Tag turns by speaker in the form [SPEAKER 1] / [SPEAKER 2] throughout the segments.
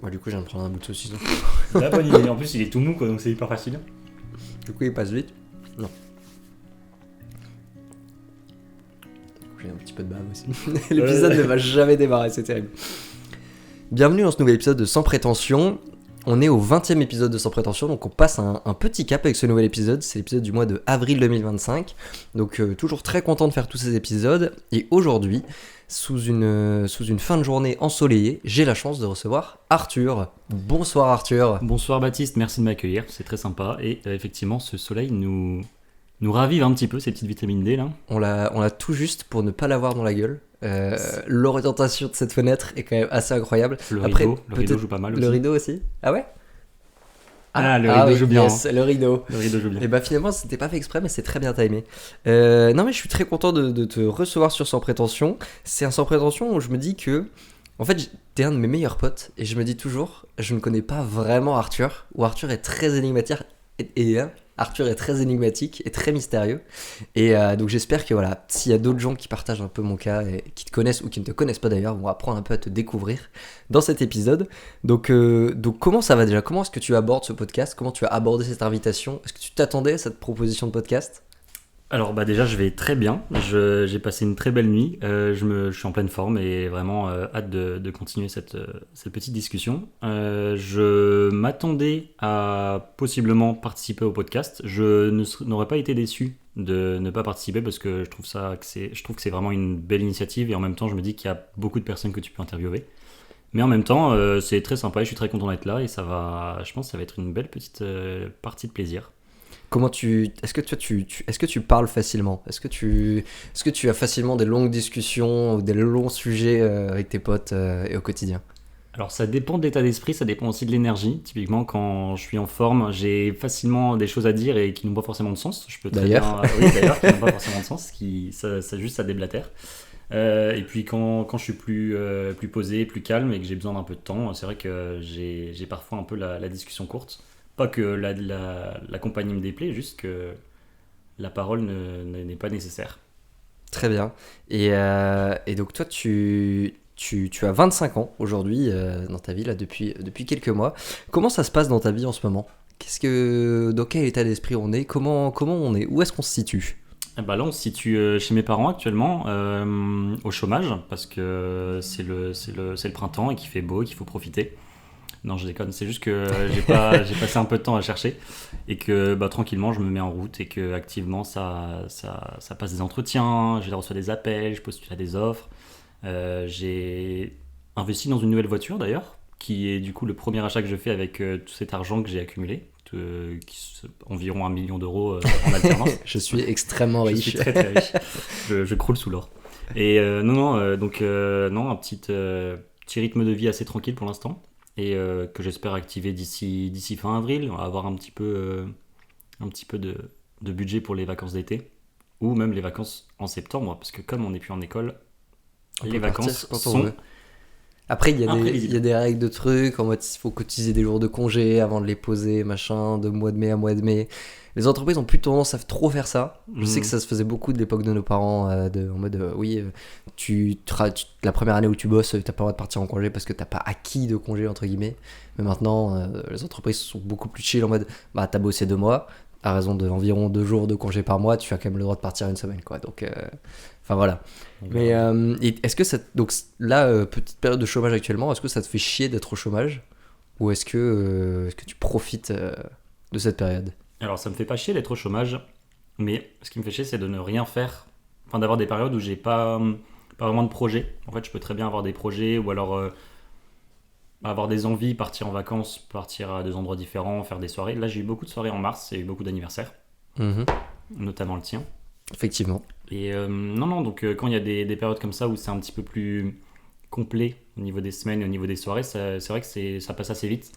[SPEAKER 1] Moi, du coup, je viens de prendre un bout de saucisson.
[SPEAKER 2] La bonne idée. En plus, il est tout mou, quoi, donc c'est hyper facile.
[SPEAKER 1] Du coup, il passe vite. Non. J'ai un petit peu de bave aussi. L'épisode ne va jamais démarrer, c'est terrible. Bienvenue dans ce nouvel épisode de Sans Prétention. On est au 20e épisode de Sans Prétention, donc on passe un petit cap avec ce nouvel épisode. C'est l'épisode du mois de avril 2025. Donc toujours très content de faire tous ces épisodes. Et aujourd'hui, sous une fin de journée ensoleillée, j'ai la chance de recevoir Arthur. Bonsoir Arthur.
[SPEAKER 2] Bonsoir Baptiste, merci de m'accueillir, c'est très sympa. Et effectivement, ce soleil nous ravive un petit peu, ces petites vitamines D là.
[SPEAKER 1] On l'a tout juste pour ne pas l'avoir dans la gueule. L'orientation de cette fenêtre est quand même assez incroyable.
[SPEAKER 2] Le rideau joue pas mal aussi.
[SPEAKER 1] Le rideau aussi. Ah ouais.
[SPEAKER 2] Le rideau joue bien.
[SPEAKER 1] Yes, le rideau.
[SPEAKER 2] Le rideau joue bien.
[SPEAKER 1] Et bah finalement c'était pas fait exprès mais c'est très bien timé. Non mais je suis très content de te recevoir sur Sans Prétention. C'est un Sans Prétention où je me dis que en fait t'es un de mes meilleurs potes et je me dis toujours je ne connais pas vraiment Arthur, ou Arthur est très énigmatique Arthur est très énigmatique et très mystérieux. Et donc j'espère que voilà, s'il y a d'autres gens qui partagent un peu mon cas et qui te connaissent ou qui ne te connaissent pas d'ailleurs, vont apprendre un peu à te découvrir dans cet épisode. Donc comment ça va déjà ? Comment est-ce que tu abordes ce podcast ? Comment tu as abordé cette invitation ? Est-ce que tu t'attendais à cette proposition de podcast ?
[SPEAKER 2] Alors déjà je vais très bien, j'ai passé une très belle nuit, je suis en pleine forme et vraiment hâte de continuer cette petite discussion. Je m'attendais à possiblement participer au podcast, je n'aurais pas été déçu de ne pas participer parce que je trouve que c'est vraiment une belle initiative et en même temps je me dis qu'il y a beaucoup de personnes que tu peux interviewer. Mais en même temps c'est très sympa et je suis très content d'être là et je pense que ça va être une belle petite partie de plaisir.
[SPEAKER 1] Est-ce que tu parles facilement ? Est-ce que tu as facilement des longues discussions ou des longs sujets avec tes potes et au quotidien ?
[SPEAKER 2] Alors ça dépend de l'état d'esprit, ça dépend aussi de l'énergie. Typiquement quand je suis en forme, j'ai facilement des choses à dire et qui n'ont pas forcément de sens. Je peux très
[SPEAKER 1] d'ailleurs.
[SPEAKER 2] Oui, d'ailleurs, qui n'ont pas forcément de sens, ça déblatère. Et puis quand je suis plus posé, plus calme et que j'ai besoin d'un peu de temps, c'est vrai que j'ai parfois un peu la discussion courte. Pas que la compagnie me déplaît, juste que la parole n'est pas nécessaire.
[SPEAKER 1] Très bien. Et donc toi, tu as 25 ans aujourd'hui dans ta vie, là, depuis quelques mois. Comment ça se passe dans ta vie en ce moment ? Dans quel état d'esprit on est ? Comment on est ? Où est-ce qu'on se situe ?
[SPEAKER 2] Là, on se situe chez mes parents actuellement, au chômage, parce que c'est le printemps et qu'il fait beau et qu'il faut profiter. Non, je déconne, c'est juste que j'ai passé un peu de temps à chercher et que tranquillement je me mets en route et que activement ça passe des entretiens, je reçois des appels, je postule à des offres. J'ai investi dans une nouvelle voiture d'ailleurs, qui est du coup le premier achat que je fais avec tout cet argent que j'ai accumulé, environ 1 million d'euros en alternance.
[SPEAKER 1] Je suis extrêmement riche.
[SPEAKER 2] Je suis très très riche, je croule sous l'or. Et un petit rythme de vie assez tranquille pour l'instant. Et que j'espère activer d'ici fin avril. On va avoir un petit peu de budget pour les vacances d'été ou même les vacances en septembre parce que comme on n'est plus en école, les vacances sont
[SPEAKER 1] après il y a des règles de trucs en mode il faut cotiser des jours de congé avant de les poser machin de mois de mai à mois de mai. Les entreprises ont plus tendance à trop faire ça. Je sais que ça se faisait beaucoup de l'époque de nos parents, en mode la première année où tu bosses, t'as pas le droit de partir en congé parce que t'as pas acquis de congé entre guillemets. Mais maintenant, les entreprises sont beaucoup plus chill en mode t'as bossé 2 mois, à raison d'environ 2 jours de congé par mois, tu as quand même le droit de partir une semaine quoi. Donc, enfin voilà. Mais est-ce que petite période de chômage actuellement, est-ce que ça te fait chier d'être au chômage ou est-ce que tu profites de cette période ?
[SPEAKER 2] Alors ça me fait pas chier d'être au chômage, mais ce qui me fait chier c'est de ne rien faire, enfin d'avoir des périodes où j'ai pas vraiment de projet. En fait je peux très bien avoir des projets ou alors avoir des envies, partir en vacances, partir à des endroits différents, faire des soirées. Là j'ai eu beaucoup de soirées en mars, il y a eu beaucoup d'anniversaires, notamment le tien.
[SPEAKER 1] Effectivement.
[SPEAKER 2] Et donc quand il y a des périodes comme ça où c'est un petit peu plus complet au niveau des semaines et au niveau des soirées, c'est vrai que ça passe assez vite.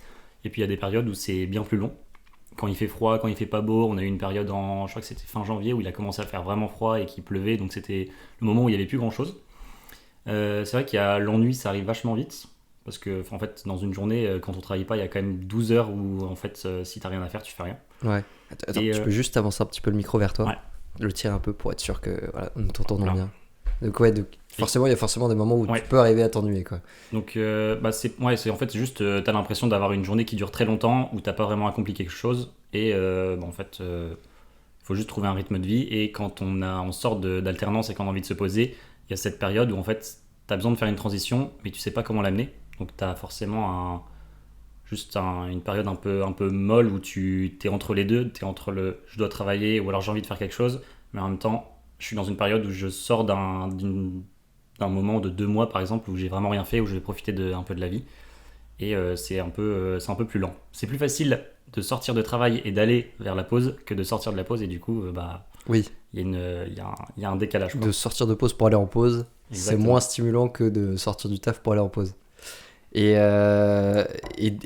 [SPEAKER 2] Et puis il y a des périodes où c'est bien plus long. Quand il fait froid, quand il fait pas beau, on a eu une période je crois que c'était fin janvier où il a commencé à faire vraiment froid et qu'il pleuvait, donc c'était le moment où il y avait plus grand chose. C'est vrai qu'il y a l'ennui, ça arrive vachement vite parce que en fait dans une journée quand on travaille pas il y a quand même 12 heures où en fait si t'as rien à faire tu fais rien.
[SPEAKER 1] Ouais. Attends, tu peux juste avancer un petit peu le micro vers toi.
[SPEAKER 2] Ouais.
[SPEAKER 1] Le tirer un peu pour être sûr que voilà, nous t'entendons bien. Donc ouais, forcément, il y a forcément des moments où
[SPEAKER 2] Ouais.
[SPEAKER 1] tu peux arriver à t'ennuyer, quoi.
[SPEAKER 2] Donc, c'est en fait c'est juste, t'as l'impression d'avoir une journée qui dure très longtemps où t'as pas vraiment accompli quelque chose et en fait, faut juste trouver un rythme de vie. Et quand on sort d'alternance et qu'on a envie de se poser, il y a cette période où en fait t'as besoin de faire une transition, mais tu sais pas comment l'amener. Donc t'as forcément une période un peu molle où tu t'es entre les deux, t'es entre le je dois travailler ou alors j'ai envie de faire quelque chose, mais en même temps, je suis dans une période où je sors d'un moment de 2 mois par exemple où j'ai vraiment rien fait, où je vais profiter un peu de la vie. Et c'est un peu plus lent. C'est plus facile de sortir de travail et d'aller vers la pause que de sortir de la pause, et du coup,
[SPEAKER 1] Oui,
[SPEAKER 2] il y a un décalage, quoi.
[SPEAKER 1] de sortir de pause pour aller en pause, c'est
[SPEAKER 2] Exactement.
[SPEAKER 1] moins stimulant que de sortir du taf pour aller en pause. Et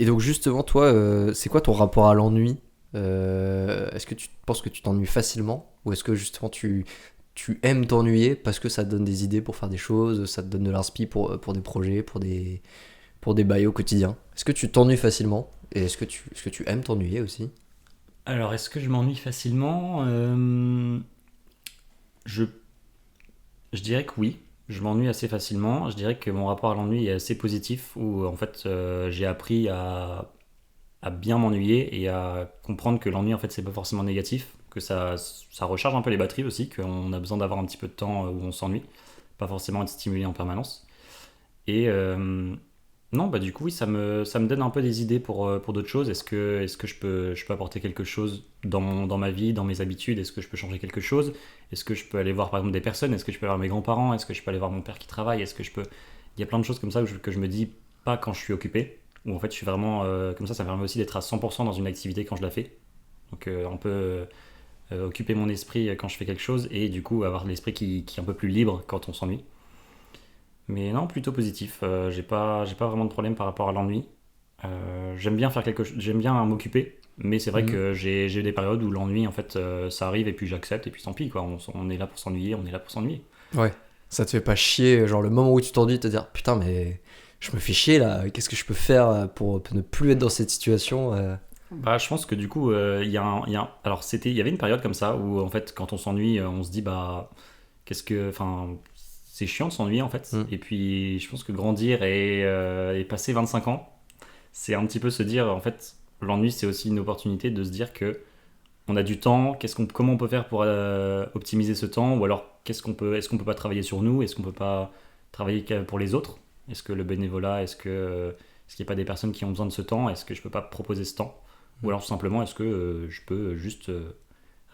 [SPEAKER 1] donc justement, toi, c'est quoi ton rapport à l'ennui? Est-ce que tu penses que tu t'ennuies facilement? Ou est-ce que justement tu aimes t'ennuyer parce que ça te donne des idées pour faire des choses, ça te donne de l'inspi pour des projets, pour des bails au quotidien? Est-ce que tu t'ennuies facilement? Et est-ce que tu aimes t'ennuyer aussi?
[SPEAKER 2] Alors, est-ce que je m'ennuie facilement? je, je dirais que oui. Je m'ennuie assez facilement. Je dirais que mon rapport à l'ennui est assez positif, où en fait j'ai appris à bien m'ennuyer et à comprendre que l'ennui en fait c'est pas forcément négatif, que ça recharge un peu les batteries aussi, qu'on a besoin d'avoir un petit peu de temps où on s'ennuie, pas forcément être stimulé en permanence. Et non, bah du coup oui, ça me donne un peu des idées pour d'autres choses. Est-ce que je peux apporter quelque chose dans ma vie, dans mes habitudes? Est-ce que je peux changer quelque chose? Est-ce que je peux aller voir par exemple des personnes? Est-ce que je peux aller voir mes grands-parents? Est-ce que je peux aller voir mon père qui travaille? Est-ce que je peux... Il y a plein de choses comme ça que je me dis pas quand je suis occupé, où en fait je suis vraiment... comme ça me permet aussi d'être à 100% dans une activité quand je la fais. Donc on peut occuper mon esprit quand je fais quelque chose, et du coup avoir l'esprit qui est un peu plus libre quand on s'ennuie. Mais non, plutôt positif. J'ai pas vraiment de problème par rapport à l'ennui. J'aime bien faire quelque chose, j'aime bien m'occuper, mais c'est vrai
[SPEAKER 1] Mhm.
[SPEAKER 2] que j'ai des périodes où l'ennui, en fait, ça arrive et puis j'accepte et puis tant pis, quoi. On est là pour s'ennuyer, on est là pour s'ennuyer.
[SPEAKER 1] Ouais. Ça te fait pas chier, genre le moment où tu t'ennuies, te dire putain, mais je me fais chier là, qu'est-ce que je peux faire pour ne plus être dans cette situation?
[SPEAKER 2] Bah, je pense que du coup, alors il y avait une période comme ça où en fait, quand on s'ennuie, on se dit bah, enfin, c'est chiant de s'ennuyer en fait.
[SPEAKER 1] Mm.
[SPEAKER 2] Et puis, je pense que grandir et passer 25 ans, c'est un petit peu se dire en fait, l'ennui c'est aussi une opportunité de se dire que on a du temps, comment on peut faire pour optimiser ce temps, ou alors est-ce qu'on peut pas travailler sur nous, est-ce qu'on peut pas travailler pour les autres, est-ce que le bénévolat, est-ce qu'il n'y a pas des personnes qui ont besoin de ce temps, est-ce que je peux pas proposer ce temps, ou alors tout simplement est-ce que je peux juste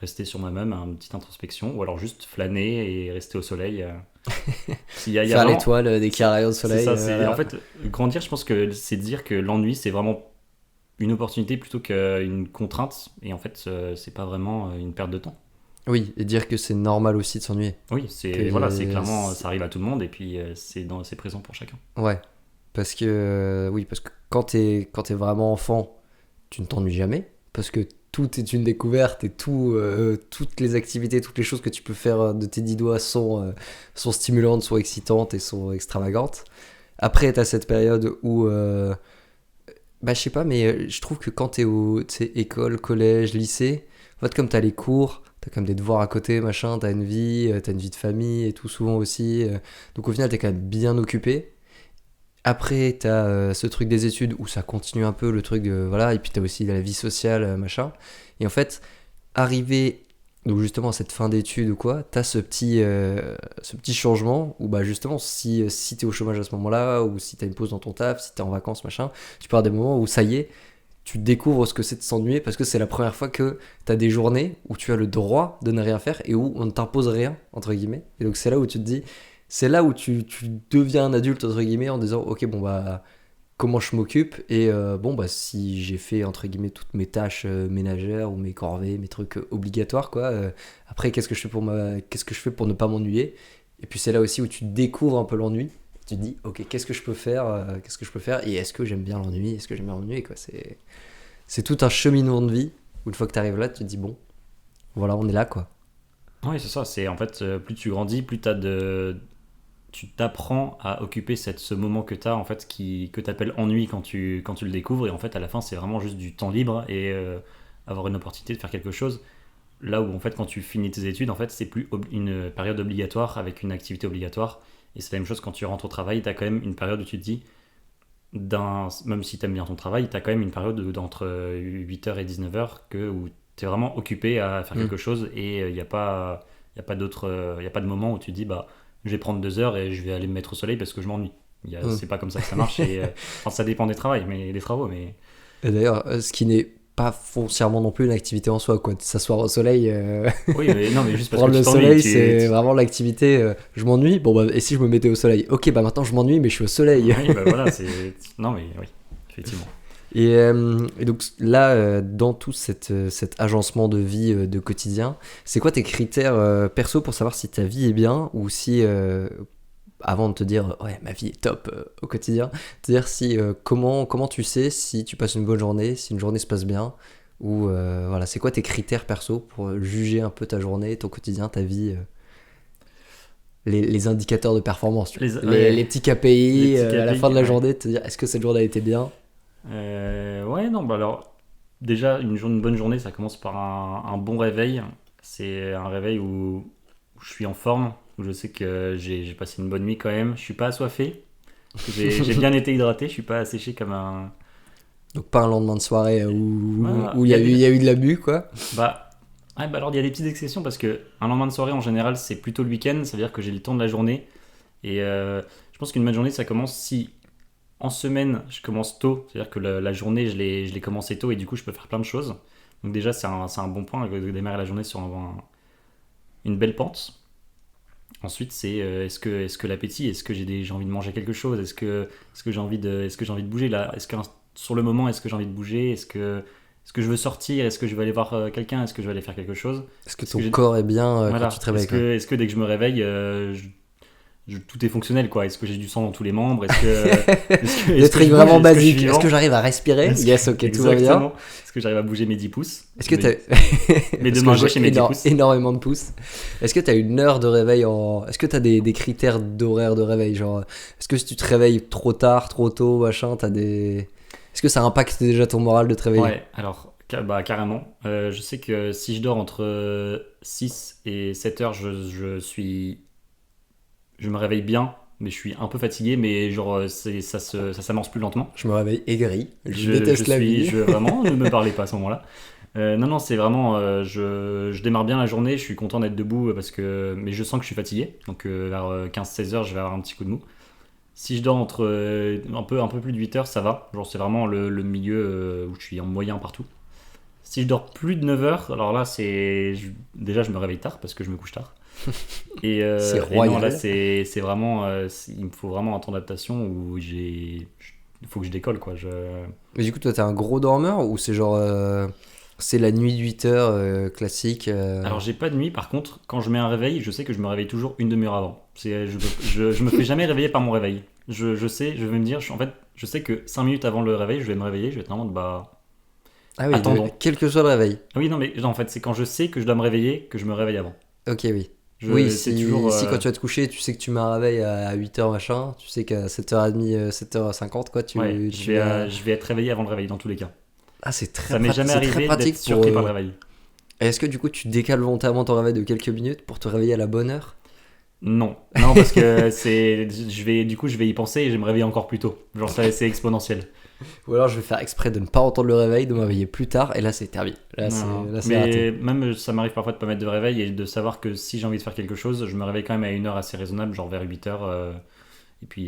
[SPEAKER 2] rester sur moi-même, une petite introspection, ou alors juste flâner et rester au soleil. Il y a
[SPEAKER 1] Faire
[SPEAKER 2] vraiment,
[SPEAKER 1] l'étoile dès qu'il y a un rayon de
[SPEAKER 2] c'est
[SPEAKER 1] soleil.
[SPEAKER 2] ça, c'est en
[SPEAKER 1] Voilà.
[SPEAKER 2] fait grandir, je pense que c'est de dire que l'ennui c'est vraiment une opportunité plutôt qu'une contrainte, et en fait c'est pas vraiment une perte de temps.
[SPEAKER 1] Oui, et dire que c'est normal aussi de s'ennuyer.
[SPEAKER 2] Oui,
[SPEAKER 1] Que,
[SPEAKER 2] c'est
[SPEAKER 1] euh,
[SPEAKER 2] clairement, ça
[SPEAKER 1] c'est-
[SPEAKER 2] arrive à tout le monde, et puis c'est présent pour chacun.
[SPEAKER 1] ouais, parce que quand t'es vraiment enfant, tu ne t'ennuies jamais, parce que tout est une découverte et toutes les activités, toutes les choses que tu peux faire de tes 10 doigts sont stimulantes, sont excitantes et sont extravagantes. Après, t'as cette période où, bah je sais pas, mais je trouve que quand t'es au, tu sais, école, collège, lycée, en fait, comme t'as les cours, t'as comme des devoirs à côté, machin, t'as une vie de famille et tout souvent aussi, donc au final, t'es quand même bien occupé. Après, t'as ce truc des études où ça continue un peu le truc de. Voilà, et puis t'as aussi la vie sociale, machin. Et en fait, arriver donc justement à cette fin d'études ou quoi, t'as ce petit changement où bah justement, si t'es au chômage à ce moment-là, ou si t'as une pause dans ton taf, si t'es en vacances, machin, tu peux avoir des moments où ça y est, tu découvres ce que c'est de s'ennuyer parce que c'est la première fois que t'as des journées où tu as le droit de ne rien faire et où on ne t'impose rien, entre guillemets. Et donc c'est là où tu te dis, c'est là où tu deviens un adulte, entre guillemets, en disant, ok, bon, bah, comment je m'occupe et bon, bah, si j'ai fait, entre guillemets, toutes mes tâches ménagères ou mes corvées, mes trucs obligatoires, quoi, après, qu'est-ce que je fais pour ne pas m'ennuyer? Et puis c'est là aussi où tu découvres un peu l'ennui. Tu te dis, ok, qu'est-ce que je peux faire et est-ce que j'aime bien l'ennui? Est-ce que j'aime bien l'ennui, quoi? C'est tout un cheminement de vie où une fois que tu arrives là, tu te dis, bon, voilà, on est là, quoi.
[SPEAKER 2] Oui, c'est ça, c'est en fait, plus tu grandis, tu t'apprends à occuper ce moment que tu as, en fait, que tu appelles ennui quand tu le découvres, et en fait, à la fin, c'est vraiment juste du temps libre et avoir une opportunité de faire quelque chose. Là où en fait quand tu finis tes études, en fait c'est plus une période obligatoire avec une activité obligatoire. Et c'est la même chose quand tu rentres au travail, tu as quand même une période où tu te dis, même si tu aimes bien ton travail, tu as quand même une période d'entre 8h et 19h où tu es vraiment occupé à faire
[SPEAKER 1] Mm.
[SPEAKER 2] quelque chose et il n'y a pas, y a pas de moment où tu te dis, bah, je vais prendre 2 heures et je vais aller me mettre au soleil parce que je m'ennuie.
[SPEAKER 1] Mm.
[SPEAKER 2] C'est pas comme ça que ça marche. Enfin, ça dépend des travaux, mais
[SPEAKER 1] Et d'ailleurs, ce qui n'est pas foncièrement non plus une activité en soi, quoi. De s'asseoir au soleil,
[SPEAKER 2] oui, mais non, mais juste parce que
[SPEAKER 1] prendre
[SPEAKER 2] tu
[SPEAKER 1] le
[SPEAKER 2] t'ennuies.
[SPEAKER 1] soleil, c'est vraiment l'activité. Je m'ennuie, bon bah, et si je me mettais au soleil? Ok, bah maintenant je m'ennuie, mais je suis au soleil.
[SPEAKER 2] Oui, bah voilà, non, mais oui, effectivement.
[SPEAKER 1] Et donc là, dans tout cet agencement de vie de quotidien, c'est quoi tes critères perso pour savoir si ta vie est bien ou si, avant de te dire ouais ma vie est top au quotidien, te dire si comment tu sais si tu passes une bonne journée, si une journée se passe bien ou voilà, c'est quoi tes critères perso pour juger un peu ta journée, ton quotidien, ta vie, les indicateurs de performance, tu vois.
[SPEAKER 2] Ouais,
[SPEAKER 1] Les petits KPI
[SPEAKER 2] les petits
[SPEAKER 1] à la fin
[SPEAKER 2] KPI,
[SPEAKER 1] de la
[SPEAKER 2] ouais.
[SPEAKER 1] journée, te dire est-ce que cette journée a été bien.
[SPEAKER 2] Ouais, non, bah alors, déjà, une bonne journée, ça commence par un bon réveil. C'est un réveil où je suis en forme, où je sais que j'ai passé une bonne nuit quand même. Je suis pas assoiffé, j'ai bien été hydraté, je suis pas asséché comme un.
[SPEAKER 1] Donc pas un lendemain de soirée où
[SPEAKER 2] Voilà,
[SPEAKER 1] il
[SPEAKER 2] il
[SPEAKER 1] y
[SPEAKER 2] y
[SPEAKER 1] a
[SPEAKER 2] a
[SPEAKER 1] eu, il
[SPEAKER 2] des.
[SPEAKER 1] y a eu de l'abus, quoi.
[SPEAKER 2] Bah, ouais, bah alors, il y a des petites exceptions parce que un lendemain de soirée, en général, c'est plutôt le week-end, ça veut dire que j'ai le temps de la journée. Et je pense qu'une bonne journée, ça commence si en semaine, je commence tôt, c'est-à-dire que la journée, je l'ai commencé tôt et du coup, je peux faire plein de choses. Donc déjà, c'est un bon point de démarrer la journée sur une belle pente. Ensuite, c'est est-ce que l'appétit, j'ai envie de manger quelque chose, est-ce que j'ai envie de bouger là, sur le moment, est-ce que j'ai envie de bouger, est-ce que je veux sortir, est-ce que je vais aller voir quelqu'un, est-ce que je vais aller faire quelque chose,
[SPEAKER 1] Est-ce que
[SPEAKER 2] est-ce que
[SPEAKER 1] ton
[SPEAKER 2] j'ai,
[SPEAKER 1] corps est bien quand tu
[SPEAKER 2] voilà,
[SPEAKER 1] te réveilles, quoi.
[SPEAKER 2] est-ce que dès que je me réveille, tout est fonctionnel quoi. Est-ce que j'ai du sang dans tous les membres? Est-ce
[SPEAKER 1] Des
[SPEAKER 2] que je
[SPEAKER 1] trucs
[SPEAKER 2] bouge?
[SPEAKER 1] vraiment
[SPEAKER 2] Est-ce que je suis
[SPEAKER 1] basiques. Est-ce
[SPEAKER 2] vivant?
[SPEAKER 1] que j'arrive à respirer? Yes, ok, tout va bien.
[SPEAKER 2] Exactement. Est-ce que j'arrive à bouger mes 10 pouces?
[SPEAKER 1] Est-ce que t'as.
[SPEAKER 2] Mes deux
[SPEAKER 1] Parce que
[SPEAKER 2] mains
[SPEAKER 1] j'ai
[SPEAKER 2] gauche et mes 10 pouces?
[SPEAKER 1] énormément de pouces. Est-ce que t'as une heure de réveil en. Est-ce que t'as des critères d'horaire de réveil? Genre, est-ce que si tu te réveilles trop tard, trop tôt, machin, t'as des. Est-ce que ça impacte déjà ton moral de te réveiller?
[SPEAKER 2] Ouais, alors bah, carrément. Je sais que si je dors entre 6 et 7 heures, je me réveille bien, mais je suis un peu fatigué, mais genre ça s'amorce plus lentement.
[SPEAKER 1] Je me réveille aigri. Je déteste la vie.
[SPEAKER 2] Vraiment, ne me parlez pas à ce moment-là. Non, non, c'est vraiment, je démarre bien la journée, je suis content d'être debout mais je sens que je suis fatigué. Donc vers 15-16 heures, je vais avoir un petit coup de mou. Si je dors entre un peu plus de 8 heures, ça va. Genre, c'est vraiment le milieu où je suis en moyen partout. Si je dors plus de 9 heures, alors là, déjà, je me réveille tard parce que je me couche tard.
[SPEAKER 1] C'est
[SPEAKER 2] Et non, là,
[SPEAKER 1] royal.
[SPEAKER 2] c'est vraiment, il me faut vraiment un temps d'adaptation où il faut que je décolle, quoi.
[SPEAKER 1] Mais du coup, toi, t'es un gros dormeur ou c'est genre. C'est la nuit de 8 heures classique
[SPEAKER 2] Alors, j'ai pas de nuit, par contre, quand je mets un réveil, je sais que je me réveille toujours une demi-heure avant. Je me fais jamais réveiller par mon réveil. Je sais, je vais me dire, en fait, je sais que 5 minutes avant le réveil, je vais me réveiller, je vais être en mode, bah,
[SPEAKER 1] Ah oui,
[SPEAKER 2] attendons.
[SPEAKER 1] quel que soit le réveil.
[SPEAKER 2] Ah oui, non, mais genre, en fait, c'est quand je sais que je dois me réveiller que je me réveille avant.
[SPEAKER 1] Ok, oui. Oui,
[SPEAKER 2] C'est toujours.
[SPEAKER 1] si quand tu vas te coucher, tu sais que tu mets un réveil à 8h machin, tu sais qu'à 7h30, 7h50, quoi,
[SPEAKER 2] Ouais,
[SPEAKER 1] tu mets.
[SPEAKER 2] je vais être réveillé avant le réveil dans tous les cas.
[SPEAKER 1] Ah, c'est très,
[SPEAKER 2] Ça m'est jamais
[SPEAKER 1] c'est très
[SPEAKER 2] arrivé d'être
[SPEAKER 1] pratique pour.
[SPEAKER 2] surpris par le réveil.
[SPEAKER 1] Est-ce que du coup, tu décales volontairement ton réveil de quelques minutes pour te réveiller à la bonne heure?
[SPEAKER 2] Non, non, parce que du coup, je vais y penser et je vais me réveiller encore plus tôt. Genre, ça, c'est exponentiel.
[SPEAKER 1] Ou alors je vais faire exprès de ne pas entendre le réveil, de me réveiller plus tard, et là c'est terminé.
[SPEAKER 2] Non, non.
[SPEAKER 1] Là, c'est
[SPEAKER 2] Mais
[SPEAKER 1] raté.
[SPEAKER 2] même, ça m'arrive parfois de pas mettre de réveil et de savoir que si j'ai envie de faire quelque chose, je me réveille quand même à une heure assez raisonnable, genre vers 8 heures, et puis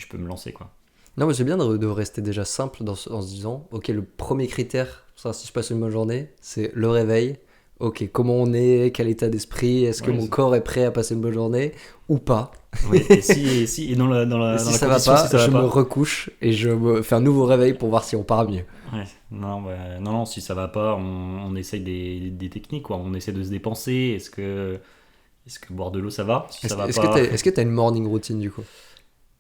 [SPEAKER 2] je peux me lancer, quoi.
[SPEAKER 1] Non, mais c'est bien de rester déjà simple en se disant, ok, le premier critère, pour savoir si je passe une bonne journée, c'est le réveil. Ok, comment on est, quel état d'esprit, est-ce que
[SPEAKER 2] Ouais,
[SPEAKER 1] mon corps est prêt à passer une bonne journée ou pas?
[SPEAKER 2] oui, et dans
[SPEAKER 1] Et
[SPEAKER 2] dans
[SPEAKER 1] si
[SPEAKER 2] la
[SPEAKER 1] ça va
[SPEAKER 2] condition,
[SPEAKER 1] pas,
[SPEAKER 2] si ça
[SPEAKER 1] je
[SPEAKER 2] va
[SPEAKER 1] me
[SPEAKER 2] pas.
[SPEAKER 1] recouche et je me fais un nouveau réveil pour voir si on part mieux.
[SPEAKER 2] Ouais, non, bah, non, non, si ça va pas, on essaye des techniques, quoi. On essaie de se dépenser. Est-ce que boire de l'eau, ça va? Si ça va pas.
[SPEAKER 1] Est-ce que t'as une morning routine du coup?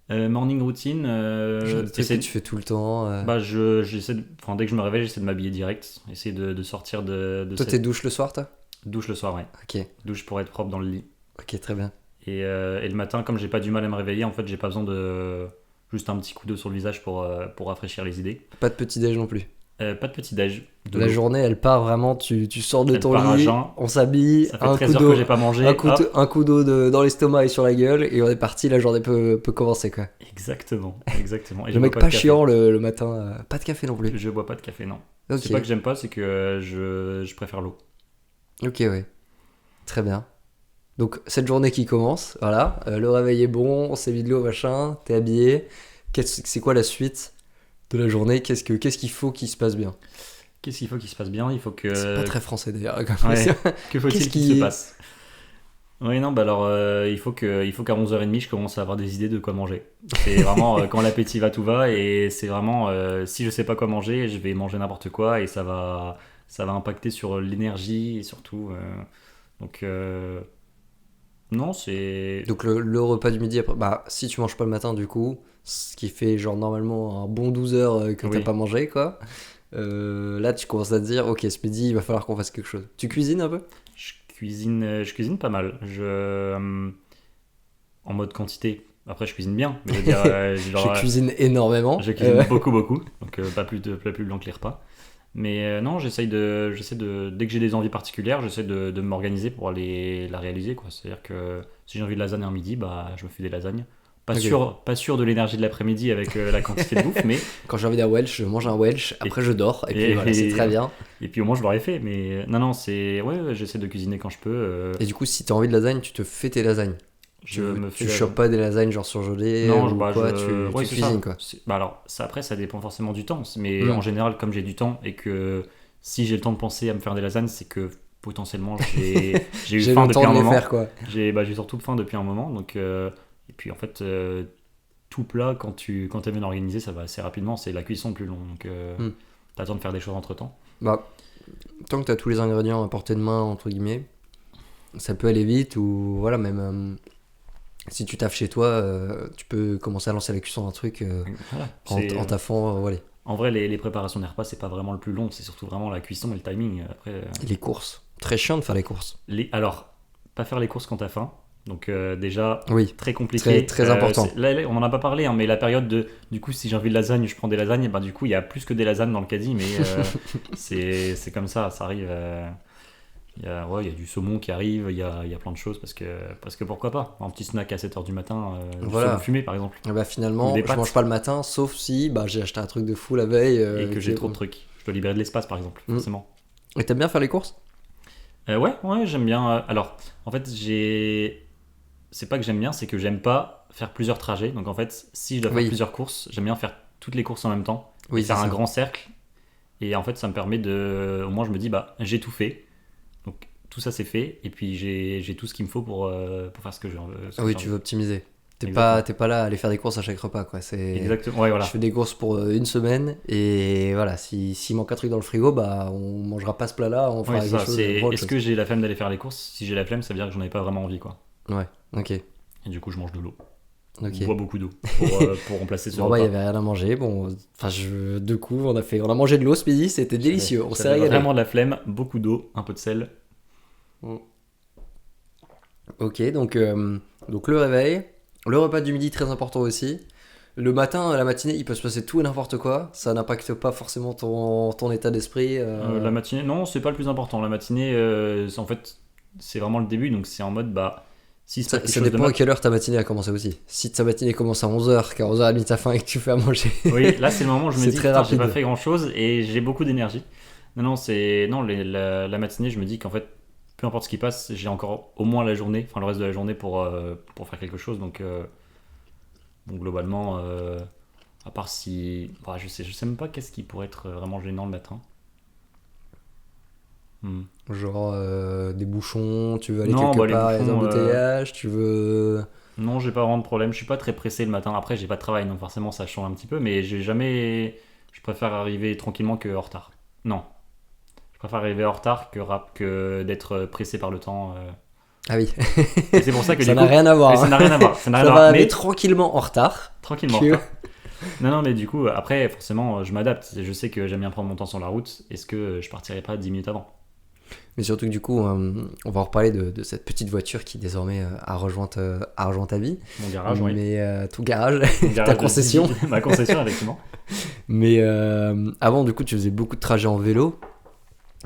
[SPEAKER 2] Morning routine,
[SPEAKER 1] Genre des trucs que tu fais tout le temps.
[SPEAKER 2] bah, enfin, dès que je me réveille, j'essaie de m'habiller direct. Essayer de sortir de
[SPEAKER 1] Toi, t'es
[SPEAKER 2] cette
[SPEAKER 1] douche le soir, toi?
[SPEAKER 2] douche le soir, ouais.
[SPEAKER 1] Ok,
[SPEAKER 2] Douche pour être propre dans le lit.
[SPEAKER 1] ok, très bien.
[SPEAKER 2] Et le matin, comme j'ai pas du mal à me réveiller, en fait, j'ai pas besoin de juste un petit coup d'eau sur le visage pour rafraîchir les idées.
[SPEAKER 1] Pas de petit déj non plus.
[SPEAKER 2] Pas de petit-déj. De
[SPEAKER 1] La
[SPEAKER 2] l'eau.
[SPEAKER 1] journée, elle part vraiment, tu sors de
[SPEAKER 2] Elle
[SPEAKER 1] ton
[SPEAKER 2] part à
[SPEAKER 1] lit,
[SPEAKER 2] jeun.
[SPEAKER 1] on s'habille,
[SPEAKER 2] Ça fait
[SPEAKER 1] un
[SPEAKER 2] 13
[SPEAKER 1] coup
[SPEAKER 2] heures que
[SPEAKER 1] d'eau,
[SPEAKER 2] j'ai pas mangé. Hop.
[SPEAKER 1] un coup d'eau dans l'estomac et sur la gueule, et on est parti, la journée peut commencer, quoi.
[SPEAKER 2] Exactement. Et
[SPEAKER 1] Le
[SPEAKER 2] je bois
[SPEAKER 1] mec
[SPEAKER 2] pas
[SPEAKER 1] pas
[SPEAKER 2] de café.
[SPEAKER 1] chiant le matin, pas de café non plus.
[SPEAKER 2] Je bois pas de café, non.
[SPEAKER 1] Ok,
[SPEAKER 2] C'est pas que j'aime pas, c'est que je préfère l'eau.
[SPEAKER 1] ok, ouais. Très bien. Donc, cette journée qui commence, voilà, le réveil est bon, on s'est mis de l'eau, machin, t'es habillé. C'est quoi la suite de la journée? Qu'est-ce qu'il faut qu'il se passe bien?
[SPEAKER 2] Qu'est-ce qu'il faut qu'il se passe bien? Il faut
[SPEAKER 1] C'est pas
[SPEAKER 2] que.
[SPEAKER 1] très français d'ailleurs, comme
[SPEAKER 2] Ouais.
[SPEAKER 1] ça.
[SPEAKER 2] Que faut-il
[SPEAKER 1] Qu'est-ce
[SPEAKER 2] qu'il
[SPEAKER 1] qui-
[SPEAKER 2] se passe? Oui, non, bah alors, il faut qu'à 11h30, je commence à avoir des idées de quoi manger. C'est vraiment quand l'appétit va, tout va, et c'est vraiment, si je sais pas quoi manger, je vais manger n'importe quoi, et ça va impacter sur l'énergie, et surtout. Donc, non, c'est.
[SPEAKER 1] Donc le repas du midi, après, bah si tu manges pas le matin du coup, ce qui fait genre normalement un bon 12 heures que t'as
[SPEAKER 2] Oui.
[SPEAKER 1] pas mangé quoi, là tu commences à te dire ok ce midi il va falloir qu'on fasse quelque chose. Tu cuisines un peu?
[SPEAKER 2] Je cuisine pas mal. En mode quantité. Après, je cuisine bien, mais je veux dire, genre,
[SPEAKER 1] Je cuisine énormément.
[SPEAKER 2] je cuisine beaucoup, beaucoup. Donc, pas plus blanc que les repas. Mais non, j'essaie de, dès que j'ai des envies particulières, j'essaie de m'organiser pour aller la réaliser, quoi. C'est-à-dire que si j'ai envie de lasagne un midi, bah, je me fais des lasagnes.
[SPEAKER 1] Ok.
[SPEAKER 2] Pas sûr de l'énergie de l'après-midi avec la quantité de bouffe, mais
[SPEAKER 1] Quand j'ai envie d'un Welsh, je mange un Welsh, après je dors, et puis
[SPEAKER 2] et-
[SPEAKER 1] voilà, c'est
[SPEAKER 2] et-
[SPEAKER 1] très bien.
[SPEAKER 2] et puis au moins je l'aurais fait. Mais non, ouais, j'essaie de cuisiner quand je peux.
[SPEAKER 1] Et du coup, si t'as envie de lasagne, tu te fais tes lasagnes.
[SPEAKER 2] Je me fais
[SPEAKER 1] Tu
[SPEAKER 2] la-
[SPEAKER 1] chopes pas des lasagnes genre surgelées
[SPEAKER 2] Non,
[SPEAKER 1] ou
[SPEAKER 2] bah,
[SPEAKER 1] quoi,
[SPEAKER 2] ouais,
[SPEAKER 1] tu
[SPEAKER 2] c'est
[SPEAKER 1] cuisines
[SPEAKER 2] ça.
[SPEAKER 1] quoi.
[SPEAKER 2] Bah alors, après, ça dépend forcément du temps. Mais
[SPEAKER 1] Mm.
[SPEAKER 2] en général, comme j'ai du temps et que si j'ai le temps de penser à me faire des lasagnes, c'est que potentiellement j'ai eu
[SPEAKER 1] J'ai
[SPEAKER 2] faim
[SPEAKER 1] le
[SPEAKER 2] depuis
[SPEAKER 1] temps
[SPEAKER 2] un
[SPEAKER 1] de les
[SPEAKER 2] moment.
[SPEAKER 1] faire quoi.
[SPEAKER 2] J'ai surtout faim depuis un moment. Donc, et puis en fait, tout plat, quand tu es bien organisé, ça va assez rapidement. C'est la cuisson le plus long. Donc,
[SPEAKER 1] Mm.
[SPEAKER 2] t'as le temps de faire des choses entre temps.
[SPEAKER 1] Bah, tant que t'as tous les ingrédients à portée de main, entre guillemets, ça peut aller vite ou voilà, même si tu taffes chez toi, tu peux commencer à lancer la cuisson d'un truc
[SPEAKER 2] Voilà.
[SPEAKER 1] en taffant, voilà.
[SPEAKER 2] En vrai, les préparations des repas, c'est pas vraiment le plus long. C'est surtout vraiment la cuisson et le timing. Après,
[SPEAKER 1] Et les courses. Très chiant de faire les courses.
[SPEAKER 2] alors, pas faire les courses quand t'as faim. Donc, déjà,
[SPEAKER 1] Oui,
[SPEAKER 2] très compliqué.
[SPEAKER 1] très important.
[SPEAKER 2] Là, on en a pas parlé, hein, mais la période du coup, si j'ai envie de lasagne, je prends des lasagnes. Et ben, du coup, il y a plus que des lasagnes dans le caddie, mais c'est comme ça arrive. Ouais, il y a du saumon qui arrive, il y a plein de choses parce que pourquoi pas. Un petit snack à 7h du matin, du
[SPEAKER 1] Voilà.
[SPEAKER 2] saumon fumé par exemple,
[SPEAKER 1] Et bah finalement,
[SPEAKER 2] Ou des
[SPEAKER 1] je
[SPEAKER 2] pâtes.
[SPEAKER 1] mange pas le matin, sauf si bah, j'ai acheté un truc de fou la veille.
[SPEAKER 2] et que j'ai trop de trucs. Je dois libérer de l'espace par exemple,
[SPEAKER 1] Mm.
[SPEAKER 2] forcément.
[SPEAKER 1] Et t'aimes bien faire les courses?
[SPEAKER 2] Ouais, j'aime bien. Alors, en fait, c'est pas que j'aime bien, c'est que j'aime pas faire plusieurs trajets. Donc en fait, si je dois faire
[SPEAKER 1] Oui.
[SPEAKER 2] plusieurs courses, j'aime bien faire toutes les courses en même temps.
[SPEAKER 1] Oui,
[SPEAKER 2] Et faire
[SPEAKER 1] c'est
[SPEAKER 2] un
[SPEAKER 1] ça.
[SPEAKER 2] grand cercle. Et en fait, ça me permet de. Au moins, je me dis, bah, j'ai tout fait. Donc, tout ça, c'est fait. Et puis, j'ai tout ce qu'il me faut pour faire ce que je veux.
[SPEAKER 1] Ah oui, tu veux optimiser.
[SPEAKER 2] Exactement.
[SPEAKER 1] T'es pas là à aller faire des courses à chaque repas, quoi. C'est...
[SPEAKER 2] Exactement. Ouais, voilà.
[SPEAKER 1] Je fais des courses pour une semaine et voilà, s'il manque un truc dans le frigo, bah on mangera pas ce plat-là, on fera
[SPEAKER 2] Ouais, c'est
[SPEAKER 1] quelque
[SPEAKER 2] ça.
[SPEAKER 1] chose.
[SPEAKER 2] C'est...
[SPEAKER 1] autre
[SPEAKER 2] Est-ce
[SPEAKER 1] chose.
[SPEAKER 2] que j'ai la flemme d'aller faire les courses? Si j'ai la flemme, ça veut dire que j'en avais pas vraiment envie, quoi.
[SPEAKER 1] Ouais, ok.
[SPEAKER 2] Et du coup, je mange de l'eau.
[SPEAKER 1] Ok.
[SPEAKER 2] Je bois beaucoup d'eau pour remplacer ce
[SPEAKER 1] Bon, bah, il y
[SPEAKER 2] repas.
[SPEAKER 1] avait rien à manger. Bon, enfin, deux coups, on a mangé de l'eau ce midi, c'était délicieux. On s'est
[SPEAKER 2] J'avais
[SPEAKER 1] régalé.
[SPEAKER 2] vraiment de la flemme, beaucoup d'eau, un peu de sel.
[SPEAKER 1] Ok, donc le réveil, le repas du midi très important aussi. Le matin, la matinée, il peut se passer tout et n'importe quoi. Ça n'impacte pas forcément ton état d'esprit.
[SPEAKER 2] La matinée, non, c'est pas le plus important. La matinée, en fait, c'est vraiment le début, donc c'est en mode, bah, si c'est
[SPEAKER 1] Ça,
[SPEAKER 2] pas quelque
[SPEAKER 1] ça
[SPEAKER 2] chose de
[SPEAKER 1] dépend à quelle heure ta matinée a commencé aussi. Si ta matinée commence à 11h, qu'à 11h30 t'as faim et que tu fais à manger.
[SPEAKER 2] Oui, là c'est le moment où je me
[SPEAKER 1] C'est
[SPEAKER 2] dis,
[SPEAKER 1] très
[SPEAKER 2] putain, j'ai
[SPEAKER 1] rapide.
[SPEAKER 2] pas fait grand chose et j'ai beaucoup d'énergie. Non, la matinée, je me dis qu'en fait, peu importe ce qui passe, j'ai encore au moins la journée, enfin le reste de la journée pour faire quelque chose. Donc, bon, globalement, à part si. Bah, je sais même pas qu'est-ce qui pourrait être vraiment gênant le matin. Hmm.
[SPEAKER 1] Genre des bouchons, tu veux aller
[SPEAKER 2] Non,
[SPEAKER 1] quelque
[SPEAKER 2] bah, les
[SPEAKER 1] part, il y a des
[SPEAKER 2] bouchons,
[SPEAKER 1] embouteillages, tu veux.
[SPEAKER 2] Non, j'ai pas vraiment de problème. Je suis pas très pressé le matin. Après, j'ai pas de travail, donc forcément, ça change un petit peu. Mais j'ai jamais. Je préfère arriver tranquillement que en retard. Non. Je préfère arriver en retard que d'être pressé par le temps.
[SPEAKER 1] Ah oui,
[SPEAKER 2] Et c'est pour ça que
[SPEAKER 1] ça
[SPEAKER 2] du
[SPEAKER 1] n'a
[SPEAKER 2] coup.
[SPEAKER 1] rien à voir.
[SPEAKER 2] Mais ça
[SPEAKER 1] hein.
[SPEAKER 2] n'a rien à voir. Ça n'a
[SPEAKER 1] Ça
[SPEAKER 2] rien à
[SPEAKER 1] va
[SPEAKER 2] voir.
[SPEAKER 1] aller
[SPEAKER 2] Mais
[SPEAKER 1] tranquillement en retard.
[SPEAKER 2] tranquillement. en
[SPEAKER 1] Que-
[SPEAKER 2] retard. Non, mais du coup, après, forcément, je m'adapte. Je sais que j'aime bien prendre mon temps sur la route. Est-ce que je partirai pas 10 minutes avant?
[SPEAKER 1] Mais surtout que du coup, on va en reparler de cette petite voiture qui désormais a rejoint ta vie.
[SPEAKER 2] Mon garage, oui.
[SPEAKER 1] Mais ton garage,
[SPEAKER 2] Mon garage
[SPEAKER 1] ta
[SPEAKER 2] de
[SPEAKER 1] concession.
[SPEAKER 2] ma concession, effectivement.
[SPEAKER 1] Mais avant, du coup, tu faisais beaucoup de trajets en vélo.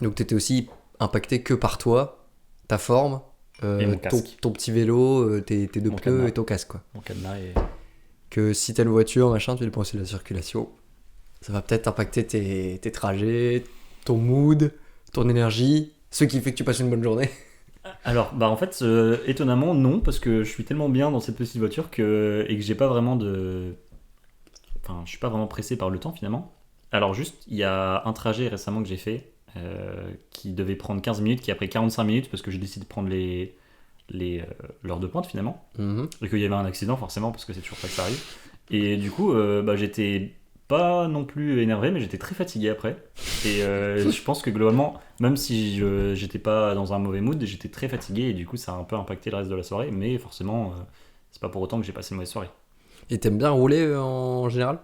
[SPEAKER 1] Donc, tu étais aussi impacté que par toi, ta forme,
[SPEAKER 2] Et mon
[SPEAKER 1] ton,
[SPEAKER 2] casque.
[SPEAKER 1] ton petit vélo, tes deux
[SPEAKER 2] Mon
[SPEAKER 1] pneus
[SPEAKER 2] cadenas.
[SPEAKER 1] et ton casque, quoi.
[SPEAKER 2] Mon cadenas et...
[SPEAKER 1] Que si t'as une voiture, machin, tu dépends aussi de la circulation. Ça va peut-être impacter tes trajets, ton mood, ton énergie, ce qui fait que tu passes une bonne journée.
[SPEAKER 2] Alors, bah en fait, étonnamment, non, parce que je suis tellement bien dans cette petite voiture et que j'ai pas vraiment de... Enfin, je suis pas vraiment pressé par le temps finalement. Alors juste, il y a un trajet récemment que j'ai fait qui devait prendre 15 minutes, qui a pris 45 minutes parce que j'ai décidé de prendre l'heure de pointe finalement.
[SPEAKER 1] Mhm.
[SPEAKER 2] Et qu'il y avait un accident forcément, parce que c'est toujours pas que ça arrive. Et du coup, bah, j'étais pas non plus énervé, mais j'étais très fatigué après. Et je pense que globalement, même si j'étais pas dans un mauvais mood, j'étais très fatigué et du coup ça a un peu impacté le reste de la soirée. Mais forcément, c'est pas pour autant que j'ai passé une mauvaise soirée.
[SPEAKER 1] Et t'aimes bien rouler en général?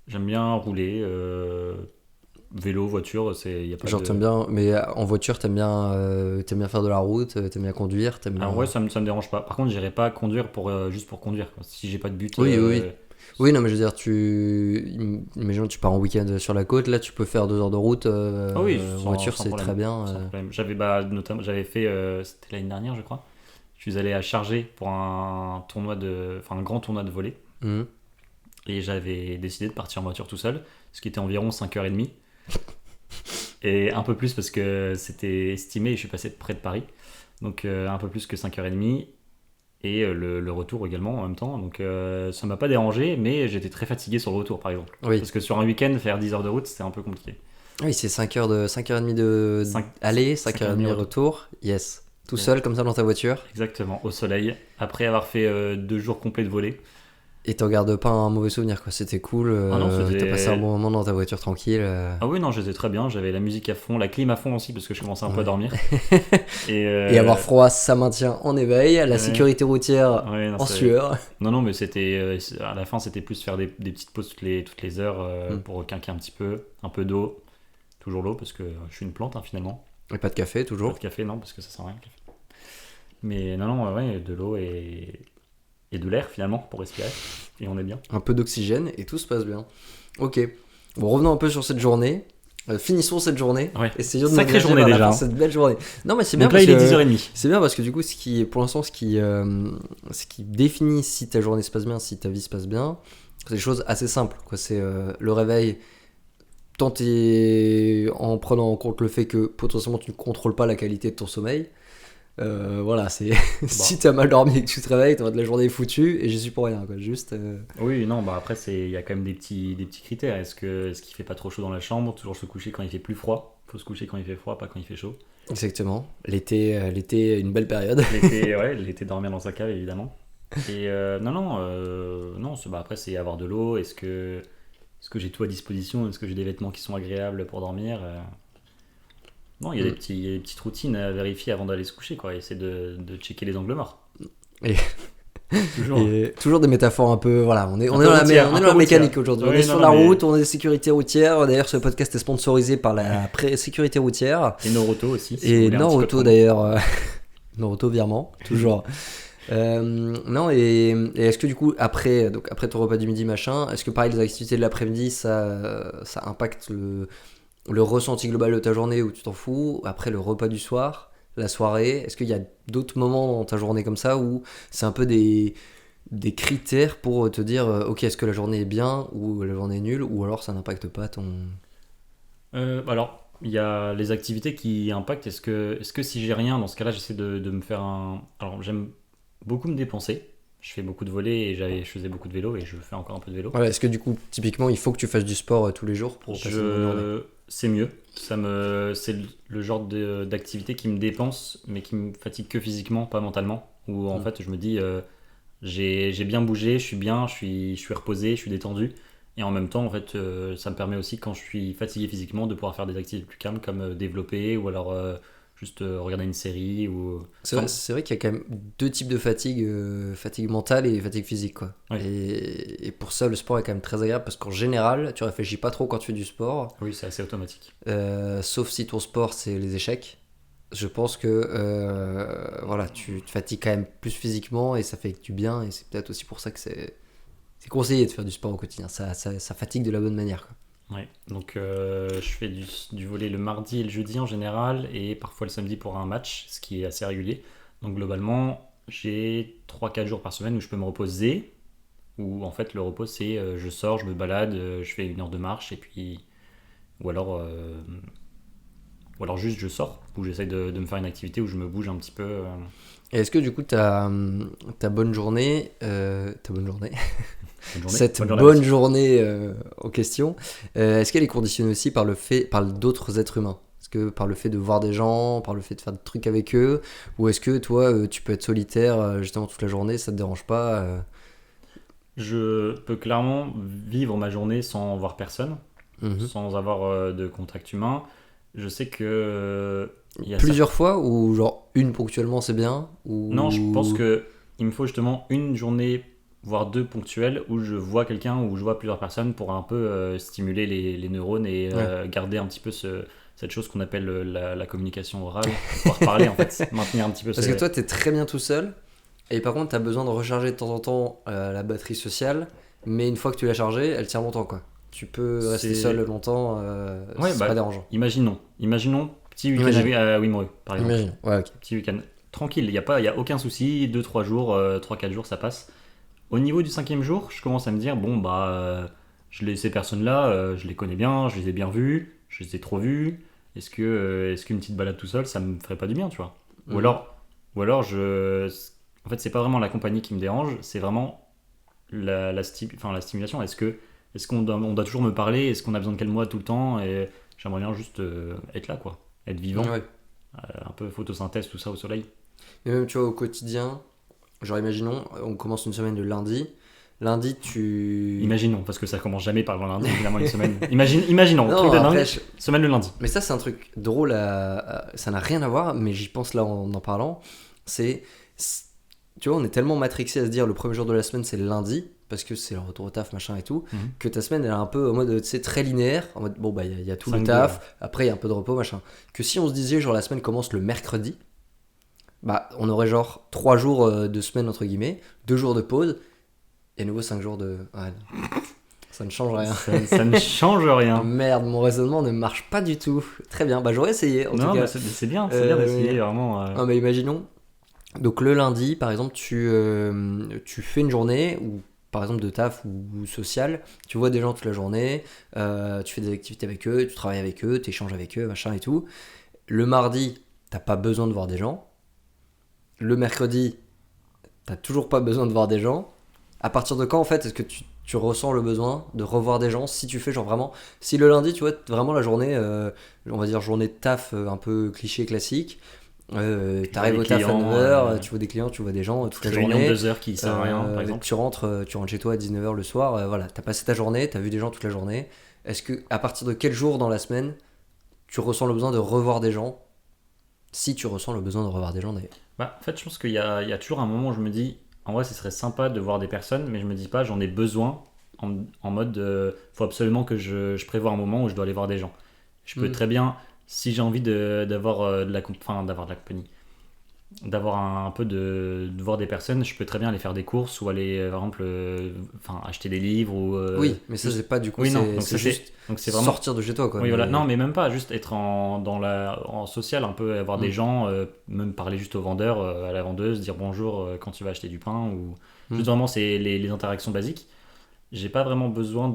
[SPEAKER 2] J'aime bien rouler, vélo, voiture, y a pas
[SPEAKER 1] Genre
[SPEAKER 2] de...
[SPEAKER 1] t'aimes bien, mais en voiture t'aimes bien faire de la route, t'aimes bien conduire, t'aimes bien...
[SPEAKER 2] Alors ouais, ça me dérange pas. Par contre, j'irai pas conduire juste pour conduire, quoi. Si j'ai pas de but...
[SPEAKER 1] Oui, oui, oui. Oui, non, mais je veux dire, imaginons tu pars en week-end sur la côte, là tu peux faire 2 heures de route,
[SPEAKER 2] Ah oui,
[SPEAKER 1] voiture
[SPEAKER 2] sans
[SPEAKER 1] c'est
[SPEAKER 2] problème.
[SPEAKER 1] très bien.
[SPEAKER 2] Sans problème. J'avais fait, c'était l'année dernière, je crois. Je suis allé à Chargé pour un grand tournoi de volley.
[SPEAKER 1] Mhm.
[SPEAKER 2] Et j'avais décidé de partir en voiture tout seul, ce qui était environ 5h30. Et un peu plus parce que c'était estimé et je suis passé près de Paris. Donc un peu plus que 5h30. Et le retour également en même temps. Donc ça m'a pas dérangé, mais j'étais très fatigué sur le retour par exemple.
[SPEAKER 1] Oui.
[SPEAKER 2] Parce que sur un week-end, faire 10 heures de route, c'était un peu compliqué.
[SPEAKER 1] Oui, c'est 5h30 de
[SPEAKER 2] 5
[SPEAKER 1] aller,
[SPEAKER 2] 5h30
[SPEAKER 1] 5h30
[SPEAKER 2] retour.
[SPEAKER 1] retour. Yes. Tout
[SPEAKER 2] Yes.
[SPEAKER 1] seul comme ça dans ta voiture.
[SPEAKER 2] Exactement, au soleil, après avoir fait 2 jours complets de volée.
[SPEAKER 1] Et t'en gardes pas un mauvais souvenir, quoi. C'était cool.
[SPEAKER 2] Ah non,
[SPEAKER 1] T'as passé un bon moment dans ta voiture tranquille.
[SPEAKER 2] Ah oui, non, j'étais très bien, j'avais la musique à fond, la clim à fond aussi, parce que je commençais un peu à
[SPEAKER 1] Ouais.
[SPEAKER 2] dormir. Et,
[SPEAKER 1] Et avoir froid, ça maintient en éveil. La
[SPEAKER 2] ouais.
[SPEAKER 1] sécurité routière
[SPEAKER 2] Ouais, non,
[SPEAKER 1] en sueur.
[SPEAKER 2] non, mais à la fin, c'était plus faire des petites pauses toutes les heures pour quinquer un peu d'eau, toujours l'eau, parce que je suis une plante finalement.
[SPEAKER 1] Et pas de café,
[SPEAKER 2] Pas
[SPEAKER 1] toujours.
[SPEAKER 2] de café, non, parce que ça sert à rien le café. Mais non, ouais, de l'eau et de l'air finalement pour respirer, et on est bien.
[SPEAKER 1] Un peu d'oxygène et tout se passe bien. Ok. Bon, revenons un peu sur cette journée. Finissons cette journée.
[SPEAKER 2] Ouais.
[SPEAKER 1] Essayons de
[SPEAKER 2] Sacrée
[SPEAKER 1] nous diriger
[SPEAKER 2] journée
[SPEAKER 1] vers la
[SPEAKER 2] déjà,
[SPEAKER 1] fin de
[SPEAKER 2] hein.
[SPEAKER 1] cette belle journée. Non, mais c'est bien
[SPEAKER 2] Donc là,
[SPEAKER 1] parce
[SPEAKER 2] il est
[SPEAKER 1] que
[SPEAKER 2] 10h30.
[SPEAKER 1] c'est bien parce que du coup, pour l'instant, ce qui définit si ta journée se passe bien, si ta vie se passe bien, c'est des choses assez simples, quoi. C'est le réveil. Tant en prenant en compte le fait que potentiellement tu ne contrôles pas la qualité de ton sommeil. Voilà, c'est si t'as mal dormi et que tu te réveilles, la journée est foutue et j'y suis pour rien, quoi. Juste.
[SPEAKER 2] Oui, non, bah après, il y a quand même des petits critères. Est-ce qu'il fait pas trop chaud dans la chambre? Toujours se coucher quand il fait plus froid. Faut se coucher quand il fait froid, pas quand il fait chaud.
[SPEAKER 1] Exactement. L'été, une belle période.
[SPEAKER 2] L'été dormir dans sa cave, évidemment. Et non, après, c'est avoir de l'eau. Est-ce que j'ai tout à disposition? Est-ce que j'ai des vêtements qui sont agréables pour dormir? Non, il y a il y a des petites routines à vérifier avant d'aller se coucher, quoi. Essayer de checker les angles morts.
[SPEAKER 1] Et-
[SPEAKER 2] Toujours.
[SPEAKER 1] Et toujours des métaphores un peu. Voilà, on est
[SPEAKER 2] peu
[SPEAKER 1] dans la,
[SPEAKER 2] routière,
[SPEAKER 1] on est
[SPEAKER 2] un
[SPEAKER 1] dans
[SPEAKER 2] peu
[SPEAKER 1] la mécanique
[SPEAKER 2] routière.
[SPEAKER 1] aujourd'hui.
[SPEAKER 2] Oui,
[SPEAKER 1] On est
[SPEAKER 2] non,
[SPEAKER 1] sur
[SPEAKER 2] non,
[SPEAKER 1] la
[SPEAKER 2] mais-
[SPEAKER 1] route, on est sécurité routière. D'ailleurs, ce podcast est sponsorisé par la sécurité routière.
[SPEAKER 2] Et Noroto aussi. si vous
[SPEAKER 1] Et
[SPEAKER 2] voulez un petit
[SPEAKER 1] Noroto
[SPEAKER 2] code promo.
[SPEAKER 1] d'ailleurs. Noroto virement, toujours. Non, et est-ce que du coup, après ton repas du midi, machin, est-ce que pareil, les activités de l'après-midi, ça impacte le ressenti global de ta journée où tu t'en fous? Après le repas du soir, la soirée, est-ce qu'il y a d'autres moments dans ta journée comme ça où c'est un peu des critères pour te dire, ok, est-ce que la journée est bien ou la journée est nulle, ou alors ça n'impacte pas ton...
[SPEAKER 2] Alors, il y a les activités qui impactent. Est-ce que si j'ai rien, dans ce cas-là, j'essaie de me faire un. Alors, j'aime beaucoup me dépenser. Je fais beaucoup de volets et je faisais beaucoup de vélo et je fais encore un peu de vélo.
[SPEAKER 1] Voilà, est-ce que du coup, typiquement, il faut que tu fasses du sport tous les jours pour passer une bonne journée?
[SPEAKER 2] C'est mieux. C'est le genre d'activité qui me dépense, mais qui me fatigue que physiquement, pas mentalement. Où en fait, je me dis, j'ai bien bougé, je suis bien, je suis reposé, je suis détendu. Et en même temps, en fait, ça me permet aussi, quand je suis fatigué physiquement, de pouvoir faire des activités plus calmes, comme développer ou alors juste regarder une série.
[SPEAKER 1] C'est vrai qu'il y a quand même deux types de fatigue, fatigue mentale et fatigue physique, quoi.
[SPEAKER 2] Ouais.
[SPEAKER 1] Et pour ça, le sport est quand même très agréable parce qu'en général, tu réfléchis pas trop quand tu fais du sport,
[SPEAKER 2] Oui, c'est assez automatique.
[SPEAKER 1] sauf si ton sport c'est les échecs. Je pense que voilà, tu te fatigues quand même plus physiquement et ça fait du bien, et c'est peut-être aussi pour ça que C'est conseillé de faire du sport au quotidien, ça fatigue de la bonne manière, quoi.
[SPEAKER 2] Ouais, donc je fais du volley le mardi et le jeudi en général, et parfois le samedi pour un match, ce qui est assez régulier. Donc globalement, j'ai 3-4 jours par semaine où je peux me reposer, où en fait le repos c'est je sors, je me balade, je fais 1 heure de marche, et puis. Ou alors, euh, ou alors juste je sors, où j'essaye de me faire une activité où je me bouge un petit peu.
[SPEAKER 1] Et est-ce que du coup, ta bonne journée,
[SPEAKER 2] Bonne journée.
[SPEAKER 1] cette
[SPEAKER 2] Bonne journée à
[SPEAKER 1] bonne
[SPEAKER 2] tous.
[SPEAKER 1] journée en question, est-ce qu'elle est conditionnée aussi par d'autres êtres humains? Est-ce que par le fait de voir des gens, par le fait de faire des trucs avec eux, ou est-ce que toi, tu peux être solitaire justement toute la journée, ça te dérange pas
[SPEAKER 2] Je peux clairement vivre ma journée sans voir personne,
[SPEAKER 1] Mhm.
[SPEAKER 2] sans avoir de contact humain. Je sais que il y a
[SPEAKER 1] Plusieurs fois, ou genre une ponctuellement c'est bien,
[SPEAKER 2] Non, je pense
[SPEAKER 1] ou...
[SPEAKER 2] que il me faut justement une journée, voire deux ponctuelles, où je vois quelqu'un, où je vois plusieurs personnes pour un peu stimuler les neurones et
[SPEAKER 1] Ouais.
[SPEAKER 2] garder un petit peu cette chose qu'on appelle la communication orale, pouvoir parler en fait, maintenir un petit peu
[SPEAKER 1] Parce que
[SPEAKER 2] ces...
[SPEAKER 1] toi, t'es très bien tout seul, et par contre, t'as besoin de recharger de temps en temps la batterie sociale, mais une fois que tu l'as chargée, elle tient longtemps, quoi. Tu peux rester seul
[SPEAKER 2] c'est...
[SPEAKER 1] longtemps,
[SPEAKER 2] Ouais,
[SPEAKER 1] c'est pas
[SPEAKER 2] bah,
[SPEAKER 1] dérangeant.
[SPEAKER 2] imaginons petit week-end
[SPEAKER 1] Imagine,
[SPEAKER 2] à Wimereux, par exemple.
[SPEAKER 1] imagine, ouais, ok.
[SPEAKER 2] Petit week-end. Tranquille, il y a aucun souci, 2-3 jours, 3-4 jours, ça passe. Au niveau du cinquième jour, je commence à me dire, bon, bah, ces personnes-là, je les connais bien, je les ai bien vues, je les ai trop vues. Est-ce qu'une petite balade tout seul, ça me ferait pas du bien, tu vois? Ou
[SPEAKER 1] Mhm.
[SPEAKER 2] alors, ou alors en fait, c'est pas vraiment la compagnie qui me dérange, c'est vraiment la stimulation. On doit toujours me parler? Est-ce qu'on a besoin de quel moi tout le temps? Et j'aimerais bien juste être là, quoi. Être vivant.
[SPEAKER 1] Ouais.
[SPEAKER 2] Un peu photosynthèse, tout ça au soleil.
[SPEAKER 1] Mais même, tu vois, au quotidien, genre, imaginons, on commence une semaine le lundi. Lundi, tu.
[SPEAKER 2] Imaginons, parce que ça commence jamais par le lundi, évidemment, une semaine. Imaginons, truc
[SPEAKER 1] Non,
[SPEAKER 2] de
[SPEAKER 1] après,
[SPEAKER 2] dingue, semaine le lundi.
[SPEAKER 1] mais ça, c'est un truc drôle ça n'a rien à voir, mais j'y pense là en parlant. C'est. Tu vois, on est tellement matrixé à se dire le premier jour de la semaine, c'est le lundi, parce que c'est le retour au taf, machin et tout,
[SPEAKER 2] Mhm.
[SPEAKER 1] que ta semaine, elle est un peu en mode, tu sais, très linéaire. En mode, bon, bah, il y a tout le
[SPEAKER 2] 5-2, ouais.
[SPEAKER 1] taf, après, il y a un peu de repos, machin. Que si on se disait, genre, la semaine commence le mercredi, bah, on aurait genre 3 jours de semaine, entre guillemets, 2 jours de pause, et à nouveau 5 jours de. Ouais, ça ne change rien.
[SPEAKER 2] Ça ne change rien.
[SPEAKER 1] Merde, mon raisonnement ne marche pas du tout. Très bien, bah j'aurais essayé en tout
[SPEAKER 2] Non, mais
[SPEAKER 1] cas.
[SPEAKER 2] c'est bien
[SPEAKER 1] Mais...
[SPEAKER 2] d'essayer vraiment.
[SPEAKER 1] Non, mais imaginons, donc le lundi par exemple, tu fais une journée où par exemple de taf ou social, tu vois des gens toute la journée, tu fais des activités avec eux, tu travailles avec eux, tu échanges avec eux, machin et tout. Le mardi, t'as pas besoin de voir des gens. Le mercredi, t'as toujours pas besoin de voir des gens. À partir de quand en fait est-ce que tu ressens le besoin de revoir des gens si tu fais genre vraiment si le lundi tu vois vraiment la journée on va dire journée de taf un peu cliché classique
[SPEAKER 2] Tu vois
[SPEAKER 1] t'arrives
[SPEAKER 2] les
[SPEAKER 1] au taf à
[SPEAKER 2] clients,
[SPEAKER 1] 9h tu vois des clients tu vois des gens toute la
[SPEAKER 2] petite réunion de
[SPEAKER 1] journée
[SPEAKER 2] 2 heures qui sert à rien, par exemple.
[SPEAKER 1] tu rentres chez toi à 19h le soir voilà t'as passé ta journée t'as vu des gens toute la journée est-ce que à partir de quel jour dans la semaine tu ressens le besoin de revoir des gens si tu ressens le besoin de revoir des gens d'ailleurs.
[SPEAKER 2] Bah, en fait, je pense il y a toujours un moment où je me dis, en vrai, ce serait sympa de voir des personnes, mais je me dis pas, j'en ai besoin en mode, faut absolument que je prévoie un moment où je dois aller voir des gens. Je peux
[SPEAKER 1] Mhm.
[SPEAKER 2] très bien, si j'ai envie d'avoir d'avoir de la compagnie, d'avoir un peu de voir des personnes, je peux très bien aller faire des courses ou aller, par exemple, acheter des livres ou
[SPEAKER 1] Oui mais ça
[SPEAKER 2] juste.
[SPEAKER 1] c'est pas du coup
[SPEAKER 2] Oui, non,
[SPEAKER 1] c'est juste
[SPEAKER 2] donc c'est vraiment.
[SPEAKER 1] sortir de chez toi quoi
[SPEAKER 2] Oui, voilà. Non,
[SPEAKER 1] mais
[SPEAKER 2] mais même pas, juste être en social, un peu avoir des
[SPEAKER 1] Mhm.
[SPEAKER 2] gens, même parler juste au vendeur, à la vendeuse, dire bonjour quand tu vas acheter du pain, ou juste
[SPEAKER 1] Mhm.
[SPEAKER 2] vraiment c'est les interactions basiques. J'ai pas vraiment besoin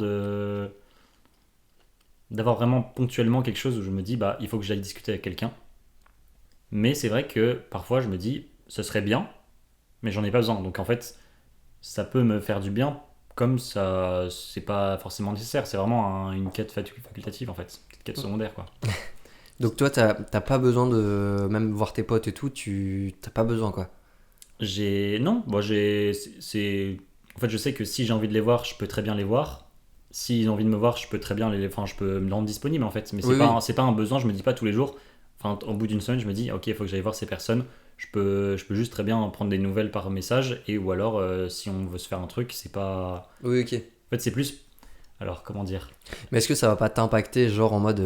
[SPEAKER 2] d'avoir vraiment ponctuellement quelque chose où je me dis, bah, il faut que j'aille discuter avec quelqu'un. Mais c'est vrai que parfois je me dis, ce serait bien, mais j'en ai pas besoin. Donc en fait, ça peut me faire du bien, comme ça, c'est pas forcément nécessaire. C'est vraiment une quête facultative en fait, une quête secondaire quoi.
[SPEAKER 1] Donc toi, t'as pas besoin de même voir tes potes et tout, tu t'as pas besoin quoi.
[SPEAKER 2] J'ai non, moi j'ai en fait je sais que si j'ai envie de les voir, je peux très bien les voir. S'ils ont envie de me voir, je peux très bien je peux me rendre disponible en fait, mais
[SPEAKER 1] Oui, oui.
[SPEAKER 2] c'est pas un besoin, je me dis pas tous les jours. Enfin au bout d'une semaine, je me dis OK, il faut que j'aille voir ces personnes. Je peux juste très bien prendre des nouvelles par message et ou alors si on veut se faire un truc, c'est pas
[SPEAKER 1] Oui, ok.
[SPEAKER 2] en fait c'est plus alors comment dire.
[SPEAKER 1] Mais est-ce que ça va pas t'impacter, genre en mode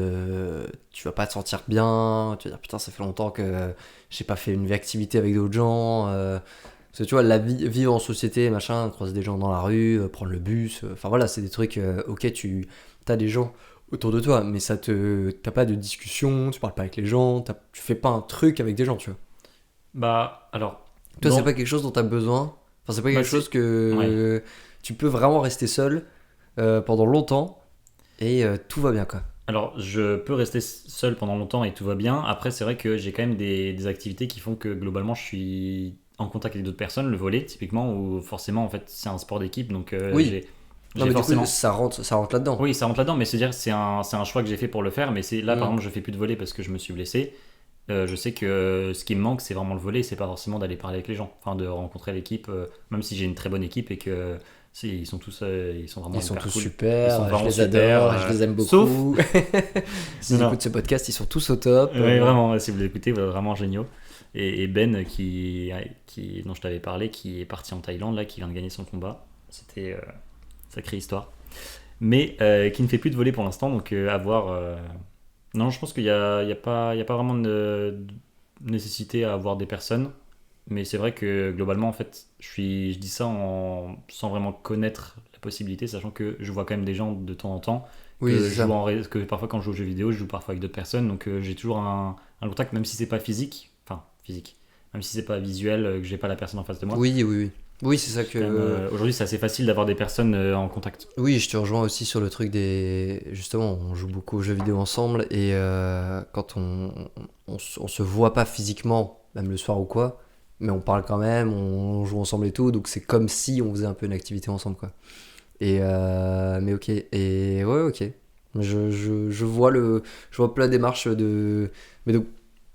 [SPEAKER 1] tu vas pas te sentir bien, tu vas dire putain, ça fait longtemps que j'ai pas fait une activité avec d'autres gens. Parce que tu vois, vivre en société, machin, croiser des gens dans la rue, prendre le bus, enfin voilà, c'est des trucs, ok, tu as des gens autour de toi, mais t'as pas de discussion, tu parles pas avec les gens, tu fais pas un truc avec des gens, tu vois.
[SPEAKER 2] Bah, alors,
[SPEAKER 1] Toi, c'est
[SPEAKER 2] non,
[SPEAKER 1] pas quelque chose dont t'as besoin, enfin, c'est pas
[SPEAKER 2] bah,
[SPEAKER 1] quelque chose
[SPEAKER 2] ouais.
[SPEAKER 1] que tu peux vraiment rester seul pendant longtemps et tout va bien, quoi.
[SPEAKER 2] Alors, je peux rester seul pendant longtemps et tout va bien. Après, c'est vrai que j'ai quand même des activités qui font que globalement, je suis en contact avec d'autres personnes. Le volley, typiquement, où forcément, en fait, c'est un sport d'équipe, donc
[SPEAKER 1] Oui, non,
[SPEAKER 2] j'ai
[SPEAKER 1] mais du coup,
[SPEAKER 2] forcément.
[SPEAKER 1] ça rentre là-dedans.
[SPEAKER 2] Oui, ça rentre là-dedans, mais c'est dire c'est un choix que j'ai fait pour le faire. Mais c'est là, par
[SPEAKER 1] Mm.
[SPEAKER 2] exemple, je fais plus de volley parce que je me suis blessé. Je sais que ce qui me manque, c'est vraiment le volley. C'est pas forcément d'aller parler avec les gens, enfin de rencontrer l'équipe, même si j'ai une très bonne équipe et que ils sont tous, ils sont vraiment
[SPEAKER 1] Ils sont
[SPEAKER 2] hyper
[SPEAKER 1] tous
[SPEAKER 2] cool. Ils sont
[SPEAKER 1] super, je
[SPEAKER 2] vraiment
[SPEAKER 1] les
[SPEAKER 2] super.
[SPEAKER 1] adore, je les aime
[SPEAKER 2] Sauf,
[SPEAKER 1] beaucoup.
[SPEAKER 2] non,
[SPEAKER 1] S'ils
[SPEAKER 2] non,
[SPEAKER 1] écoutent ce podcast, ils sont tous au top.
[SPEAKER 2] oui, vraiment, si vous l'écoutez, vraiment géniaux. Et Ben, dont je t'avais parlé, qui est parti en Thaïlande, là, qui vient de gagner son combat. C'était sacrée histoire. Mais qui ne fait plus de volley pour l'instant, donc à voir. Non, je pense qu'il y a pas vraiment de nécessité à avoir des personnes. Mais c'est vrai que globalement, en fait, je dis ça sans vraiment connaître la possibilité, sachant que je vois quand même des gens de temps en temps,
[SPEAKER 1] Oui, c'est ça.
[SPEAKER 2] que parfois quand je joue aux jeux vidéo, je joue parfois avec d'autres personnes, donc j'ai toujours un contact, même si c'est pas physique, enfin physique, même si c'est pas visuel, que j'ai pas la personne en face de moi.
[SPEAKER 1] Oui, oui, oui. Oui, c'est ça
[SPEAKER 2] Je suis quand même, aujourd'hui, c'est assez facile d'avoir des personnes en contact.
[SPEAKER 1] Oui, je te rejoins aussi sur le truc des. Justement, on joue beaucoup aux jeux vidéo ensemble et quand on se voit pas physiquement, même le soir ou quoi, mais on parle quand même, on joue ensemble et tout, donc c'est comme si on faisait un peu une activité ensemble, quoi. Et mais ok, et ouais, ok. Je vois plein de démarches de. Mais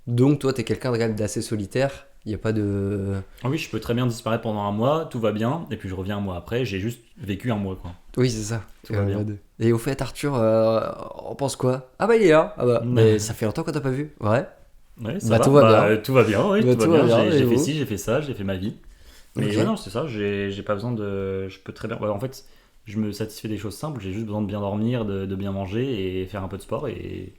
[SPEAKER 1] donc toi, t'es quelqu'un de quand même d'assez solitaire. Il n'y a pas de.
[SPEAKER 2] Ah oui, je peux très bien disparaître pendant un mois, tout va bien, et puis je reviens un mois après, j'ai juste vécu un mois, quoi.
[SPEAKER 1] Oui, c'est ça.
[SPEAKER 2] Tout va bien.
[SPEAKER 1] Et au fait, Arthur, on pense quoi? Ah bah il est là. Ah bah, mais ça fait longtemps qu'on t'a pas vu. Ouais.
[SPEAKER 2] Ouais, ça
[SPEAKER 1] Bah
[SPEAKER 2] va,
[SPEAKER 1] tout va bien.
[SPEAKER 2] tout va bien, oui,
[SPEAKER 1] Bah
[SPEAKER 2] tout va
[SPEAKER 1] tout va
[SPEAKER 2] bien.
[SPEAKER 1] bien. Et
[SPEAKER 2] J'ai fait
[SPEAKER 1] vous?
[SPEAKER 2] ci, j'ai fait ça, j'ai fait ma vie. Mais ouais,
[SPEAKER 1] Ok.
[SPEAKER 2] non, c'est ça, j'ai pas besoin de. Je peux très bien. Ouais, en fait, je me satisfais des choses simples, j'ai juste besoin de bien dormir, de bien manger et faire un peu de sport
[SPEAKER 1] Et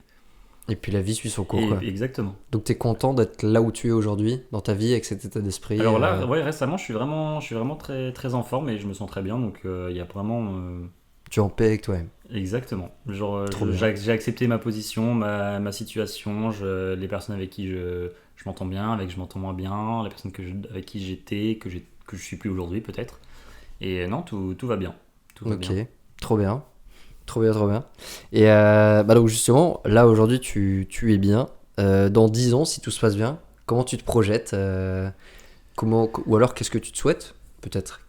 [SPEAKER 1] puis la vie suit son cours, quoi.
[SPEAKER 2] exactement.
[SPEAKER 1] Donc t'es content d'être là où tu es aujourd'hui, dans ta vie, avec cet état d'esprit.
[SPEAKER 2] Alors là, ouais, récemment, je suis vraiment très, très en forme et je me sens très bien, donc il y a vraiment.
[SPEAKER 1] Tu es en paix avec toi-même.
[SPEAKER 2] Exactement. Genre,
[SPEAKER 1] Trop bien.
[SPEAKER 2] j'ai accepté ma position, ma situation, les personnes avec qui je m'entends bien, avec qui je m'entends moins bien, les personnes avec qui j'étais, que je suis plus aujourd'hui peut-être. Et non, tout va bien. Tout va
[SPEAKER 1] Ok.
[SPEAKER 2] bien.
[SPEAKER 1] Trop bien. Trop bien, trop bien. Et bah donc justement, là aujourd'hui, tu es bien. Dans 10 ans, si tout se passe bien, comment tu te projettes ou alors qu'est-ce que tu te souhaites? Peut-être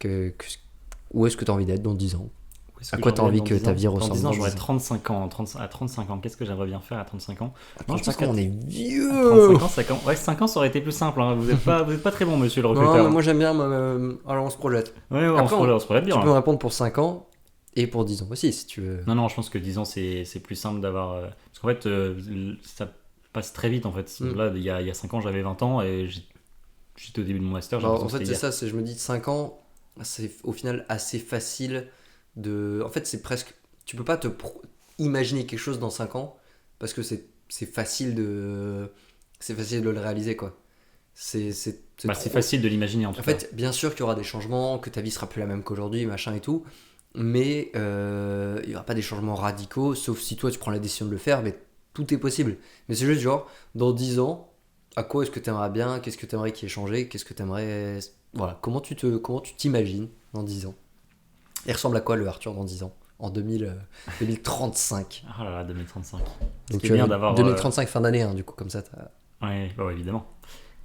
[SPEAKER 1] où est-ce que tu as envie d'être dans 10 ans?
[SPEAKER 2] Où est-ce
[SPEAKER 1] À
[SPEAKER 2] que
[SPEAKER 1] quoi tu as
[SPEAKER 2] j'aimerais être
[SPEAKER 1] envie
[SPEAKER 2] dans
[SPEAKER 1] que
[SPEAKER 2] 10
[SPEAKER 1] ta
[SPEAKER 2] ans?
[SPEAKER 1] vie
[SPEAKER 2] Dans
[SPEAKER 1] ressemble
[SPEAKER 2] 10 ans,
[SPEAKER 1] dans
[SPEAKER 2] j'aurai
[SPEAKER 1] 10 ans?
[SPEAKER 2] 35 ans. À 35 ans, qu'est-ce que j'aimerais bien faire à 35 ans? Non, je pense
[SPEAKER 1] 35 ans, on est
[SPEAKER 2] à
[SPEAKER 1] vieux!
[SPEAKER 2] 35 ans, 5 ans. Ouais, 5 ans, ça aurait été plus simple, hein. Vous êtes pas très bon, monsieur le
[SPEAKER 1] Non,
[SPEAKER 2] recruteur,
[SPEAKER 1] mais
[SPEAKER 2] hein.
[SPEAKER 1] moi j'aime bien. Alors on se projette.
[SPEAKER 2] Ouais, ouais,
[SPEAKER 1] Après,
[SPEAKER 2] on se projette bien,
[SPEAKER 1] tu peux me
[SPEAKER 2] là.
[SPEAKER 1] répondre pour 5 ans et pour 10 ans aussi, si tu veux.
[SPEAKER 2] Non, non, je pense que 10 ans, c'est plus simple d'avoir. Parce qu'en fait, ça passe très vite, en fait.
[SPEAKER 1] Mm.
[SPEAKER 2] Là, il y a 5 ans, j'avais 20 ans et j'étais au début de mon master, j'ai
[SPEAKER 1] Bah,
[SPEAKER 2] l'impression
[SPEAKER 1] en
[SPEAKER 2] que
[SPEAKER 1] fait,
[SPEAKER 2] c'était
[SPEAKER 1] c'est
[SPEAKER 2] hier.
[SPEAKER 1] ça, je me dis 5 ans, c'est au final assez facile de. En fait, c'est presque. Tu peux pas imaginer quelque chose dans 5 ans parce que c'est facile de. C'est facile de le réaliser, quoi. C'est
[SPEAKER 2] C'est
[SPEAKER 1] trop.
[SPEAKER 2] facile de l'imaginer, en
[SPEAKER 1] En
[SPEAKER 2] tout cas.
[SPEAKER 1] fait, bien sûr qu'il y aura des changements, que ta vie sera plus la même qu'aujourd'hui, machin et tout, mais il n'y aura pas des changements radicaux, sauf si toi tu prends la décision de le faire, mais tout est possible. Mais c'est juste genre, dans 10 ans, à quoi est-ce que tu aimerais bien, qu'est-ce que tu aimerais qui ait changé, qu'est-ce que tu aimerais. Voilà, comment tu t'imagines dans 10 ans? Il ressemble à quoi le Arthur dans 10 ans? En 2035.
[SPEAKER 2] Ah là là, 2035. Ce
[SPEAKER 1] Donc
[SPEAKER 2] qui est bien d'avoir.
[SPEAKER 1] 2035 fin d'année, hein, du coup, comme ça.
[SPEAKER 2] Ouais, bah ouais, évidemment.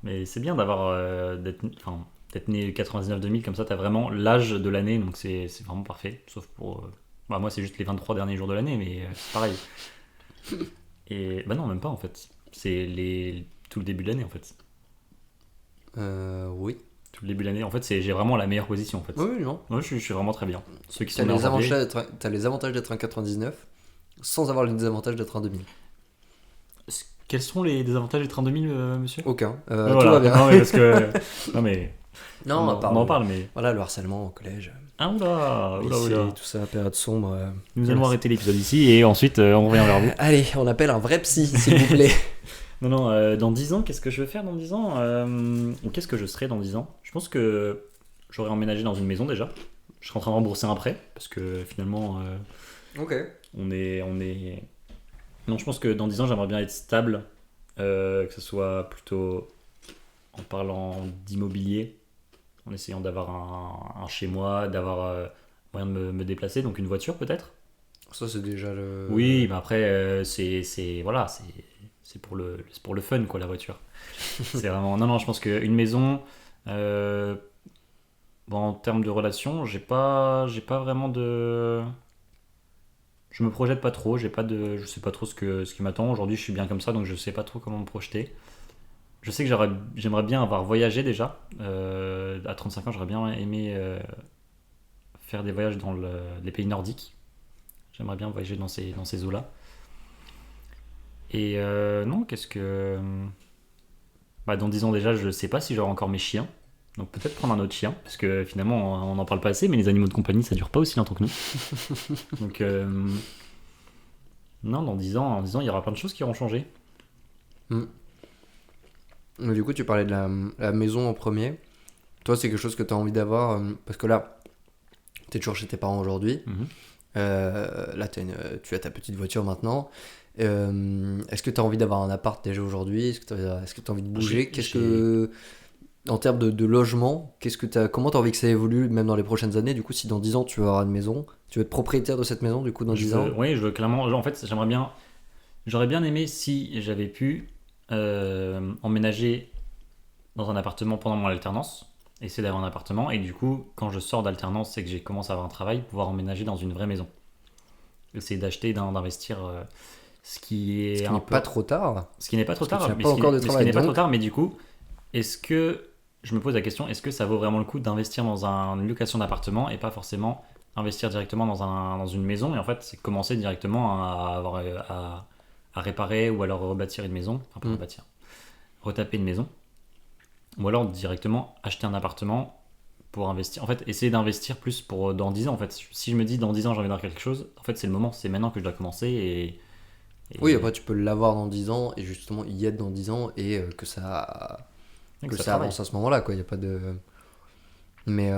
[SPEAKER 2] Mais c'est bien d'être né 99-2000, comme ça, t'as vraiment l'âge de l'année, donc c'est vraiment parfait. Sauf pour. Bah, moi, c'est juste les 23 derniers jours de l'année, mais c'est pareil. Et bah non, même pas en fait. C'est tout le début de l'année en fait.
[SPEAKER 1] Oui.
[SPEAKER 2] Tout le début de l'année, en fait, j'ai vraiment la meilleure position en fait.
[SPEAKER 1] Oui, oui, non.
[SPEAKER 2] Moi, je suis vraiment très bien. Ceux qui
[SPEAKER 1] T'as
[SPEAKER 2] sont nés en
[SPEAKER 1] les
[SPEAKER 2] janvier.
[SPEAKER 1] avantages t'as les avantages d'être un 99 sans avoir les désavantages d'être un 2000.
[SPEAKER 2] Quels sont les désavantages des trains 2000, monsieur?
[SPEAKER 1] Aucun.
[SPEAKER 2] Ouais,
[SPEAKER 1] Tout
[SPEAKER 2] voilà.
[SPEAKER 1] va bien.
[SPEAKER 2] Non, mais parce que. Non, mais.
[SPEAKER 1] Non, à part
[SPEAKER 2] on en parle, mais.
[SPEAKER 1] voilà, le harcèlement au collège,
[SPEAKER 2] Ah, oula, oula,
[SPEAKER 1] lycée,
[SPEAKER 2] oula.
[SPEAKER 1] tout ça, période sombre.
[SPEAKER 2] Nous
[SPEAKER 1] voilà,
[SPEAKER 2] allons arrêter l'épisode ici et ensuite on revient vers vous.
[SPEAKER 1] Allez, on appelle un vrai psy, s'il vous plaît.
[SPEAKER 2] Non, non, dans 10 ans, qu'est-ce que je vais faire dans 10 ans ou qu'est-ce que je serai dans 10 ans? Je pense que j'aurais emménagé dans une maison déjà. Je serais en train de rembourser un prêt parce que finalement,
[SPEAKER 1] Ok.
[SPEAKER 2] on est. Non, je pense que dans 10 ans, j'aimerais bien être stable, que ce soit plutôt en parlant d'immobilier, en essayant d'avoir un chez moi, d'avoir moyen de me déplacer, donc une voiture peut-être.
[SPEAKER 1] Ça, c'est déjà
[SPEAKER 2] Oui,
[SPEAKER 1] le.
[SPEAKER 2] mais après, voilà, c'est pour le fun, quoi, la voiture. C'est vraiment. Non, non, je pense qu'une maison. euh, bon, en termes de relation, j'ai pas vraiment de. Je me projette pas trop, je sais pas trop ce qui m'attend. Aujourd'hui, je suis bien comme ça, donc je sais pas trop comment me projeter. Je sais que j'aimerais bien avoir voyagé déjà. À 35 ans, j'aurais bien aimé faire des voyages dans les pays nordiques. J'aimerais bien voyager dans ces eaux-là. Et non, qu'est-ce que. Bah, dans 10 ans déjà, je sais pas si j'aurai encore mes chiens. Donc peut-être prendre un autre chien, parce que finalement on en parle pas assez, mais les animaux de compagnie ça dure pas aussi longtemps que nous. Donc non, dans 10 ans, il y aura plein de choses qui auront changé.
[SPEAKER 1] Hmm. Mais du coup, tu parlais de la maison en premier. Toi, c'est quelque chose que tu as envie d'avoir parce que là, tu es toujours chez tes parents aujourd'hui.
[SPEAKER 2] Mhm.
[SPEAKER 1] Là, tu as ta petite voiture maintenant. Est-ce que tu as envie d'avoir un appart déjà aujourd'hui? Est-ce que tu as envie de bouger? En termes de logement, comment tu as envie que ça évolue même dans les prochaines années? Du coup, si dans 10 ans tu vas avoir une maison, tu veux être propriétaire de cette maison du coup dans 10 ans?
[SPEAKER 2] Oui, je veux clairement. En fait, j'aurais bien aimé si j'avais pu emménager dans un appartement pendant mon alternance, essayer d'avoir un appartement, et du coup, quand je sors d'alternance et que j'ai commencé à avoir un travail, pouvoir emménager dans une vraie maison. Essayer d'acheter, d'investir, ce qui
[SPEAKER 1] Ce
[SPEAKER 2] est
[SPEAKER 1] qui
[SPEAKER 2] un
[SPEAKER 1] n'est
[SPEAKER 2] peu.
[SPEAKER 1] pas trop tard,
[SPEAKER 2] Ce qui n'est pas trop
[SPEAKER 1] parce que tu
[SPEAKER 2] tard,
[SPEAKER 1] n'as pas encore de
[SPEAKER 2] mais ce qui
[SPEAKER 1] travail.
[SPEAKER 2] n'est pas trop
[SPEAKER 1] Donc,
[SPEAKER 2] tard, mais du coup, est-ce que. Je me pose la question, est-ce que ça vaut vraiment le coup d'investir dans une location d'appartement et pas forcément investir directement dans une maison et en fait, c'est commencer directement à réparer ou alors rebâtir une maison, enfin pas
[SPEAKER 1] hmm.
[SPEAKER 2] rebâtir, retaper une maison, ou alors directement acheter un appartement pour investir. En fait, essayer d'investir plus pour dans 10 ans. En fait, si je me dis dans 10 ans j'ai envie d'avoir quelque chose, en fait, c'est le moment, c'est maintenant que je dois commencer
[SPEAKER 1] Oui,
[SPEAKER 2] et
[SPEAKER 1] après tu peux l'avoir dans 10 ans et justement y être dans 10 ans et
[SPEAKER 2] que
[SPEAKER 1] que
[SPEAKER 2] ça
[SPEAKER 1] ça
[SPEAKER 2] travaille.
[SPEAKER 1] avance à ce moment-là, quoi. Il y a pas de. Mais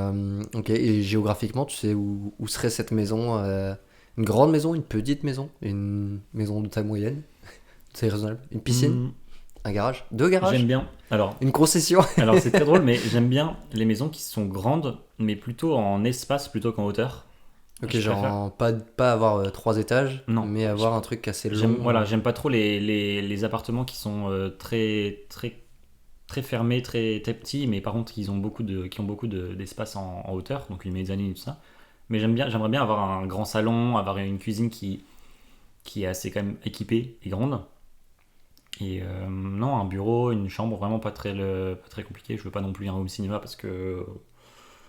[SPEAKER 1] ok, et géographiquement, tu sais où serait cette maison une grande maison, une petite maison, une maison de taille moyenne, c'est raisonnable. Une piscine,
[SPEAKER 2] Hmm,
[SPEAKER 1] un garage, deux
[SPEAKER 2] j'aime
[SPEAKER 1] garages,
[SPEAKER 2] bien.
[SPEAKER 1] une concession.
[SPEAKER 2] Alors c'est très drôle, mais j'aime bien les maisons qui sont grandes, mais plutôt en espace plutôt qu'en hauteur.
[SPEAKER 1] Ok,
[SPEAKER 2] Je préfère.
[SPEAKER 1] genre pas avoir 3 étages,
[SPEAKER 2] Non,
[SPEAKER 1] mais avoir un truc assez
[SPEAKER 2] j'aime
[SPEAKER 1] long.
[SPEAKER 2] voilà, j'aime pas trop les appartements qui sont très très très fermés, très très petits, mais par contre qui ont beaucoup d'espace en hauteur, donc une mezzanine et tout ça. Mais j'aimerais bien avoir un grand salon, avoir une cuisine qui est assez quand même équipée et grande. Et non, un bureau, une chambre, vraiment pas très compliqué. Je veux pas non plus un home cinéma parce que.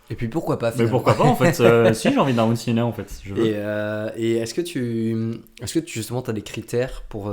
[SPEAKER 1] Et puis pourquoi pas
[SPEAKER 2] Mais
[SPEAKER 1] finalement.
[SPEAKER 2] pourquoi pas en fait si j'ai envie d'un home cinéma en fait, je veux.
[SPEAKER 1] Et est-ce que tu justement as des critères pour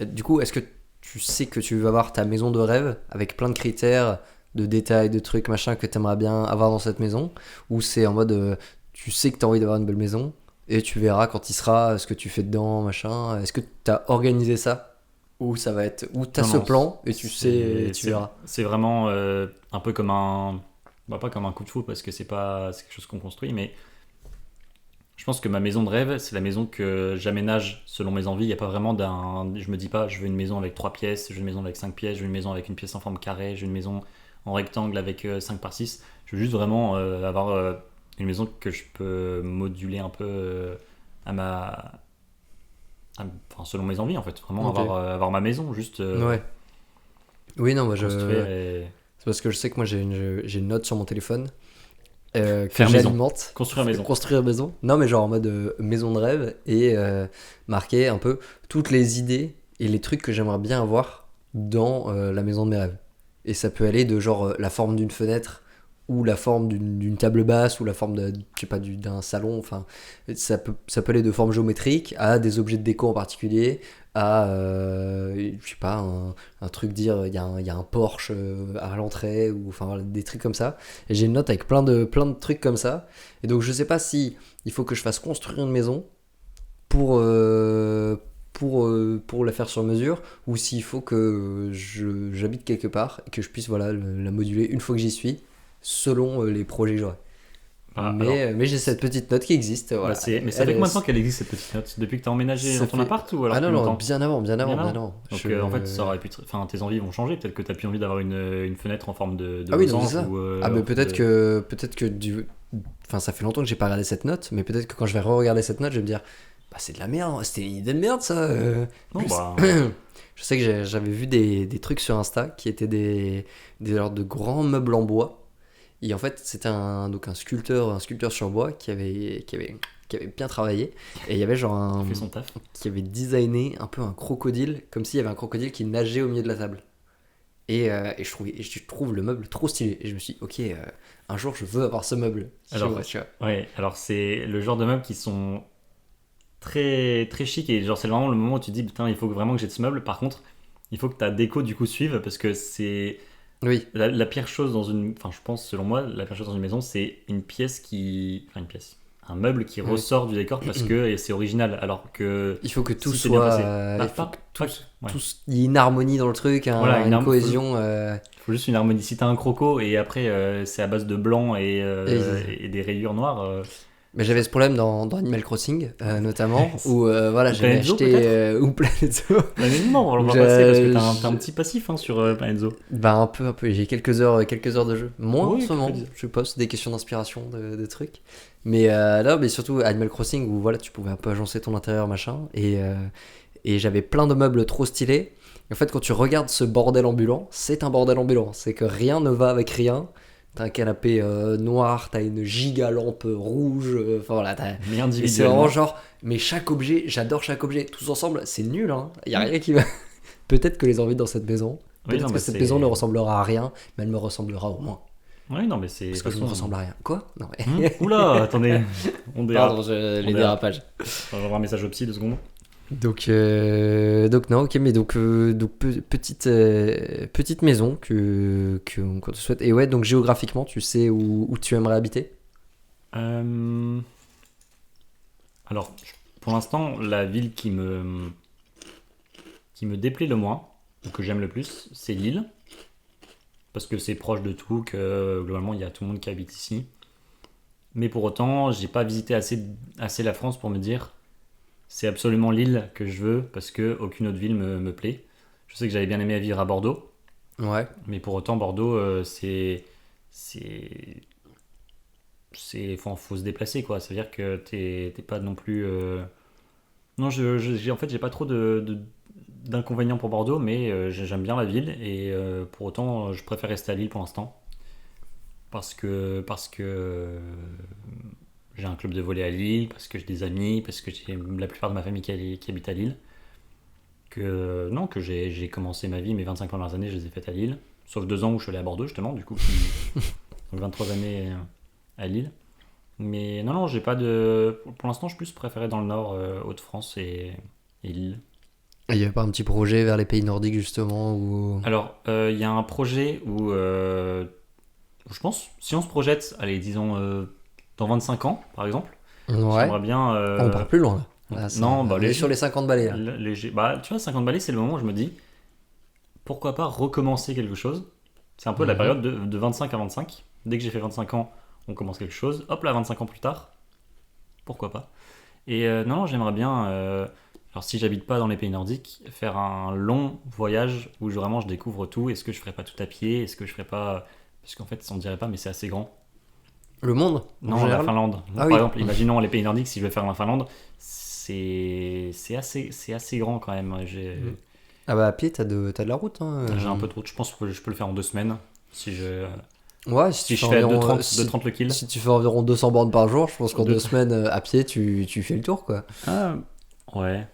[SPEAKER 1] du coup est-ce que tu sais que tu veux avoir ta maison de rêve avec plein de critères de détails de trucs machin que tu aimerais bien avoir dans cette maison ou c'est en mode tu sais que tu as envie d'avoir une belle maison et tu verras quand il sera ce que tu fais dedans machin, est-ce que tu as organisé ça ou ça va être ou tu as
[SPEAKER 2] Non,
[SPEAKER 1] ce
[SPEAKER 2] non,
[SPEAKER 1] plan et tu sais et tu verras.
[SPEAKER 2] c'est vraiment un peu comme un. Bah, pas comme un coup de foudre parce que c'est quelque chose qu'on construit, mais je pense que ma maison de rêve, c'est la maison que j'aménage selon mes envies. Il n'y a pas vraiment d'un. Je me dis pas, je veux une maison avec 3 pièces, je veux une maison avec 5 pièces, je veux une maison avec une pièce en forme carrée, je veux une maison en rectangle avec 5 par 6. Je veux juste vraiment avoir une maison que je peux moduler un peu à ma. Enfin, selon mes envies en fait. Vraiment
[SPEAKER 1] Ok.
[SPEAKER 2] avoir ma maison, juste
[SPEAKER 1] Ouais. Oui non moi
[SPEAKER 2] construire
[SPEAKER 1] je
[SPEAKER 2] et.
[SPEAKER 1] c'est parce que je sais que moi j'ai une note sur mon téléphone que
[SPEAKER 2] Faire maison.
[SPEAKER 1] j'alimente.
[SPEAKER 2] Construire maison.
[SPEAKER 1] Construire maison. Non, mais genre en mode maison de rêve et marquer un peu toutes les idées et les trucs que j'aimerais bien avoir dans la maison de mes rêves. Et ça peut aller de genre la forme d'une fenêtre ou la forme d'une table basse ou la forme je sais pas, d'un salon. Enfin, ça peut aller de formes géométriques à des objets de déco en particulier à je sais pas un truc dire il y a un Porsche à l'entrée ou enfin voilà, des trucs comme ça et j'ai une note avec plein de trucs comme ça et donc je sais pas si il faut que je fasse construire une maison pour pour la faire sur mesure, ou s'il faut que j'habite quelque part et que je puisse voilà, la moduler une fois que j'y suis, selon les projets que j'aurai.
[SPEAKER 2] Ah,
[SPEAKER 1] Mais j'ai cette petite note qui existe. Voilà.
[SPEAKER 2] mais ça fait combien de temps qu'elle existe cette petite note? Depuis que t'as emménagé
[SPEAKER 1] Ça
[SPEAKER 2] dans ton
[SPEAKER 1] fait-
[SPEAKER 2] appart ou alors
[SPEAKER 1] Ah non,
[SPEAKER 2] plus
[SPEAKER 1] non,
[SPEAKER 2] longtemps?
[SPEAKER 1] bien avant.
[SPEAKER 2] Bien avant. Donc
[SPEAKER 1] Je-
[SPEAKER 2] en fait, ça aurait pu enfin, tes envies vont changer. Peut-être que t'as plus envie d'avoir une fenêtre en forme de
[SPEAKER 1] Ah oui, non,
[SPEAKER 2] losange
[SPEAKER 1] c'est ça.
[SPEAKER 2] ou,
[SPEAKER 1] Ah, mais peut-être que Enfin, ça fait longtemps que j'ai pas regardé cette note, mais peut-être que quand je vais re-regarder cette note, je vais me dire, bah c'est de la merde, c'était une idée de merde ça.
[SPEAKER 2] Non,
[SPEAKER 1] Plus-
[SPEAKER 2] bah,
[SPEAKER 1] Je sais que j'avais vu des trucs sur Insta qui étaient des sortes de grands meubles en bois. Et en fait, c'était donc un sculpteur sur bois qui avait bien travaillé. Et il y avait genre
[SPEAKER 2] il fait son taf.
[SPEAKER 1] qui avait designé un peu un crocodile, comme s'il y avait un crocodile qui nageait au milieu de la table. Et je trouve le meuble trop stylé. Et je me suis dit, ok, un jour je veux avoir ce meuble.
[SPEAKER 2] Alors,
[SPEAKER 1] Tu vois.
[SPEAKER 2] Ouais, alors c'est le genre de meubles qui sont très très chics et genre c'est vraiment le moment où tu te dis putain il faut vraiment que j'ai ce meuble. Par contre, il faut que ta déco du coup suive parce que c'est
[SPEAKER 1] Oui,
[SPEAKER 2] la pire chose dans une, enfin je pense selon moi la pire chose dans une maison c'est un meuble qui
[SPEAKER 1] Oui.
[SPEAKER 2] ressort du décor parce que c'est original alors que
[SPEAKER 1] il faut que tout
[SPEAKER 2] si c'est bien
[SPEAKER 1] soit.
[SPEAKER 2] passé.
[SPEAKER 1] Il faut que
[SPEAKER 2] Ouais.
[SPEAKER 1] il y ait une harmonie dans le truc,
[SPEAKER 2] Voilà,
[SPEAKER 1] une cohésion.
[SPEAKER 2] Il faut juste une harmonie. Si t'as un croco et après c'est à base de blanc
[SPEAKER 1] Et-
[SPEAKER 2] et des rayures noires.
[SPEAKER 1] Mais j'avais ce problème dans Animal Crossing, notamment, où voilà,
[SPEAKER 2] Ou
[SPEAKER 1] j'avais
[SPEAKER 2] Planet Zoo,
[SPEAKER 1] acheté.
[SPEAKER 2] peut-être
[SPEAKER 1] Ou Planet Zoo.
[SPEAKER 2] Bah, mais non, on va
[SPEAKER 1] J'ai-
[SPEAKER 2] passer parce que t'as un
[SPEAKER 1] j'ai-
[SPEAKER 2] petit passif hein, sur Planet Zoo.
[SPEAKER 1] Bah, un peu. J'ai quelques heures de jeu. Moins
[SPEAKER 2] Oui,
[SPEAKER 1] en ce moment,
[SPEAKER 2] quelques-
[SPEAKER 1] je poste des questions d'inspiration, de trucs. Mais là, mais surtout Animal Crossing, où voilà, tu pouvais un peu agencer ton intérieur, machin. Et j'avais plein de meubles trop stylés. Et en fait, quand tu regardes ce bordel ambulant, c'est un bordel ambulant. C'est que rien ne va avec rien. T'as un canapé noir, t'as une giga lampe rouge. Enfin voilà,
[SPEAKER 2] Mais
[SPEAKER 1] et c'est
[SPEAKER 2] individuellement.
[SPEAKER 1] vraiment genre, mais chaque objet, j'adore chaque objet. Tous ensemble, c'est nul, hein. Y a rien qui va. Peut-être que les envies dans cette maison.
[SPEAKER 2] Oui,
[SPEAKER 1] Peut-être
[SPEAKER 2] non,
[SPEAKER 1] que
[SPEAKER 2] bah,
[SPEAKER 1] cette
[SPEAKER 2] c'est-
[SPEAKER 1] maison ne ressemblera à rien, mais elle me ressemblera au moins.
[SPEAKER 2] Oui, non, mais c'est.
[SPEAKER 1] Parce que je ne ressemble à rien. Quoi? Non, mais.
[SPEAKER 2] Oula, attendez. On dérape.
[SPEAKER 1] Pardon,
[SPEAKER 2] On
[SPEAKER 1] les
[SPEAKER 2] dérape.
[SPEAKER 1] dérapages.
[SPEAKER 2] On va avoir un message au psy 2 secondes.
[SPEAKER 1] Donc non, ok, mais donc petite maison qu'on te souhaite. Et ouais, donc géographiquement, tu sais où tu aimerais habiter?
[SPEAKER 2] Alors, pour l'instant, la ville qui me déplaît le moins, ou que j'aime le plus, c'est Lille. Parce que c'est proche de tout, que globalement, il y a tout le monde qui habite ici. Mais pour autant, j'ai pas visité assez la France pour me dire c'est absolument Lille que je veux, parce que aucune autre ville me plaît. Je sais que j'avais bien aimé vivre à Bordeaux,
[SPEAKER 1] Ouais.
[SPEAKER 2] mais pour autant, Bordeaux, faut se déplacer, quoi. Ça veut dire que t'es pas non plus. Non, en fait, j'ai pas trop d'inconvénients pour Bordeaux, mais j'aime bien la ville et pour autant, je préfère rester à Lille pour l'instant parce que j'ai un club de volley à Lille, parce que j'ai des amis, parce que j'ai la plupart de ma famille qui habite à Lille. Que j'ai commencé ma vie, mes 25 premières années, je les ai faites à Lille, sauf 2 ans où je suis allé à Bordeaux justement, du coup, donc 23 années à Lille. Mais non, j'ai pas de. Pour l'instant, je suis plus préféré dans le nord, Hauts-de-France et Lille.
[SPEAKER 1] Il y avait pas un petit projet vers les pays nordiques justement où.
[SPEAKER 2] Alors, il y a un projet où je pense, si on se projette, allez, disons dans 25 ans, par exemple,
[SPEAKER 1] Ouais.
[SPEAKER 2] j'aimerais bien.
[SPEAKER 1] On part plus loin là. Là,
[SPEAKER 2] Non, bah,
[SPEAKER 1] on est sur les 50 balais là.
[SPEAKER 2] Bah, tu vois, 50 balais, c'est le moment où je me dis pourquoi pas recommencer quelque chose. C'est un peu la
[SPEAKER 1] Mhm.
[SPEAKER 2] période de 25 à 25. Dès que j'ai fait 25 ans, on commence quelque chose. Hop là, 25 ans plus tard, pourquoi pas. Et non, j'aimerais bien, alors si j'habite pas dans les pays nordiques, faire un long voyage où vraiment je découvre tout. Est-ce que je ferais pas tout à pied? Est-ce que je ferais pas. Parce qu'en fait, on dirait pas, mais c'est assez grand.
[SPEAKER 1] Le monde en
[SPEAKER 2] Non, la
[SPEAKER 1] général.
[SPEAKER 2] Finlande.
[SPEAKER 1] Ah
[SPEAKER 2] Par
[SPEAKER 1] oui.
[SPEAKER 2] exemple, imaginons les pays nordiques, si je veux faire la Finlande, c'est assez grand quand même.
[SPEAKER 1] Mhm. Ah bah à pied t'as de la route hein.
[SPEAKER 2] J'ai un peu trop. Je pense que je peux le faire en 2 semaines. Si je,
[SPEAKER 1] Ouais,
[SPEAKER 2] si je
[SPEAKER 1] fais
[SPEAKER 2] fais
[SPEAKER 1] environ,
[SPEAKER 2] 2,30 le kill.
[SPEAKER 1] si tu fais environ 200 bornes par jour, je pense qu'en
[SPEAKER 2] Deux-
[SPEAKER 1] 2 semaines à pied tu fais le tour quoi.
[SPEAKER 2] Ah, ouais.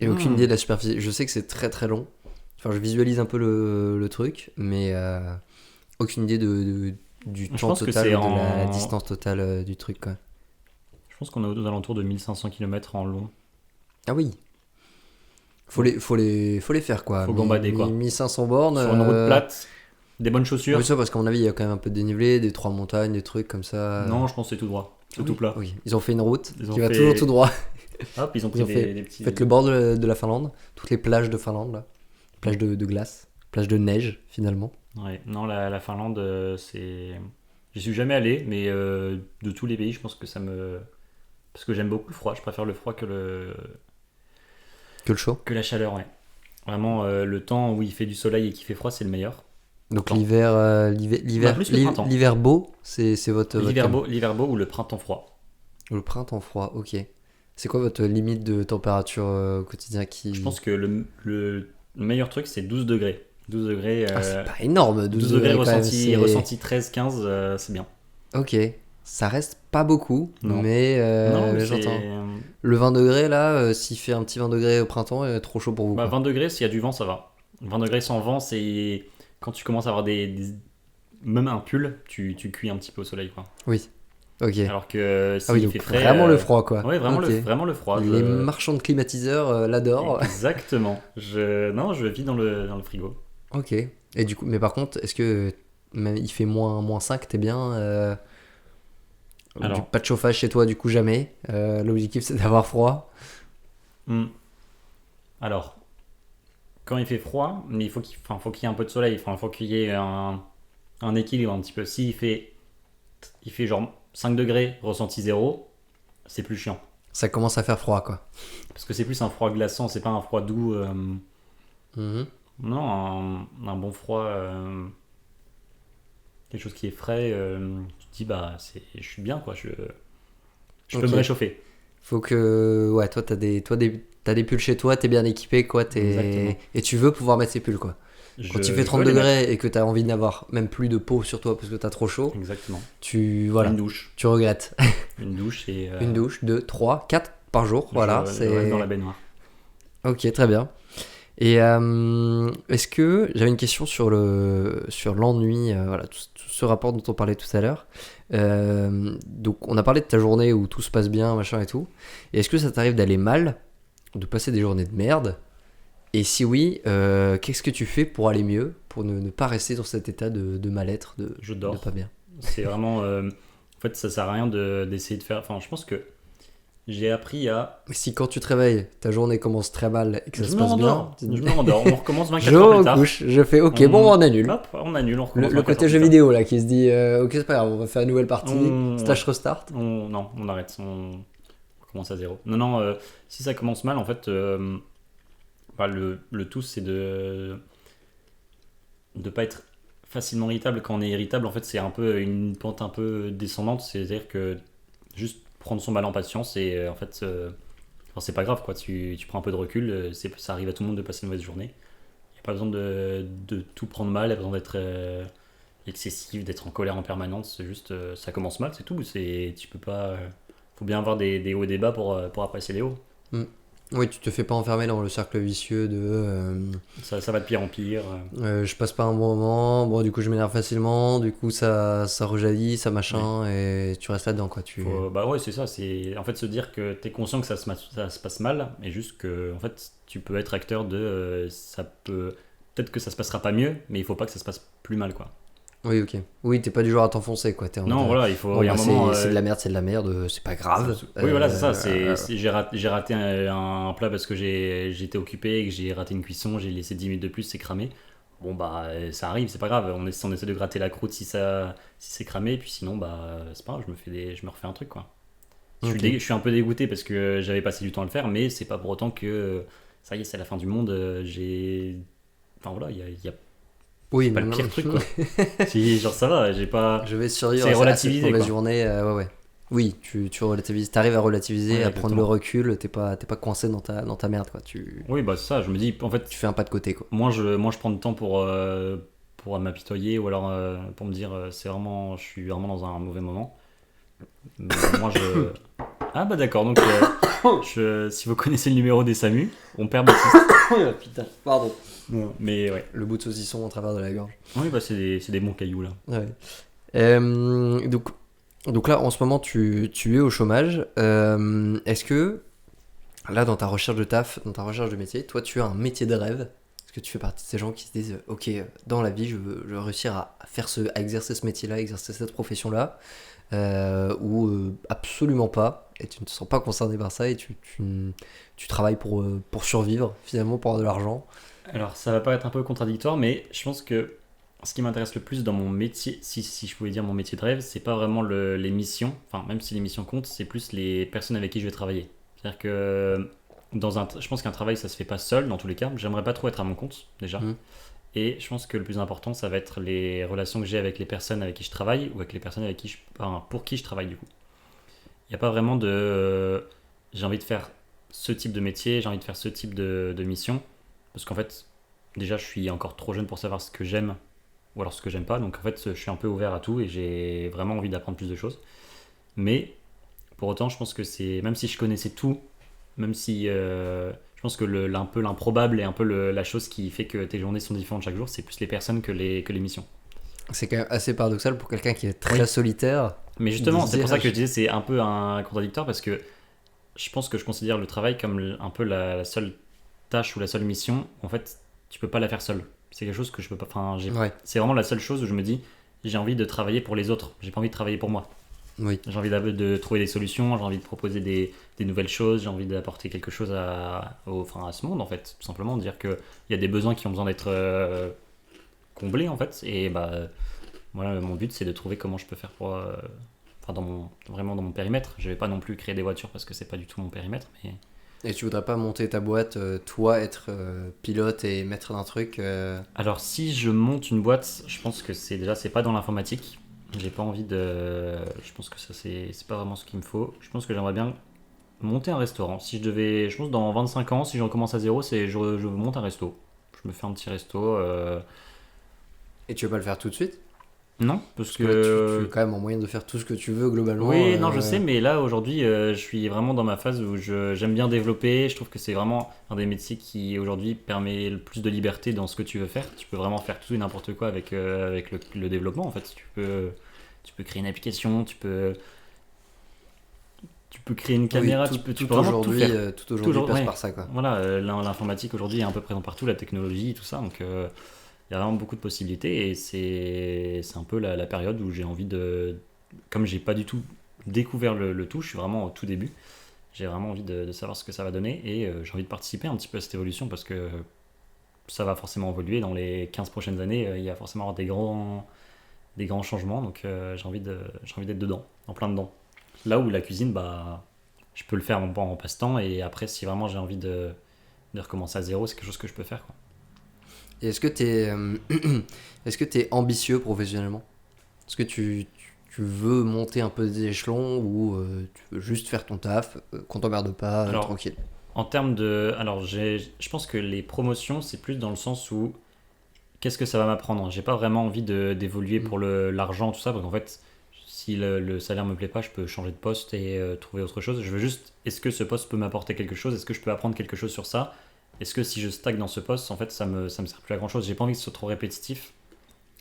[SPEAKER 1] Et aucune idée de la superficie. Je sais que c'est très très long. Enfin, je visualise un peu le truc, mais aucune idée du
[SPEAKER 2] Je
[SPEAKER 1] temps
[SPEAKER 2] pense que
[SPEAKER 1] total,
[SPEAKER 2] c'est
[SPEAKER 1] de la
[SPEAKER 2] en-
[SPEAKER 1] distance totale du truc quoi.
[SPEAKER 2] Je pense qu'on est aux alentours de 1500 km en long.
[SPEAKER 1] Ah oui. Faut les faire quoi.
[SPEAKER 2] Faut gambader, quoi.
[SPEAKER 1] 1500 bornes.
[SPEAKER 2] Sur une route plate, des bonnes chaussures.
[SPEAKER 1] Oui, ça parce qu'à mon avis, il y a quand même un peu de dénivelé, des 3 montagnes, des trucs comme ça.
[SPEAKER 2] Non, je pense que c'est tout droit. C'est
[SPEAKER 1] Oui,
[SPEAKER 2] tout plat.
[SPEAKER 1] oui. Ils ont fait une route
[SPEAKER 2] Ils ont
[SPEAKER 1] qui va
[SPEAKER 2] fait-
[SPEAKER 1] toujours tout droit.
[SPEAKER 2] Hop, ils ont
[SPEAKER 1] Ils
[SPEAKER 2] pris
[SPEAKER 1] ont fait,
[SPEAKER 2] des petits.
[SPEAKER 1] faites le bord de la Finlande, toutes les plages de Finlande, là. Plages de glace, plages de neige, finalement.
[SPEAKER 2] Ouais, non, la Finlande, c'est. J'y suis jamais allé, mais de tous les pays, je pense que ça me. Parce que j'aime beaucoup le froid, je préfère le froid
[SPEAKER 1] Que le chaud.
[SPEAKER 2] que la chaleur, ouais. Vraiment, le temps où il fait du soleil et qu'il fait froid, c'est le meilleur.
[SPEAKER 1] Donc
[SPEAKER 2] Temps. Bah, plus le printemps.
[SPEAKER 1] l'hiver beau, c'est votre thème.
[SPEAKER 2] L'hiver beau ou le printemps froid.
[SPEAKER 1] Le printemps froid, ok. C'est quoi votre limite de température au quotidien qui...
[SPEAKER 2] Je pense que le meilleur truc, c'est 12 degrés. 12 degrés,
[SPEAKER 1] Ah, c'est pas énorme,
[SPEAKER 2] 12
[SPEAKER 1] 12
[SPEAKER 2] degrés
[SPEAKER 1] degrés quand même.
[SPEAKER 2] ressenti 13-15, c'est bien.
[SPEAKER 1] Ok, ça reste pas beaucoup,
[SPEAKER 2] Non.
[SPEAKER 1] mais,
[SPEAKER 2] Non, mais
[SPEAKER 1] mais
[SPEAKER 2] c'est.
[SPEAKER 1] j'entends. Le 20 degrés là, s'il fait un petit 20 degrés au printemps, trop chaud pour vous.
[SPEAKER 2] Bah,
[SPEAKER 1] Quoi.
[SPEAKER 2] 20 degrés, s'il y a du vent, ça va. 20 degrés sans vent, c'est. Quand tu commences à avoir même un pull, tu cuis un petit peu au soleil, quoi.
[SPEAKER 1] Oui, ok.
[SPEAKER 2] Alors que
[SPEAKER 1] Ah oui,
[SPEAKER 2] s'il
[SPEAKER 1] donc
[SPEAKER 2] fait frais.
[SPEAKER 1] vraiment le froid quoi.
[SPEAKER 2] Ouais, vraiment,
[SPEAKER 1] Ok.
[SPEAKER 2] vraiment le froid.
[SPEAKER 1] Les marchands de climatiseurs l'adorent.
[SPEAKER 2] Exactement. Non, je vis dans le frigo.
[SPEAKER 1] Ok. Et du coup, mais par contre, est-ce que même il fait moins 5, t'es bien
[SPEAKER 2] Alors.
[SPEAKER 1] Pas de chauffage chez toi, du coup, jamais. L'objectif, c'est d'avoir froid.
[SPEAKER 2] Hmm. Alors, quand il fait froid, mais faut qu'il y ait un peu de soleil. Enfin, faut qu'il y ait un équilibre un petit peu. Il fait genre 5 degrés, ressenti 0, c'est plus chiant.
[SPEAKER 1] Ça commence à faire froid, quoi.
[SPEAKER 2] Parce que c'est plus un froid glaçant, c'est pas un froid doux.
[SPEAKER 1] Mhm.
[SPEAKER 2] Non, un bon froid, quelque chose qui est frais, tu te dis, bah, je suis bien, quoi. Je peux
[SPEAKER 1] Ok.
[SPEAKER 2] me réchauffer.
[SPEAKER 1] Faut que... Ouais, toi, t'as des pulls chez toi, t'es bien équipé, quoi.
[SPEAKER 2] Exactement.
[SPEAKER 1] Et tu veux pouvoir mettre ces pulls, quoi. Quand il fait
[SPEAKER 2] Je
[SPEAKER 1] 30
[SPEAKER 2] veux les mettre.
[SPEAKER 1] degrés et que t'as envie d'avoir même plus de peau sur toi parce que t'as trop chaud,
[SPEAKER 2] Exactement.
[SPEAKER 1] voilà,
[SPEAKER 2] Une douche.
[SPEAKER 1] tu regrettes.
[SPEAKER 2] Une douche et
[SPEAKER 1] Une douche, 2, 3, 4 par jour, voilà.
[SPEAKER 2] je reste dans la baignoire.
[SPEAKER 1] Ok, très bien. Et est-ce que j'avais une question sur l'ennui, voilà, tout ce rapport dont on parlait tout à l'heure. Donc on a parlé de ta journée où tout se passe bien, machin et tout. Et est-ce que ça t'arrive d'aller mal, de passer des journées de merde? Et si oui, qu'est-ce que tu fais pour aller mieux, pour ne pas rester dans cet état de mal-être,
[SPEAKER 2] Je
[SPEAKER 1] de
[SPEAKER 2] dors.
[SPEAKER 1] pas bien?
[SPEAKER 2] C'est vraiment. En fait, ça sert à rien d'essayer de faire. Enfin, je pense que j'ai appris à.
[SPEAKER 1] Si quand tu te réveilles, ta journée commence très mal et que ça
[SPEAKER 2] Je
[SPEAKER 1] se
[SPEAKER 2] me
[SPEAKER 1] passe bien,
[SPEAKER 2] rendors. Je me rendors. On recommence
[SPEAKER 1] je
[SPEAKER 2] 24 heures plus tard.
[SPEAKER 1] recouche, je fais ok,
[SPEAKER 2] On-
[SPEAKER 1] bon, on annule.
[SPEAKER 2] Hop, on annule, on recommence
[SPEAKER 1] Le
[SPEAKER 2] 24
[SPEAKER 1] côté
[SPEAKER 2] heures
[SPEAKER 1] jeu
[SPEAKER 2] plus tard.
[SPEAKER 1] vidéo là qui se dit ok, c'est pas grave, on va faire une nouvelle partie, slash restart.
[SPEAKER 2] Non, on arrête. On recommence à zéro. Non, si ça commence mal, en fait, bah, le tout, c'est de pas être facilement irritable. Quand on est irritable, en fait, c'est un peu une pente un peu descendante. C'est-à-dire que juste prendre son mal en patience et en fait, enfin, c'est pas grave, quoi. Tu prends un peu de recul. Ça arrive à tout le monde de passer une mauvaise journée. Il n'y a pas besoin de tout prendre mal. Il n'y a pas besoin d'être excessif, d'être en colère en permanence. C'est juste, ça commence mal, c'est tout. Tu peux pas. Faut bien avoir des hauts et des bas pour apprécier les hauts.
[SPEAKER 1] Oui, tu te fais pas enfermer dans le cercle vicieux de
[SPEAKER 2] Ça va de pire en pire.
[SPEAKER 1] je passe pas un bon moment, bon du coup je m'énerve facilement, du coup ça rejaillit, ça machin, et tu restes là-dedans quoi.
[SPEAKER 2] Bah ouais, c'est ça. C'est en fait se dire que t'es conscient que ça se passe mal, et juste que en fait tu peux être acteur de ça peut peut-être que ça se passera pas mieux, mais il faut pas que ça se passe plus mal, quoi.
[SPEAKER 1] Oui, ok. Oui, t'es pas du genre à t'enfoncer quoi. T'es en
[SPEAKER 2] Non,
[SPEAKER 1] mode,
[SPEAKER 2] voilà, il faut.
[SPEAKER 1] bon,
[SPEAKER 2] Il y a
[SPEAKER 1] bah,
[SPEAKER 2] un moment.
[SPEAKER 1] c'est de la merde, c'est de la merde, c'est pas grave.
[SPEAKER 2] Oui, voilà, c'est ça.
[SPEAKER 1] Euh,
[SPEAKER 2] J'ai raté un plat parce que j'étais occupé et que j'ai raté une cuisson, j'ai laissé 10 minutes de plus, c'est cramé. Bon, bah, ça arrive, c'est pas grave. On essaie de gratter la croûte si c'est cramé, et puis sinon, bah, c'est pas grave, je me refais un truc, quoi.
[SPEAKER 1] Ok.
[SPEAKER 2] Je suis un peu dégoûté parce que j'avais passé du temps à le faire, mais c'est pas pour autant que ça y est, c'est la fin du monde. Enfin voilà, il y a
[SPEAKER 1] Oui,
[SPEAKER 2] pas le
[SPEAKER 1] non,
[SPEAKER 2] pire
[SPEAKER 1] non.
[SPEAKER 2] truc, quoi. Si, genre ça va, j'ai pas.
[SPEAKER 1] Je vais survivre
[SPEAKER 2] C'est
[SPEAKER 1] à cette
[SPEAKER 2] relativisé,
[SPEAKER 1] mauvaise
[SPEAKER 2] quoi.
[SPEAKER 1] journée, ouais. Oui, tu relativises, t'arrives à relativiser,
[SPEAKER 2] Ouais,
[SPEAKER 1] à prendre le
[SPEAKER 2] exactement.
[SPEAKER 1] recul, t'es pas coincé dans ta merde quoi.
[SPEAKER 2] Oui, bah c'est ça, je me dis, en fait,
[SPEAKER 1] Tu fais un pas de côté quoi.
[SPEAKER 2] moi je prends du temps pour m'apitoyer ou alors pour me dire, je suis vraiment dans un mauvais moment. Mais moi je. Ah bah d'accord, donc si vous connaissez le numéro des SAMU, on perd Baptiste.
[SPEAKER 1] Putain, pardon.
[SPEAKER 2] Mais ouais.
[SPEAKER 1] Le bout de saucisson au travers de la gorge.
[SPEAKER 2] Oui, bah c'est des bons cailloux là.
[SPEAKER 1] Ouais. Donc là, en ce moment, tu es au chômage. Est-ce que, là, dans ta recherche de taf, dans ta recherche de métier, toi, tu as un métier de rêve? Est-ce que tu fais partie de ces gens qui se disent, ok, dans la vie, je veux réussir à exercer ce métier-là, exercer cette profession-là, ou absolument pas, et tu ne te sens pas concerné par ça et tu travailles pour survivre, finalement, pour avoir de l'argent.
[SPEAKER 2] Alors, ça va paraître un peu contradictoire, mais je pense que ce qui m'intéresse le plus dans mon métier, si je pouvais dire mon métier de rêve, c'est pas vraiment les missions, enfin, même si les missions comptent, c'est plus les personnes avec qui je vais travailler. C'est-à-dire que je pense qu'un travail, ça se fait pas seul, dans tous les cas. J'aimerais pas trop être à mon compte, déjà.
[SPEAKER 1] Mhm.
[SPEAKER 2] Et je pense que le plus important, ça va être les relations que j'ai avec les personnes avec qui je travaille ou avec les personnes enfin, pour qui je travaille, du coup. Il n'y a pas vraiment de. J'ai envie de faire ce type de métier, j'ai envie de faire ce type de mission. Parce qu'en fait, déjà, je suis encore trop jeune pour savoir ce que j'aime ou alors ce que j'aime pas. Donc en fait, je suis un peu ouvert à tout et j'ai vraiment envie d'apprendre plus de choses. Mais pour autant, je pense que c'est. Même si je connaissais tout, même si. Je pense que un peu l'improbable et un peu la chose qui fait que tes journées sont différentes chaque jour, c'est plus les personnes que les missions.
[SPEAKER 1] C'est quand même assez paradoxal pour quelqu'un qui est
[SPEAKER 2] Oui.
[SPEAKER 1] très solitaire.
[SPEAKER 2] Mais
[SPEAKER 1] De
[SPEAKER 2] justement,
[SPEAKER 1] se
[SPEAKER 2] c'est
[SPEAKER 1] dire,
[SPEAKER 2] pour ça que je disais c'est un peu un contradictoire parce que je pense que je considère le travail comme un peu la seule tâche ou la seule mission. En fait, tu peux pas la faire seul. C'est quelque chose que je peux pas. Enfin,
[SPEAKER 1] Ouais,
[SPEAKER 2] c'est vraiment la seule chose où je me dis j'ai envie de travailler pour les autres. J'ai pas envie de travailler pour moi.
[SPEAKER 1] oui.
[SPEAKER 2] J'ai envie de trouver des solutions. J'ai envie de proposer des nouvelles choses. J'ai envie d'apporter quelque chose enfin, à ce monde en fait. Tout simplement dire que il y a des besoins qui ont besoin d'être comblés en fait. Et bah voilà, mon but c'est de trouver comment je peux faire pour enfin vraiment dans mon périmètre. Je vais pas non plus créer des voitures parce que c'est pas du tout mon périmètre, mais
[SPEAKER 1] Et tu voudrais pas monter ta boîte, toi, être pilote et maître d'un truc
[SPEAKER 2] alors si je monte une boîte, je pense que c'est pas dans l'informatique. J'ai pas envie de je pense que ça c'est pas vraiment ce qu'il me faut. Je pense que j'aimerais bien monter un restaurant. Si je devais je pense dans 25 ans si je recommence à zéro, je monte un resto. Je me fais un petit resto
[SPEAKER 1] et tu veux pas le faire tout de suite?
[SPEAKER 2] non, parce
[SPEAKER 1] Parce que là, tu es
[SPEAKER 2] que
[SPEAKER 1] quand même en moyen de faire tout ce que tu veux globalement.
[SPEAKER 2] oui, non, je sais, mais là aujourd'hui, je suis vraiment dans ma phase où j'aime bien développer. Je trouve que c'est vraiment un des métiers qui aujourd'hui permet le plus de liberté dans ce que tu veux faire. Tu peux vraiment faire tout et n'importe quoi avec le développement. En fait, tu peux créer une application, tu peux créer une
[SPEAKER 1] Oui,
[SPEAKER 2] caméra, tu peux vraiment tout
[SPEAKER 1] aujourd'hui,
[SPEAKER 2] faire.
[SPEAKER 1] tout aujourd'hui passe
[SPEAKER 2] Ouais.
[SPEAKER 1] par ça, quoi.
[SPEAKER 2] Voilà, l'informatique aujourd'hui est un peu présente partout, la technologie, tout ça. Donc, il y a vraiment beaucoup de possibilités et c'est un peu la période où j'ai envie de. Comme j'ai pas du tout découvert le tout, je suis vraiment au tout début. J'ai vraiment envie de savoir ce que ça va donner et j'ai envie de participer un petit peu à cette évolution parce que ça va forcément évoluer dans les 15 prochaines années. Il y a forcément des grands changements donc j'ai envie d'être dedans, en plein dedans. Là où la cuisine, bah, je peux le faire en passe-temps et après, si vraiment j'ai envie de recommencer à zéro, c'est quelque chose que je peux faire, quoi.
[SPEAKER 1] Et est-ce que est-ce que t'es ambitieux professionnellement? Est-ce que tu veux monter un peu des échelons ou tu veux juste faire ton taf, qu'on t'emmerde pas,
[SPEAKER 2] Alors,
[SPEAKER 1] tranquille?
[SPEAKER 2] en termes de. Alors, je pense que les promotions, c'est plus dans le sens où qu'est-ce que ça va m'apprendre. J'ai pas vraiment envie d'évoluer
[SPEAKER 1] Mm.
[SPEAKER 2] pour l'argent, tout ça, parce qu'en fait, si le salaire me plaît pas, je peux changer de poste et trouver autre chose. Je veux juste, est-ce que ce poste peut m'apporter quelque chose? Est-ce que je peux apprendre quelque chose sur ça? Est-ce que si je stagne dans ce poste, en fait, ça me sert plus à grand chose? J'ai pas envie que ce soit trop répétitif,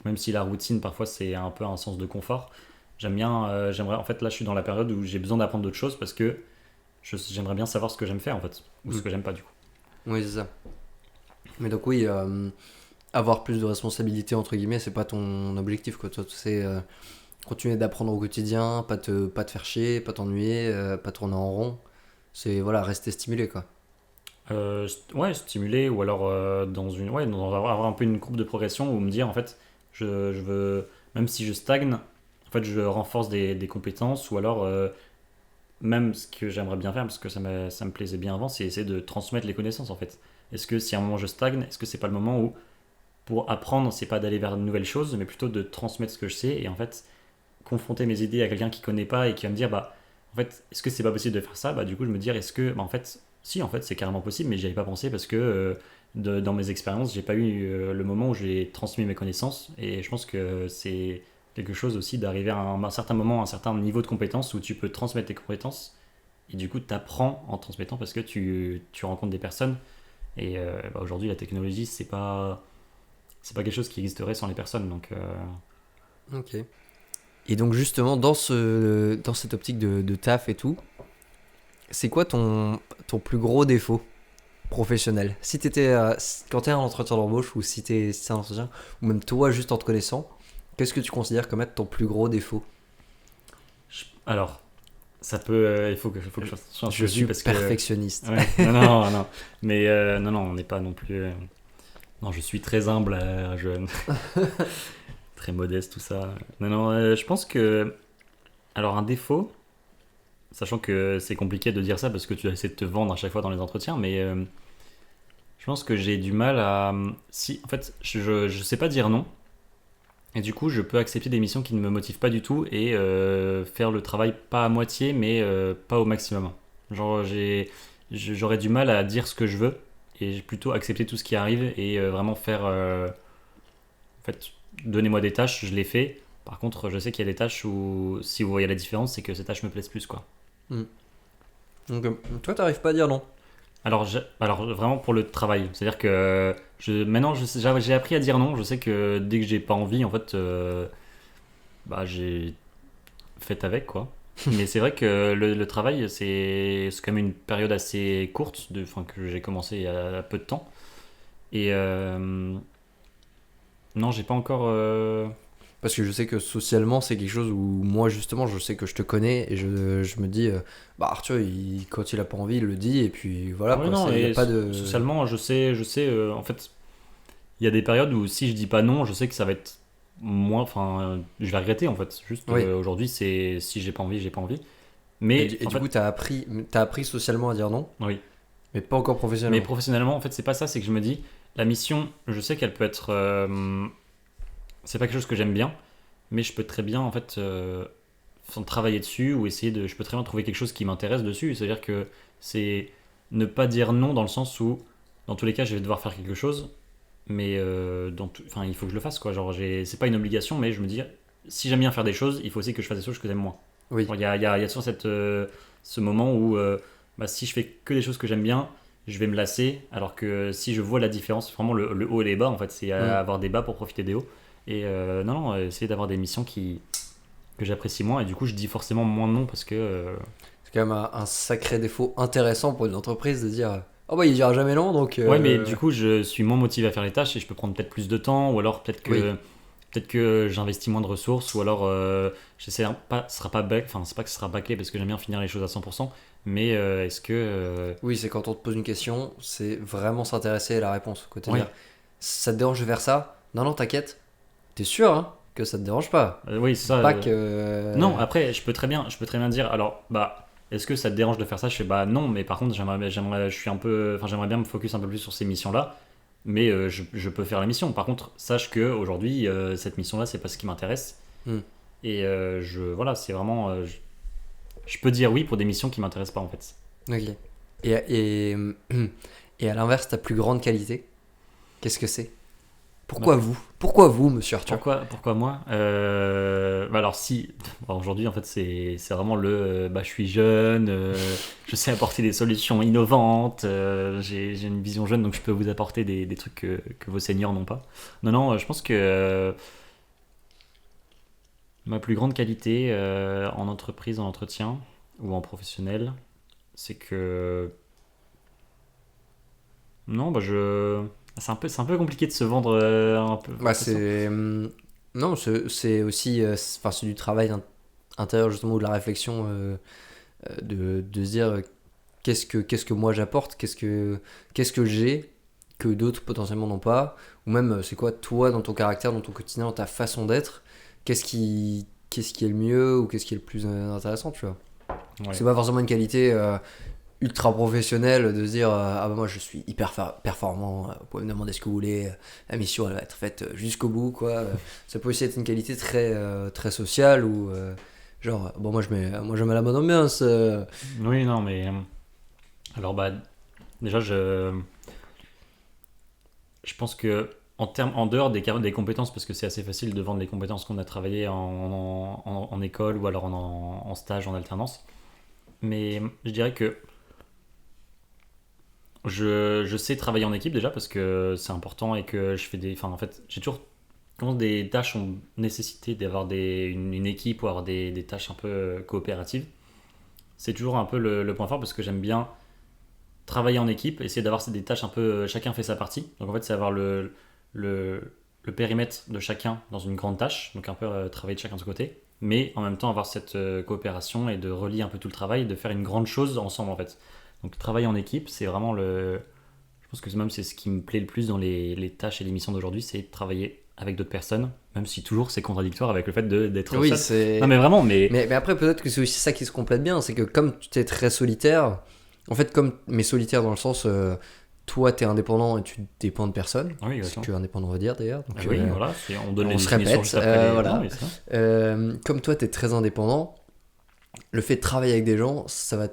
[SPEAKER 2] même si la routine, parfois, c'est un peu un sens de confort. J'aime bien, j'aimerais, en fait, là, je suis dans la période où j'ai besoin d'apprendre d'autres choses parce que j'aimerais bien savoir ce que j'aime faire, en fait, ou ce
[SPEAKER 1] Mm.
[SPEAKER 2] que j'aime pas, du coup.
[SPEAKER 1] Oui, c'est ça. Mais donc oui, avoir plus de responsabilités entre guillemets, c'est pas ton objectif quoi. Toi, c'est continuer d'apprendre au quotidien, pas te faire chier, pas t'ennuyer, pas tourner en rond. C'est voilà, rester stimulé quoi.
[SPEAKER 2] Ouais, stimuler ou alors avoir un peu une courbe de progression où me dire en fait, je veux, même si je stagne, en fait, je renforce des compétences ou alors même ce que j'aimerais bien faire parce que ça me plaisait bien avant, c'est essayer de transmettre les connaissances en fait. Est-ce que si à un moment je stagne, est-ce que c'est pas le moment où pour apprendre, c'est pas d'aller vers de nouvelles choses, mais plutôt de transmettre ce que je sais et en fait confronter mes idées à quelqu'un qui connaît pas et qui va me dire bah en fait est-ce que c'est pas possible de faire ça, bah du coup je me dire est-ce que bah en fait si en fait c'est carrément possible mais j'y avais pas pensé parce que dans mes expériences j'ai pas eu le moment où j'ai transmis mes connaissances et je pense que c'est quelque chose aussi d'arriver à un certain moment à un certain niveau de compétence où tu peux transmettre tes compétences et du coup tu apprends en transmettant parce que tu rencontres des personnes et bah, aujourd'hui la technologie c'est pas quelque chose qui existerait sans les personnes donc
[SPEAKER 1] Ok. Et donc justement dans cette optique de taf et tout, c'est quoi ton plus gros défaut professionnel? Si t'étais quand t'es à un entretien d'embauche ou si t'es un entretien ou même toi juste en te connaissant, qu'est-ce que tu considères comme être ton plus gros défaut?
[SPEAKER 2] alors Ça peut, faut que je fasse
[SPEAKER 1] Je suis
[SPEAKER 2] parce que
[SPEAKER 1] perfectionniste.
[SPEAKER 2] ouais, non, mais non, on n'est pas non plus. Non, je suis très humble, jeune, très modeste, tout ça. Non, je pense que, alors un défaut, sachant que c'est compliqué de dire ça parce que tu essaies de te vendre à chaque fois dans les entretiens, mais je pense que j'ai du mal à, si, en fait, je sais pas dire non. Et du coup, je peux accepter des missions qui ne me motivent pas du tout et faire le travail pas à moitié, mais pas au maximum. Genre, j'aurais du mal à dire ce que je veux et plutôt accepter tout ce qui arrive et vraiment faire. En fait, donnez-moi des tâches, je les fais. Par contre, je sais qu'il y a des tâches où, si vous voyez la différence, c'est que ces tâches me plaisent plus, quoi.
[SPEAKER 1] Hmm. Donc, toi, t'arrives pas à dire non.
[SPEAKER 2] Alors vraiment pour le travail, c'est-à-dire que maintenant j'ai appris à dire non. Je sais que dès que j'ai pas envie, en fait, bah j'ai fait avec quoi. Mais c'est vrai que le travail, c'est quand même une période assez courte, enfin, que j'ai commencé il y a peu de temps. Et non, j'ai pas encore.
[SPEAKER 1] Parce que je sais que socialement, c'est quelque chose où moi, justement, je sais que je te connais et je me dis, bah Arthur, quand il a pas envie, il le dit et puis voilà,
[SPEAKER 2] Ah ouais,
[SPEAKER 1] quoi.
[SPEAKER 2] non,
[SPEAKER 1] Il n'y a
[SPEAKER 2] et
[SPEAKER 1] pas de.
[SPEAKER 2] socialement, je sais, en fait, il y a des périodes où si je dis pas non, je sais que ça va être moins. Enfin, je vais regretter en fait. Juste
[SPEAKER 1] Oui.
[SPEAKER 2] aujourd'hui, c'est si j'ai pas envie, j'ai pas envie.
[SPEAKER 1] Et,
[SPEAKER 2] Mais
[SPEAKER 1] et
[SPEAKER 2] en
[SPEAKER 1] du
[SPEAKER 2] fait,
[SPEAKER 1] coup, t'as appris socialement à dire non,
[SPEAKER 2] oui.
[SPEAKER 1] mais pas encore
[SPEAKER 2] Mais
[SPEAKER 1] professionnellement.
[SPEAKER 2] professionnellement, en fait, c'est pas ça, c'est que je me dis, la mission, je sais qu'elle peut être. C'est pas quelque chose que j'aime bien, mais je peux très bien, en fait, travailler dessus ou essayer de. Je peux très bien trouver quelque chose qui m'intéresse dessus. C'est-à-dire que c'est ne pas dire non dans le sens où, dans tous les cas, je vais devoir faire quelque chose, mais enfin, il faut que je le fasse, quoi. Genre, c'est pas une obligation, mais je me dis, si j'aime bien faire des choses, il faut aussi que je fasse des choses que j'aime moins.
[SPEAKER 1] Oui.
[SPEAKER 2] Il y a toujours ce moment où bah, si je fais que des choses que j'aime bien, je vais me lasser. Alors que si je vois la différence, vraiment le haut et les bas, en fait, c'est
[SPEAKER 1] Hmm.
[SPEAKER 2] avoir des bas pour profiter des hauts. Et non, essayer d'avoir des missions que j'apprécie moins. Et du coup, je dis forcément moins de non parce que.
[SPEAKER 1] C'est quand même un sacré défaut intéressant pour une entreprise de dire, oh bah il dira jamais non, donc.
[SPEAKER 2] Ouais, mais du coup, je suis moins motivé à faire les tâches et je peux prendre peut-être plus de temps. Ou alors
[SPEAKER 1] Oui.
[SPEAKER 2] peut-être que j'investis moins de ressources. Ou alors, j'essaie pas, ce sera pas back, enfin, c'est pas que ce sera bâclé parce que j'aime bien finir les choses à 100%. Mais est-ce que.
[SPEAKER 1] Oui, c'est quand on te pose une question, c'est vraiment s'intéresser à la réponse. Quoi, te
[SPEAKER 2] Oui.
[SPEAKER 1] dire, ça te dérange de faire ça? Non, non, t'inquiète. T'es sûr hein, que ça te dérange pas?
[SPEAKER 2] Oui, c'est ça.
[SPEAKER 1] Pas que.
[SPEAKER 2] Non, après, je peux très bien dire, alors, bah, est-ce que ça te dérange de faire ça? Je fais, bah non, mais par contre, je suis un peu, enfin, j'aimerais bien me focus un peu plus sur ces missions-là, mais je peux faire la mission. Par contre, sache que aujourd'hui, cette mission-là, c'est pas ce qui m'intéresse.
[SPEAKER 1] Hmm.
[SPEAKER 2] Et voilà, c'est vraiment, je peux dire oui pour des missions qui m'intéressent pas en fait.
[SPEAKER 1] Ok. Et, et à l'inverse, ta plus grande qualité, qu'est-ce que c'est?
[SPEAKER 2] Bah,
[SPEAKER 1] Pourquoi vous, monsieur Arthur?
[SPEAKER 2] pourquoi moi? Bah alors si, bon, aujourd'hui en fait c'est vraiment bah, je suis jeune, je sais apporter des solutions innovantes, j'ai une vision jeune donc je peux vous apporter des trucs que vos seniors n'ont pas. Non, je pense que ma plus grande qualité en entreprise, en entretien ou en professionnel, c'est que non, bah c'est un peu compliqué de se vendre un peu.
[SPEAKER 1] Bah,
[SPEAKER 2] J'ai l'impression.
[SPEAKER 1] non, c'est aussi. Enfin, c'est du travail intérieur, justement, ou de la réflexion, de se dire, qu'est-ce que moi j'apporte, qu'est-ce que j'ai que d'autres potentiellement n'ont pas, ou même c'est quoi toi dans ton caractère, dans ton quotidien, dans ta façon d'être, qu'est-ce qui est le mieux ou qu'est-ce qui est le plus intéressant, tu vois.
[SPEAKER 2] Ouais.
[SPEAKER 1] C'est pas forcément une qualité ultra professionnelle de se dire ah bah moi je suis hyper performant, vous pouvez me demander ce que vous voulez, la mission elle va être faite jusqu'au bout quoi. Ça peut aussi être une qualité très sociale ou genre bon moi je mets la bonne ambiance.
[SPEAKER 2] Oui, non, mais alors bah déjà je pense que en dehors des compétences, parce que c'est assez facile de vendre les compétences qu'on a travaillées en école ou alors en stage, en alternance, mais je dirais que je sais travailler en équipe déjà parce que c'est important et que je fais enfin en fait j'ai toujours quand des tâches ont nécessité d'avoir une équipe ou avoir des tâches un peu coopératives, c'est toujours un peu le point fort parce que j'aime bien travailler en équipe, essayer d'avoir des tâches un peu, chacun fait sa partie. Donc en fait, c'est avoir le périmètre de chacun dans une grande tâche, donc un peu travailler de chacun de son côté. mais en même temps avoir cette coopération et de relier un peu tout le travail et de faire une grande chose ensemble en fait. Donc travailler en équipe, c'est vraiment le... Je pense que même c'est ce qui me plaît le plus dans les tâches et les missions d'aujourd'hui, c'est de travailler avec d'autres personnes, même si toujours c'est contradictoire avec le fait d'être
[SPEAKER 1] Oui,
[SPEAKER 2] seul.
[SPEAKER 1] c'est.
[SPEAKER 2] Non mais vraiment,
[SPEAKER 1] Mais après, peut-être que c'est aussi ça qui se complète bien, c'est que comme tu es très solitaire, en fait, mais solitaire dans le sens, toi, tu es indépendant et tu dépends de personne.
[SPEAKER 2] Oui,
[SPEAKER 1] C'est
[SPEAKER 2] exactement.
[SPEAKER 1] que indépendant veut dire d'ailleurs. Donc,
[SPEAKER 2] Oui, voilà, on donne
[SPEAKER 1] on
[SPEAKER 2] les
[SPEAKER 1] se
[SPEAKER 2] définitions
[SPEAKER 1] répète,
[SPEAKER 2] juste après les...
[SPEAKER 1] voilà.
[SPEAKER 2] Non, mais c'est ça.
[SPEAKER 1] Comme toi, tu es très indépendant, le fait de travailler avec des gens, ça veut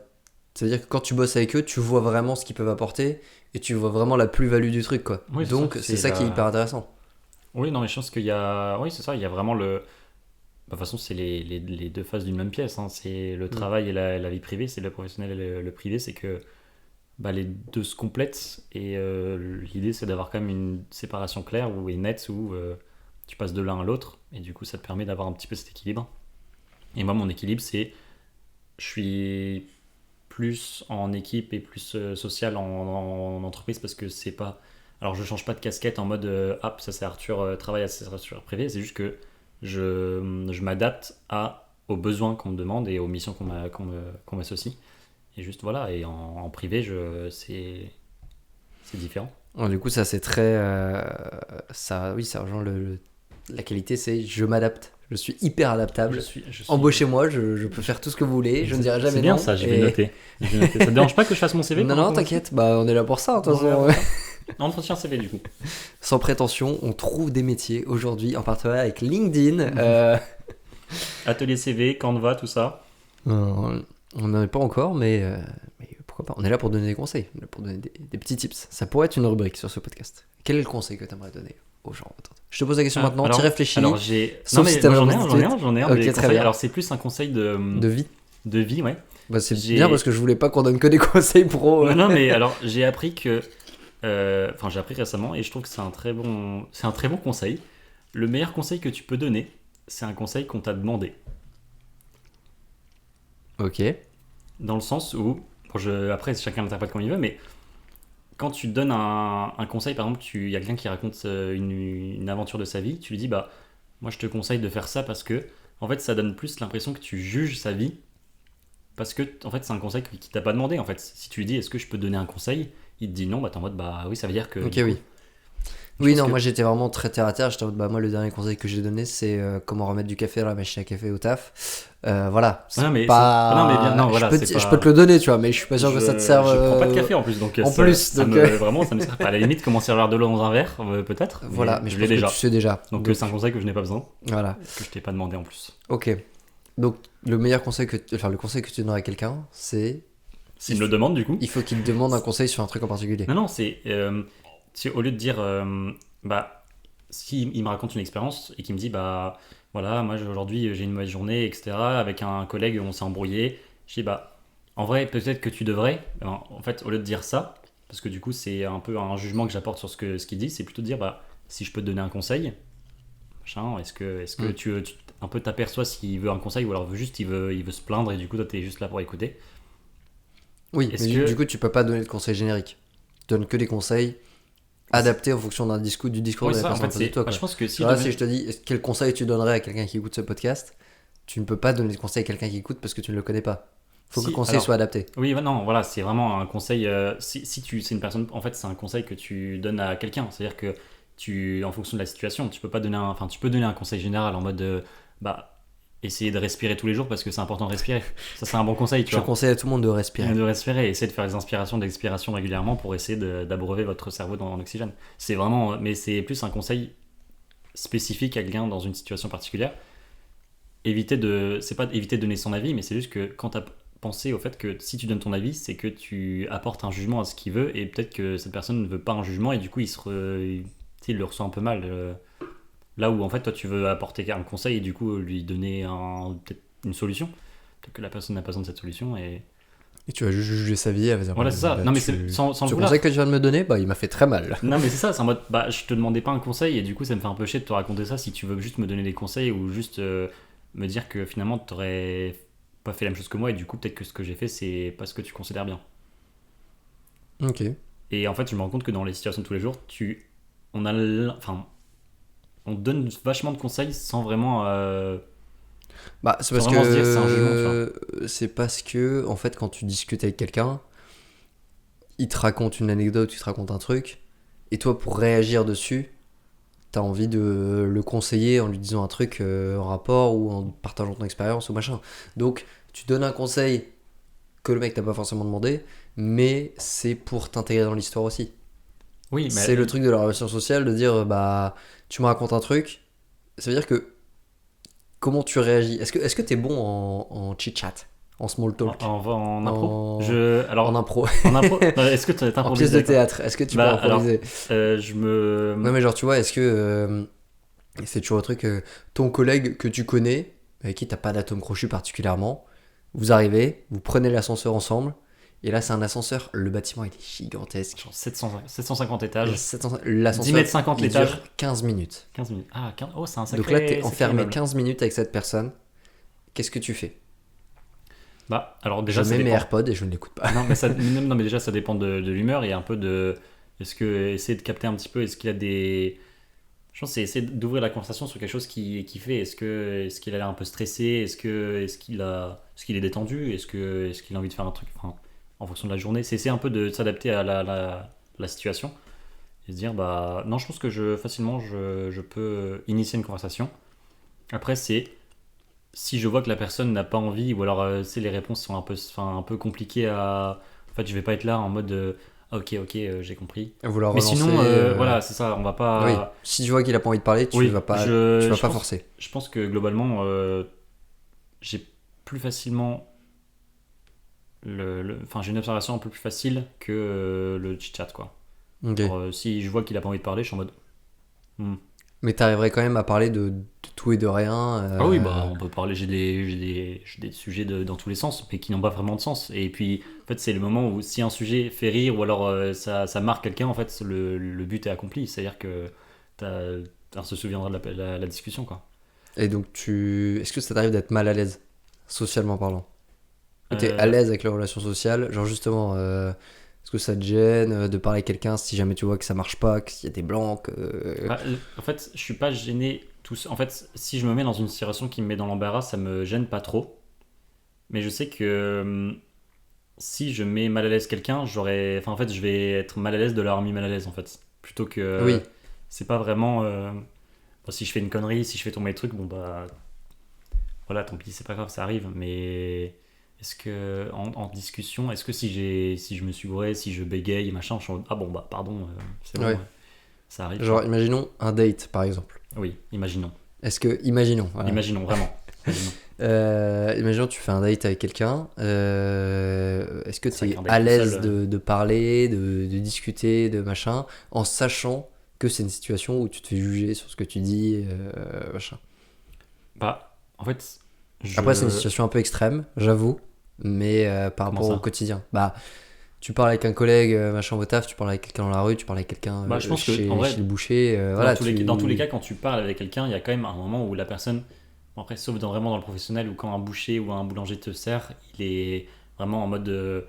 [SPEAKER 1] dire que quand tu bosses avec eux, tu vois vraiment ce qu'ils peuvent apporter et tu vois vraiment la plus-value du truc, quoi.
[SPEAKER 2] Oui, c'est
[SPEAKER 1] Donc,
[SPEAKER 2] ça,
[SPEAKER 1] c'est ça qui est hyper intéressant.
[SPEAKER 2] Oui, non, mais je pense qu'il y a... Oui, c'est ça, il y a vraiment le... De toute façon, c'est les deux faces d'une même pièce. Hein. C'est le travail et la vie privée, c'est le professionnel et le privé. C'est que les deux se complètent. Et l'idée, c'est d'avoir quand même une séparation claire ou nette où tu passes de l'un à l'autre. Et du coup, ça te permet d'avoir un petit peu cet équilibre. Et moi, mon équilibre, c'est je suis plus en équipe et plus social en entreprise parce que c'est pas. Alors, je change pas de casquette en mode hop, ça c'est Arthur travail, ça c'est Arthur privé. C'est juste que je m'adapte aux besoins qu'on me demande et aux missions qu'on m'associe. Et juste voilà, et en privé, c'est différent.
[SPEAKER 1] Ouais, du coup, ça, c'est très. Oui, ça rejoint la qualité, c'est je m'adapte. Je suis hyper adaptable.
[SPEAKER 2] Je suis...
[SPEAKER 1] Embauchez-moi, je peux faire tout ce que vous voulez, je ne dirai jamais
[SPEAKER 2] C'est bien
[SPEAKER 1] non.
[SPEAKER 2] ça, je vais noter. Ça te dérange pas que je fasse mon CV
[SPEAKER 1] Non,
[SPEAKER 2] pendant
[SPEAKER 1] non,
[SPEAKER 2] qu'on
[SPEAKER 1] t'inquiète, bah on est là pour ça, de toute
[SPEAKER 2] Non,
[SPEAKER 1] façon.
[SPEAKER 2] Entretien CV du coup.
[SPEAKER 1] Sans prétention, on trouve des métiers aujourd'hui en partenariat avec LinkedIn.
[SPEAKER 2] Atelier CV, Canva, tout ça.
[SPEAKER 1] On n'en est pas encore, mais pourquoi pas. On est là pour donner des conseils, on est là pour donner des petits tips. Ça pourrait être une rubrique sur ce podcast. Quel est le conseil que tu aimerais donner aux gens? Attends, je te pose la question maintenant, tu réfléchis.
[SPEAKER 2] Alors j'ai...
[SPEAKER 1] Sauf si t'as
[SPEAKER 2] j'en ai
[SPEAKER 1] vraiment
[SPEAKER 2] un,
[SPEAKER 1] tout de
[SPEAKER 2] j'en ai un.
[SPEAKER 1] Ok,
[SPEAKER 2] des
[SPEAKER 1] très
[SPEAKER 2] conseils.
[SPEAKER 1] bien.
[SPEAKER 2] Alors c'est plus un conseil
[SPEAKER 1] De vie.
[SPEAKER 2] de vie, ouais.
[SPEAKER 1] Bah, c'est
[SPEAKER 2] J'ai-
[SPEAKER 1] bien parce que je voulais pas qu'on donne que des conseils pro.
[SPEAKER 2] Non, mais alors j'ai appris que... Enfin j'ai appris récemment et je trouve que c'est un très bon conseil. Le meilleur conseil que tu peux donner, c'est un conseil qu'on t'a demandé.
[SPEAKER 1] Ok.
[SPEAKER 2] Dans le sens où... Après chacun l'interprète comme il veut, mais... Quand tu donnes un conseil, par exemple, il y a quelqu'un qui raconte une aventure de sa vie, tu lui dis, bah, moi je te conseille de faire ça parce que, en fait, ça donne plus l'impression que tu juges sa vie parce que, en fait, c'est un conseil qui t'a pas demandé, en fait. Si tu lui dis, est-ce que je peux te donner un conseil, il te dit non, bah, t'es en mode, bah oui, ça veut dire que.
[SPEAKER 1] Ok,
[SPEAKER 2] du coup,
[SPEAKER 1] oui.
[SPEAKER 2] je
[SPEAKER 1] Oui,
[SPEAKER 2] pense
[SPEAKER 1] non,
[SPEAKER 2] que-
[SPEAKER 1] moi j'étais vraiment très terre à terre. J'étais en mode, bah, moi le dernier conseil que j'ai donné, c'est comment remettre du café dans la machine à café au taf. Voilà. C'est
[SPEAKER 2] non, mais
[SPEAKER 1] pas.
[SPEAKER 2] non, mais bien, non, voilà,
[SPEAKER 1] je
[SPEAKER 2] c'est
[SPEAKER 1] je
[SPEAKER 2] pas-
[SPEAKER 1] peux te le donner, tu vois, mais je suis pas sûr que ça te serve.
[SPEAKER 2] Je prends pas de café en plus, donc
[SPEAKER 1] en plus, donc,
[SPEAKER 2] vraiment, ça me sert pas. À la limite, comment servir de l'eau dans un verre, peut-être.
[SPEAKER 1] Voilà, mais je
[SPEAKER 2] l'ai
[SPEAKER 1] pense
[SPEAKER 2] déjà.
[SPEAKER 1] que tu sais déjà.
[SPEAKER 2] Donc c'est un conseil que je n'ai pas besoin,
[SPEAKER 1] Voilà.
[SPEAKER 2] que je t'ai pas demandé en plus.
[SPEAKER 1] Ok. Donc le meilleur conseil le conseil que tu donnerais à quelqu'un, c'est
[SPEAKER 2] S'il me le demande, du coup.
[SPEAKER 1] il faut qu'il te demande un conseil sur un truc en particulier.
[SPEAKER 2] Non, c'est au lieu de dire, bah, si il me raconte une expérience et qu'il me dit, bah, voilà, moi aujourd'hui j'ai une mauvaise journée, etc. Avec un collègue, on s'est embrouillé. Je dis, bah, en vrai, peut-être que tu devrais. En fait, au lieu de dire ça, parce que du coup, c'est un peu un jugement que j'apporte sur ce qu'il dit, c'est plutôt de dire, bah, si je peux te donner un conseil, machin, est-ce que tu un peu t'aperçois s'il veut un conseil ou alors juste il veut se plaindre et du coup, toi, t'es juste là pour écouter.
[SPEAKER 1] Oui,
[SPEAKER 2] Est-ce
[SPEAKER 1] mais
[SPEAKER 2] que-
[SPEAKER 1] du coup, tu peux pas donner de conseils génériques. Tu donnes que des conseils adaptés en fonction du discours
[SPEAKER 2] Oui,
[SPEAKER 1] de la
[SPEAKER 2] ça, en
[SPEAKER 1] personne en
[SPEAKER 2] fait,
[SPEAKER 1] face de toi. Quoi.
[SPEAKER 2] je pense que si
[SPEAKER 1] Là,
[SPEAKER 2] je
[SPEAKER 1] si je te dis quel conseil tu donnerais à quelqu'un qui écoute ce podcast, tu ne peux pas donner de conseil à quelqu'un qui écoute parce que tu ne le connais pas. Faut que
[SPEAKER 2] Si,
[SPEAKER 1] le conseil
[SPEAKER 2] alors-
[SPEAKER 1] soit adapté.
[SPEAKER 2] Oui, bah non, voilà, c'est vraiment un conseil. Si c'est une personne, en fait, c'est un conseil que tu donnes à quelqu'un. C'est-à-dire que en fonction de la situation, tu peux pas donner enfin, tu peux donner un conseil général en mode, bah, essayer de respirer tous les jours parce que c'est important de respirer. Ça, c'est un bon conseil, tu
[SPEAKER 1] Je
[SPEAKER 2] vois.
[SPEAKER 1] conseille à tout le monde de respirer.
[SPEAKER 2] De respirer, essayer de faire des inspirations, d'expirations régulièrement pour essayer d'abreuver votre cerveau en oxygène. C'est vraiment, mais c'est plus un conseil spécifique à quelqu'un dans une situation particulière. C'est pas éviter de donner son avis, mais c'est juste que quand t'as pensé au fait que si tu donnes ton avis, c'est que tu apportes un jugement à ce qu'il veut et peut-être que cette personne ne veut pas un jugement et du coup il le ressent un peu mal. Là où en fait toi tu veux apporter un conseil et du coup lui donner peut-être une solution. Peut-être que la personne n'a pas besoin de cette solution et
[SPEAKER 1] Et tu vas juste juger sa vie avec
[SPEAKER 2] voilà, c'est ça. Non, mais c'est sans
[SPEAKER 1] Ce
[SPEAKER 2] le vouloir.
[SPEAKER 1] conseil que tu viens de me donner, bah, il m'a fait très mal.
[SPEAKER 2] Non, mais c'est ça, c'est en mode, bah, je te demandais pas un conseil et du coup, ça me fait un peu chier de te raconter ça si tu veux juste me donner des conseils ou juste me dire que finalement, t'aurais pas fait la même chose que moi et du coup, peut-être que ce que j'ai fait, c'est pas ce que tu considères bien.
[SPEAKER 1] Ok.
[SPEAKER 2] Et en fait, je me rends compte que dans les situations de tous les jours, enfin, on donne vachement de conseils sans vraiment.
[SPEAKER 1] Bah, c'est
[SPEAKER 2] Sans
[SPEAKER 1] parce
[SPEAKER 2] vraiment se dire que c'est un jugement, tu vois.
[SPEAKER 1] que. C'est parce que, en fait, quand tu discutes avec quelqu'un, il te raconte une anecdote, il te raconte un truc, et toi, pour réagir dessus, t'as envie de le conseiller en lui disant un truc en rapport ou en partageant ton expérience ou machin. Donc, tu donnes un conseil que le mec t'a pas forcément demandé, mais c'est pour t'intégrer dans l'histoire aussi.
[SPEAKER 2] Oui, mais
[SPEAKER 1] C'est le truc de la relation sociale de dire, bah, tu me racontes un truc, ça veut dire que comment tu réagis. Est-ce que t'es bon en chit-chat, en small talk,
[SPEAKER 2] en impro,
[SPEAKER 1] en, en
[SPEAKER 2] alors,
[SPEAKER 1] impro,
[SPEAKER 2] en impro, est-ce que tu
[SPEAKER 1] en pièce
[SPEAKER 2] improvises,
[SPEAKER 1] de
[SPEAKER 2] d'accord?
[SPEAKER 1] théâtre? Est-ce que tu peux
[SPEAKER 2] Bah, alors,
[SPEAKER 1] improviser?
[SPEAKER 2] je me.
[SPEAKER 1] Ouais, mais genre, tu vois, est-ce que c'est toujours un truc, ton collègue que tu connais, avec qui t'as pas d'atome crochu particulièrement, vous arrivez, vous prenez l'ascenseur ensemble, et là c'est un ascenseur, le bâtiment il est gigantesque.
[SPEAKER 2] Genre 750
[SPEAKER 1] Et
[SPEAKER 2] étages, 10
[SPEAKER 1] l'ascenseur
[SPEAKER 2] mètres 50
[SPEAKER 1] il dure
[SPEAKER 2] l'étage,
[SPEAKER 1] 15 minutes.
[SPEAKER 2] 15 minutes. Ah, 15. Oh, c'est un
[SPEAKER 1] Donc là t'es
[SPEAKER 2] sacré
[SPEAKER 1] enfermé
[SPEAKER 2] immeuble.
[SPEAKER 1] 15 minutes avec cette personne, qu'est-ce que tu fais?
[SPEAKER 2] Bah, alors
[SPEAKER 1] Je
[SPEAKER 2] déjà, ça
[SPEAKER 1] mets mes
[SPEAKER 2] dépend.
[SPEAKER 1] AirPods et je ne l'écoute pas.
[SPEAKER 2] Non, mais, non, mais déjà, ça dépend de l'humeur et un peu de. Est-ce que. Essayer de capter un petit peu, est-ce qu'il y a des. Je pense que c'est essayer d'ouvrir la conversation sur quelque chose qui fait. Est-ce qu'il a l'air un peu stressé? Est-ce qu'il est détendu? Est-ce qu'il a envie de faire un truc, enfin, en fonction de la journée? C'est essayer un peu de s'adapter à la situation et se dire, bah non, je pense que facilement je peux initier une conversation. Après, c'est si je vois que la personne n'a pas envie, ou alors les réponses sont un peu compliquées à. En fait, je vais pas être là en mode ah, ok, ok, j'ai compris.
[SPEAKER 1] Vouloir
[SPEAKER 2] Mais
[SPEAKER 1] relancer.
[SPEAKER 2] sinon, voilà, c'est ça, on va
[SPEAKER 1] Oui,
[SPEAKER 2] pas.
[SPEAKER 1] si tu vois qu'il a pas envie de parler,
[SPEAKER 2] Oui,
[SPEAKER 1] tu vas pas forcer.
[SPEAKER 2] je pense que globalement, j'ai plus facilement. Enfin, j'ai une observation un peu plus facile que le chit-chat, quoi.
[SPEAKER 1] Ok.
[SPEAKER 2] Alors, si je vois qu'il a pas envie de parler, je suis en mode. Hmm.
[SPEAKER 1] Mais t'arriverais quand même à parler de tout et de rien.
[SPEAKER 2] Ah oui, bah on peut parler, j'ai des sujets dans tous les sens, mais qui n'ont pas vraiment de sens. Et puis, en fait, c'est le moment où si un sujet fait rire ou alors ça marque quelqu'un, en fait, le but est accompli. C'est-à-dire que on se souviendra de la discussion, quoi.
[SPEAKER 1] Et donc est-ce que ça t'arrive d'être mal à l'aise, socialement parlant? Que t'es à
[SPEAKER 2] Euh,
[SPEAKER 1] l'aise avec la relation sociale, genre justement, est-ce que ça te gêne de parler à quelqu'un si jamais tu vois que ça marche pas, qu'il y a des blancs,
[SPEAKER 2] Bah, en fait, je suis pas gêné En fait, si je me mets dans une situation qui me met dans l'embarras, ça me gêne pas trop. Mais je sais que si je mets mal à l'aise quelqu'un, enfin, en fait, je vais être mal à l'aise de l'avoir mis mal à l'aise, en fait. Plutôt que.
[SPEAKER 1] Oui,
[SPEAKER 2] C'est pas vraiment. Bon, si je fais une connerie, si je fais tomber le truc, bon bah. Voilà, tant pis, c'est pas grave, ça arrive. Mais. Est-ce que. En discussion, est-ce que si je me suis bourré, si je bégaye, machin, je suis en mode, ah bon, bah, pardon, c'est bon,
[SPEAKER 1] ouais.
[SPEAKER 2] ça arrive,
[SPEAKER 1] Genre,
[SPEAKER 2] quoi.
[SPEAKER 1] imaginons un date, par exemple.
[SPEAKER 2] Oui, imaginons.
[SPEAKER 1] Imaginons, voilà.
[SPEAKER 2] Imaginons, vraiment. Imaginons.
[SPEAKER 1] Imaginons tu fais un date avec quelqu'un. Est-ce que
[SPEAKER 2] C'est vrai
[SPEAKER 1] tu es
[SPEAKER 2] qu'un
[SPEAKER 1] à
[SPEAKER 2] date tout seul.
[SPEAKER 1] l'aise de parler, de discuter, de machin, en sachant que c'est une situation où tu te fais juger sur ce que tu dis, machin.
[SPEAKER 2] Bah, en fait,
[SPEAKER 1] Après, c'est une
[SPEAKER 2] je.
[SPEAKER 1] situation un peu extrême, j'avoue, mais par
[SPEAKER 2] Comment
[SPEAKER 1] rapport au
[SPEAKER 2] ça?
[SPEAKER 1] quotidien. Bah, tu parles avec un collègue, machin au taf, tu parles avec quelqu'un dans la rue, tu parles avec quelqu'un
[SPEAKER 2] Bah, je pense que, en
[SPEAKER 1] chez
[SPEAKER 2] vrai,
[SPEAKER 1] le boucher, voilà,
[SPEAKER 2] dans tous les cas, quand tu parles avec quelqu'un, il y a quand même un moment où la personne. Bon, après, sauf vraiment dans le professionnel, où quand un boucher ou un boulanger te sert, il est vraiment en mode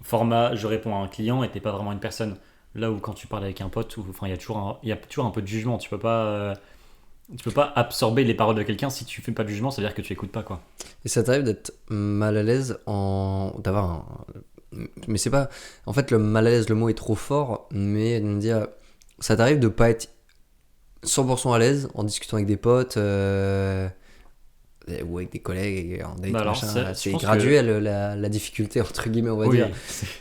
[SPEAKER 2] format je réponds à un client et t'es pas vraiment une personne. Là où quand tu parles avec un pote, enfin, il y a toujours un peu de jugement. Tu peux pas absorber les paroles de quelqu'un si tu fais pas de jugement, ça veut dire que tu écoutes pas, quoi.
[SPEAKER 1] Et ça t'arrive d'être mal à l'aise d'avoir Mais c'est pas... En fait, le mal à l'aise, le mot est trop fort, mais de me dire... Ça t'arrive de pas être 100% à l'aise en discutant avec des potes ou avec des collègues et en date,
[SPEAKER 2] Bah alors,
[SPEAKER 1] machin.
[SPEAKER 2] je
[SPEAKER 1] C'est
[SPEAKER 2] pense que.
[SPEAKER 1] graduel la difficulté, entre guillemets, on va
[SPEAKER 2] Oui,
[SPEAKER 1] dire.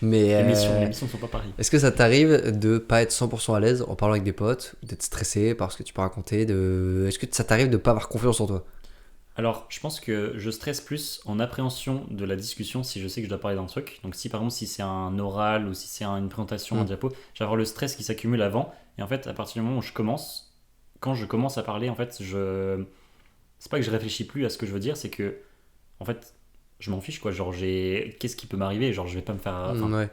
[SPEAKER 1] Mais
[SPEAKER 2] les missions ne sont pas pareilles.
[SPEAKER 1] est-ce que ça t'arrive de pas être 100% à l'aise en parlant avec des potes, ou d'être stressé par ce que tu peux raconter Est-ce que ça t'arrive de pas avoir confiance en toi?
[SPEAKER 2] Alors, je pense que je stresse plus en appréhension de la discussion si je sais que je dois parler d'un truc. Donc, si par exemple, si c'est un oral ou si c'est une présentation, un
[SPEAKER 1] Hmm.
[SPEAKER 2] diapo, j'ai avoir le stress qui s'accumule avant. Et en fait, à partir du moment où quand je commence à parler, en fait, c'est pas que je réfléchis plus à ce que je veux dire, c'est que, en fait, je m'en fiche, quoi. Genre, qu'est-ce qui peut m'arriver? Genre, je vais pas me faire. Enfin,
[SPEAKER 1] Ouais.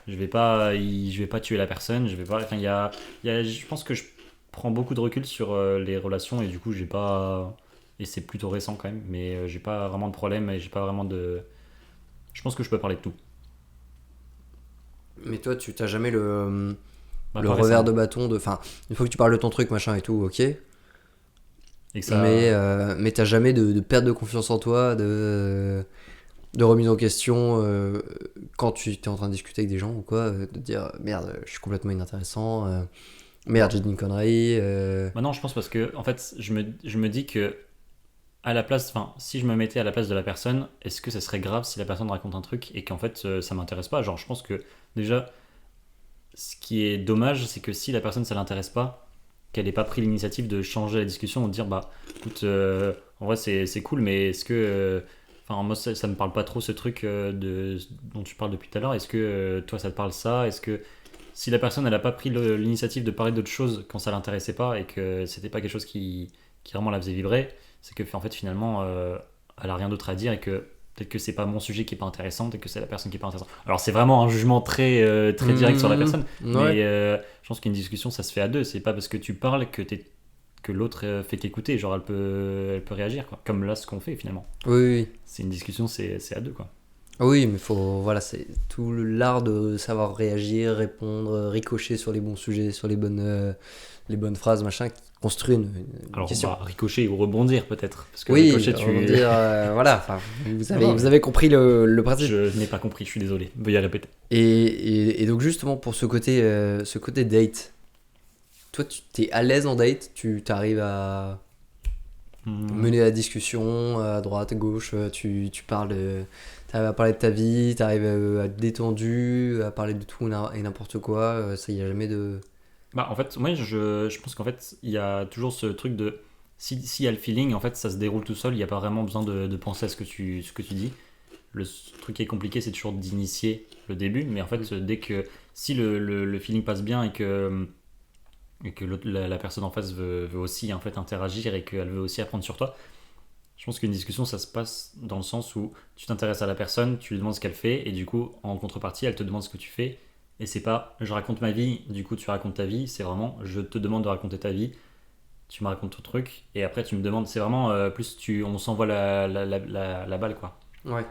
[SPEAKER 2] je vais pas tuer la personne, je vais pas. Enfin, je pense que je prends beaucoup de recul sur les relations et du coup, j'ai pas. Et c'est plutôt récent quand même, mais j'ai pas vraiment de problème et j'ai pas vraiment de. Je pense que je peux parler de tout.
[SPEAKER 1] Mais toi, tu t'as jamais
[SPEAKER 2] Bah,
[SPEAKER 1] le
[SPEAKER 2] pas
[SPEAKER 1] revers
[SPEAKER 2] récemment.
[SPEAKER 1] de bâton de. Enfin, une fois que tu parles de ton truc, machin et tout, ok.
[SPEAKER 2] Et que ça...
[SPEAKER 1] Mais t'as jamais de perte de confiance en toi, de remise en question quand tu t'es en train de discuter avec des gens ou quoi, de te dire merde, je suis complètement inintéressant, merde, j'ai dit une connerie.
[SPEAKER 2] Maintenant, je pense parce que, en fait, je me dis que, à la place, enfin, si je me mettais à la place de la personne, est-ce que ça serait grave si la personne raconte un truc et qu'en fait, ça m'intéresse pas? Genre, je pense que, déjà, ce qui est dommage, c'est que si la personne, ça l'intéresse pas, qu'elle ait pas pris l'initiative de changer la discussion ou de dire, bah, écoute, en vrai, c'est cool, mais est-ce que. Enfin, moi, ça me parle pas trop ce truc dont tu parles depuis tout à l'heure. Est-ce que toi, ça te parle ça? Est-ce que si la personne, elle a pas pris l'initiative de parler d'autre chose quand ça l'intéressait pas et que c'était pas quelque chose qui vraiment la faisait vibrer, c'est que en fait, finalement, elle a rien d'autre à dire et que peut-être que c'est pas mon sujet qui est pas intéressant, peut-être que c'est la personne qui est pas intéressante. Alors, c'est vraiment un jugement très direct sur la personne,
[SPEAKER 1] Ouais.
[SPEAKER 2] mais je pense qu'une discussion, ça se fait à deux. C'est pas parce que tu parles que l'autre fait qu'écouter. Genre, elle peut réagir, quoi. Comme là, ce qu'on fait finalement.
[SPEAKER 1] Oui, oui.
[SPEAKER 2] C'est une discussion, c'est à deux, quoi.
[SPEAKER 1] Oui, mais voilà, c'est tout l'art de savoir réagir, répondre, ricocher sur les bons sujets, sur les bonnes phrases, machin, qui construit une
[SPEAKER 2] Alors,
[SPEAKER 1] question.
[SPEAKER 2] bah, ricocher ou rebondir peut-être. Parce que
[SPEAKER 1] Oui,
[SPEAKER 2] ricocher,
[SPEAKER 1] on va dire, voilà, enfin, vous avez compris le principe.
[SPEAKER 2] Je n'ai pas compris, je suis désolé. Veuillez répéter.
[SPEAKER 1] Et donc justement pour ce côté date, toi tu t'es à l'aise en date, tu t'arrives à mener la discussion à droite, à gauche, tu parles, t'arrives à parler de ta vie, t'arrives à être détendu, à parler de tout et n'importe quoi, ça y a jamais de...
[SPEAKER 2] Bah, en fait, moi, je pense qu'en fait, il y a toujours ce truc de. S'il y a le feeling, en fait, ça se déroule tout seul, il n'y a pas vraiment besoin de penser à ce que tu dis. Truc qui est compliqué, c'est toujours d'initier le début, mais en fait, dès que. Si le feeling passe bien et que la personne en face veut aussi en fait interagir et qu'elle veut aussi apprendre sur toi, je pense qu'une discussion, ça se passe dans le sens où tu t'intéresses à la personne, tu lui demandes ce qu'elle fait, et du coup, en contrepartie, elle te demande ce que tu fais. Et c'est pas je raconte ma vie, du coup tu racontes ta vie, c'est vraiment je te demande de raconter ta vie, tu me racontes ton truc, et après tu me demandes, c'est vraiment on s'envoie la balle, quoi.
[SPEAKER 1] Ouais.